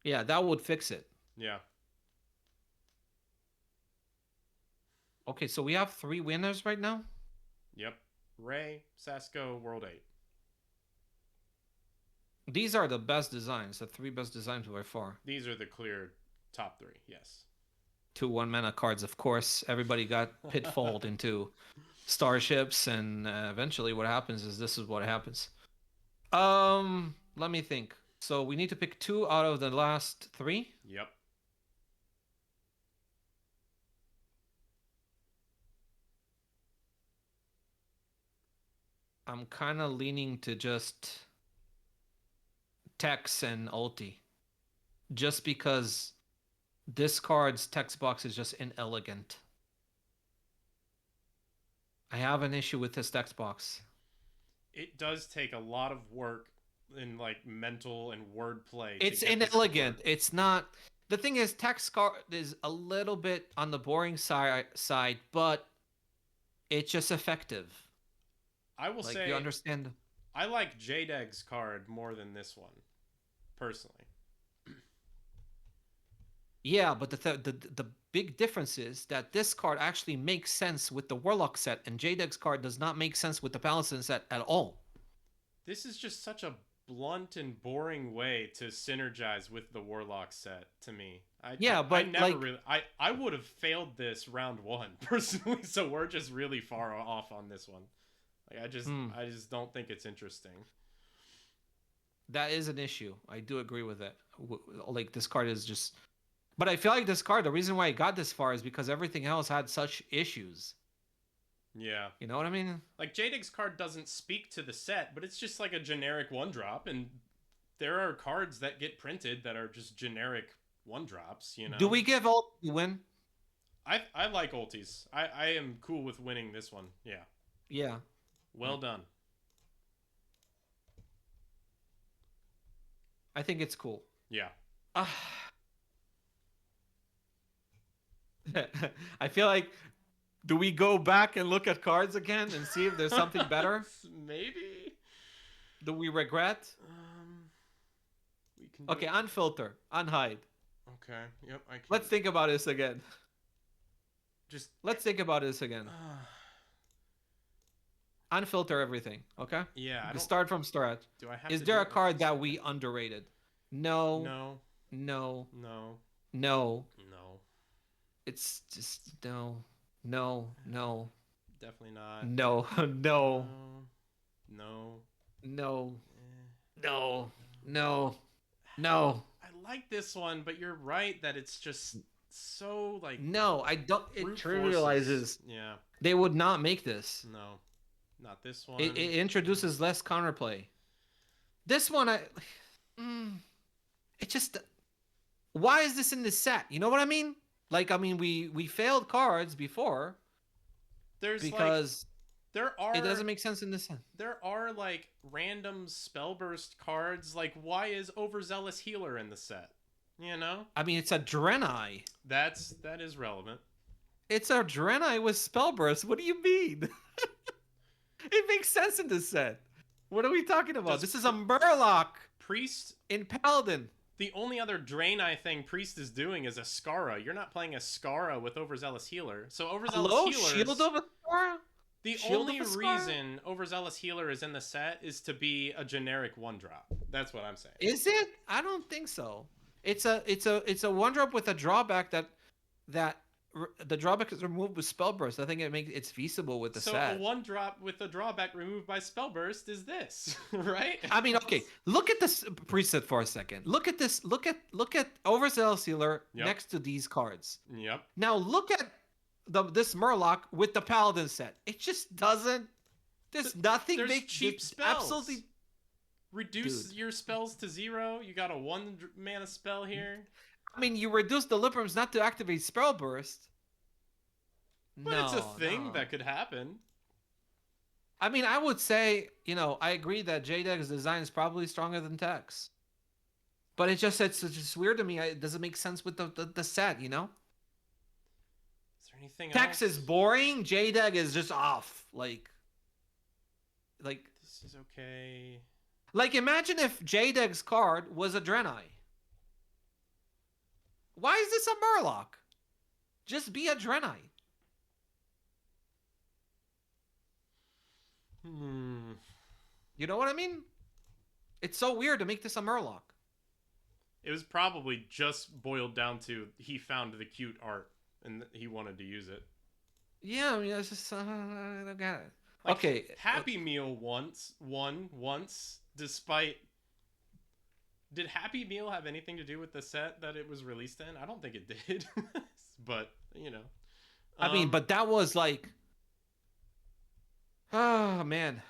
Yeah, that would fix it. Yeah. Okay, so we have 3 winners right now. Yep. Ray, Sasko, World 8. These are the best designs, the 3 best designs by far. These are the clear top 3, yes. 2 1-mana cards, of course. Everybody got pitfalled into starships, and eventually what happens is this is what happens. Let me think. So we need to pick 2 out of the last 3? Yep. I'm kind of leaning to just Tex and Ulti. Just because this card's text box is just inelegant. I have an issue with this text box. It does take a lot of work in like mental and wordplay. It's inelegant. It's not. The thing is, text card is a little bit on the boring side, but it's just effective. I will Like say you understand. I like Jadeg's card more than this one, personally. Yeah, but the big difference is that this card actually makes sense with the Warlock set, and Jadeg's card does not make sense with the Paladin set at all. This is just such a blunt and boring way to synergize with the Warlock set to me. Yeah, I but never like, really I would have failed this round one personally, so we're just really far off on this one. Like I just don't think it's interesting. that is an issue. I do agree with it. Like this card is just, but I feel like this card, the reason why it got this far is because everything else had such issues. Yeah. You know what I mean? Like Jadeg's card doesn't speak to the set, but it's just like a generic one drop, and there are cards that get printed that are just generic one drops, you know. Do we give all win? I like ultis. I am cool with winning this one. Yeah. Yeah. Well done. I think it's cool. Yeah. I feel like, do we go back and look at cards again and see if there's something better? Maybe. Do we regret? We can. Okay, unfilter, unhide. Okay. Yep. I can. Let's think about this again. Just. Let's think about this again. Unfilter everything. Okay. Yeah. I don't. Start from start. Do I have? Is to there do a it like card this? that we underrated? No. No. No. No. No. No. It's just no. No. No. Definitely not. No. No. No. No. Eh. No. No. No. I like this one, but you're right that it's just so like. No, I don't. It brute trivializes. forces. Yeah. They would not make this. No. Not this one. It introduces less counterplay. This one, it just. Why is this in this set? You know what I mean? Like, I mean, we failed cards before There's because there are it doesn't make sense in this set. there are like random spellburst cards. Like, why is Overzealous Healer in the set? You know, I mean, it's a Draenei. that is relevant. It's a Draenei with Spellburst. What do you mean? It makes sense in this set. What are we talking about? Does This is a Murloc Priest. in Paladin. The only other Draenei thing Priest is doing is Ascara. You're not playing Ascara with Overzealous Healer. So Overzealous Hello, Healer. Shield of Ascara? The Shield only of Ascara? reason Overzealous Healer is in the set is to be a generic one drop. That's what I'm saying. Is it? I don't think so. It's a one drop with a drawback that the drawback is removed with Spellburst. I think it's feasible with the So set. a one drop with a drawback removed by Spellburst is this, right? I mean, okay. Look at this preset for a second. Look at this. Look at Overzealous Healer Yep. next to these cards. Yep. Now look at this Murloc with the Paladin set. It just doesn't. There's nothing. There's big. cheap spells. Absolutely. Reduce Dude. your spells to 0. You got a 1 mana spell here. I mean, you reduce the Librams not to activate Spellburst. But no, it's a thing no. that could happen. I mean, I would say, I agree that Jadeg's design is probably stronger than Tex. But it's just weird to me. It doesn't make sense with the set, Is there anything Tex else? is boring. Jadeg is just off. Like This is okay. imagine if Jadeg's card was a Draenei. Why is this a Murloc? Just be a Draenei. You know what I mean? It's so weird to make this a Murloc. It was probably just boiled down to he found the cute art and he wanted to use it. Yeah, I mean, it's just I don't get it. Like, Okay, Happy Meal won once, despite. Did Happy Meal have anything to do with the set that it was released in? I don't think it did, but I mean, but that was like, oh man,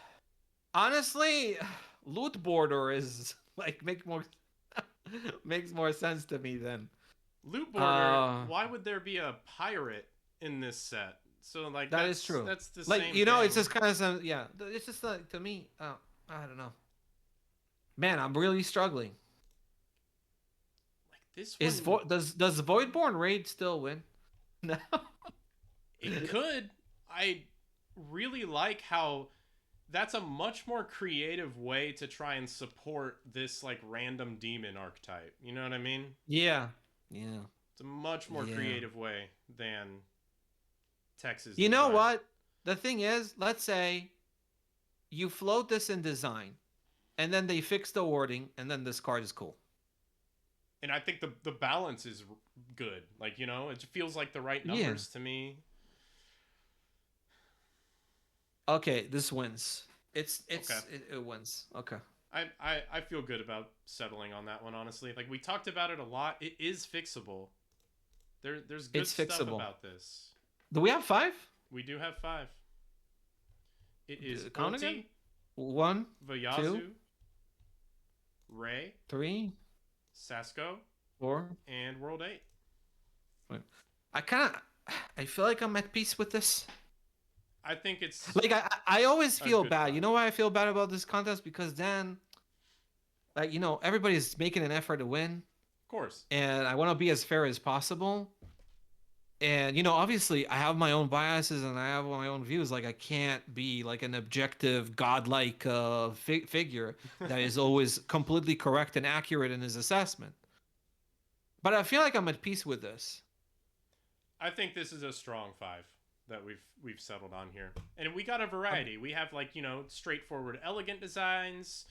honestly, Loot Border is like makes more sense to me than Loot Border. Why would there be a pirate in this set? So like that is true. That's the like same. it's thing. just kind of yeah. It's just like to me. I don't know. Man, I'm really struggling. Like this Is one, does Voidborn Raid still win? No. it could. I really like how that's a much more creative way to try and support this like random demon archetype. You know what I mean? Yeah. Yeah. It's a much more Yeah. creative way than Tex's You know design. what? The thing is, let's say you float this in design, and then they fix the wording, and then this card is cool. And I think the balance is good. Like, you know, it feels like the right Yeah. numbers to me. Okay, this wins. Okay. It wins. Okay. I feel good about settling on that one, honestly. Like, we talked about it a lot. It is fixable. There's good It's stuff fixable. about this. Do we have 5? We do have 5. It is Count Ulti, again? 1, Vayazu, 2, Ray, 3, Sasko, 4. and World 8. I feel like I'm at peace with this. I think it's Like I always a feel good bad. fight. You know why I feel bad about this contest? Because then, like, you know, everybody's making an effort to win, of course. and I want to be as fair as possible. And you know, obviously, I have my own biases and I have my own views. Like, I can't be like an objective, godlike figure that is always completely correct and accurate in his assessment. But I feel like I'm at peace with this. I think this is a strong 5 that we've settled on here. And we got a variety. We have, like, you know, straightforward elegant designs.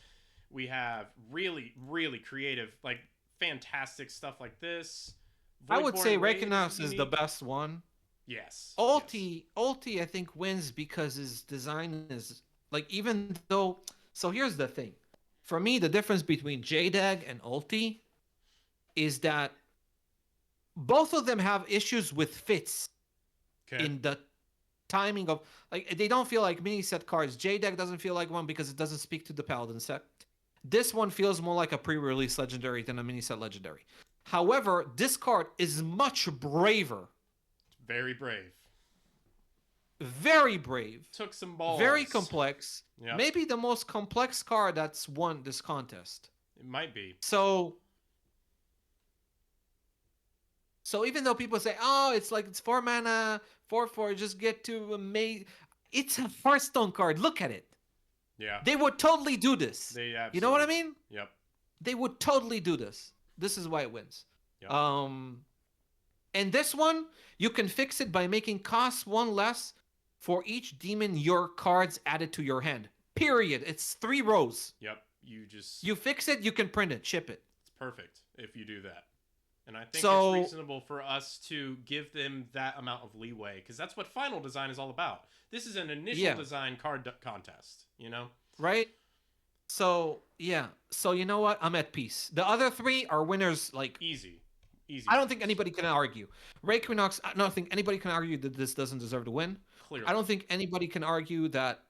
We have really, really creative, like, fantastic stuff like this. I would say Voidborn Raid Reikinox is the unique. best one. Yes. Ulti, I think, wins because his design is like, even though. So here's the thing. For me, the difference between JDAG and Ulti is that both of them have issues with fits Okay. in the timing of, like, they don't feel like mini set cards. JDAG doesn't feel like one because it doesn't speak to the Paladin set. This one feels more like a pre-release legendary than a mini set legendary. However, this card is much braver. Very brave. Very brave. Took some balls. Very complex. Yep. Maybe the most complex card that's won this contest. It might be. So even though people say, "Oh, it's like it's 4 mana, 4/4, just get to May," it's a Hearthstone card. Look at it. Yeah. They would totally do this. They absolutely. You know what I mean? Yep. They would totally do this. This is why it wins. Yep. And this one, you can fix it by making cost 1 less for each demon your cards added to your hand. Period. It's 3 rows. Yep. You fix it, you can print it, ship it. It's perfect if you do that. And I think So- it's reasonable for us to give them that amount of leeway, because that's what final design is all about. This is an initial Yeah. design card contest, you know? Right? So, yeah. So, you know what? I'm at peace. The other 3 are winners, like, Easy. I don't think anybody can argue. Reikinox, I don't think anybody can argue that this doesn't deserve to win. Clearly. I don't think anybody can argue that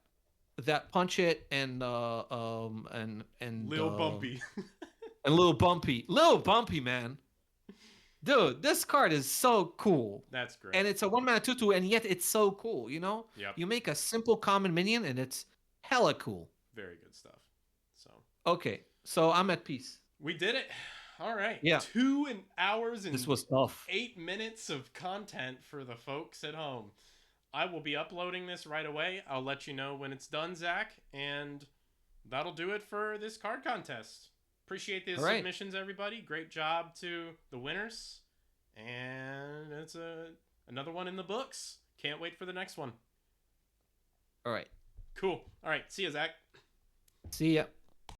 Punch It and Lil Bumpy. and Lil Bumpy, man. Dude, this card is so cool. That's great. And it's a 1 mana 2/2, and yet it's so cool, you know? Yep. You make a simple common minion, and it's hella cool. Very good stuff. So Okay, so I'm at peace. we did it. All right. Yeah. 2 hours and This was tough. 8 minutes of content for the folks at home. I will be uploading this right away. I'll let you know when it's done, Zach, and that'll do it for this card contest. Appreciate the All right. submissions, everybody. Great job to the winners, and it's another one in the books. Can't wait for the next one. All right. Cool. All right. See you, Zach. See ya.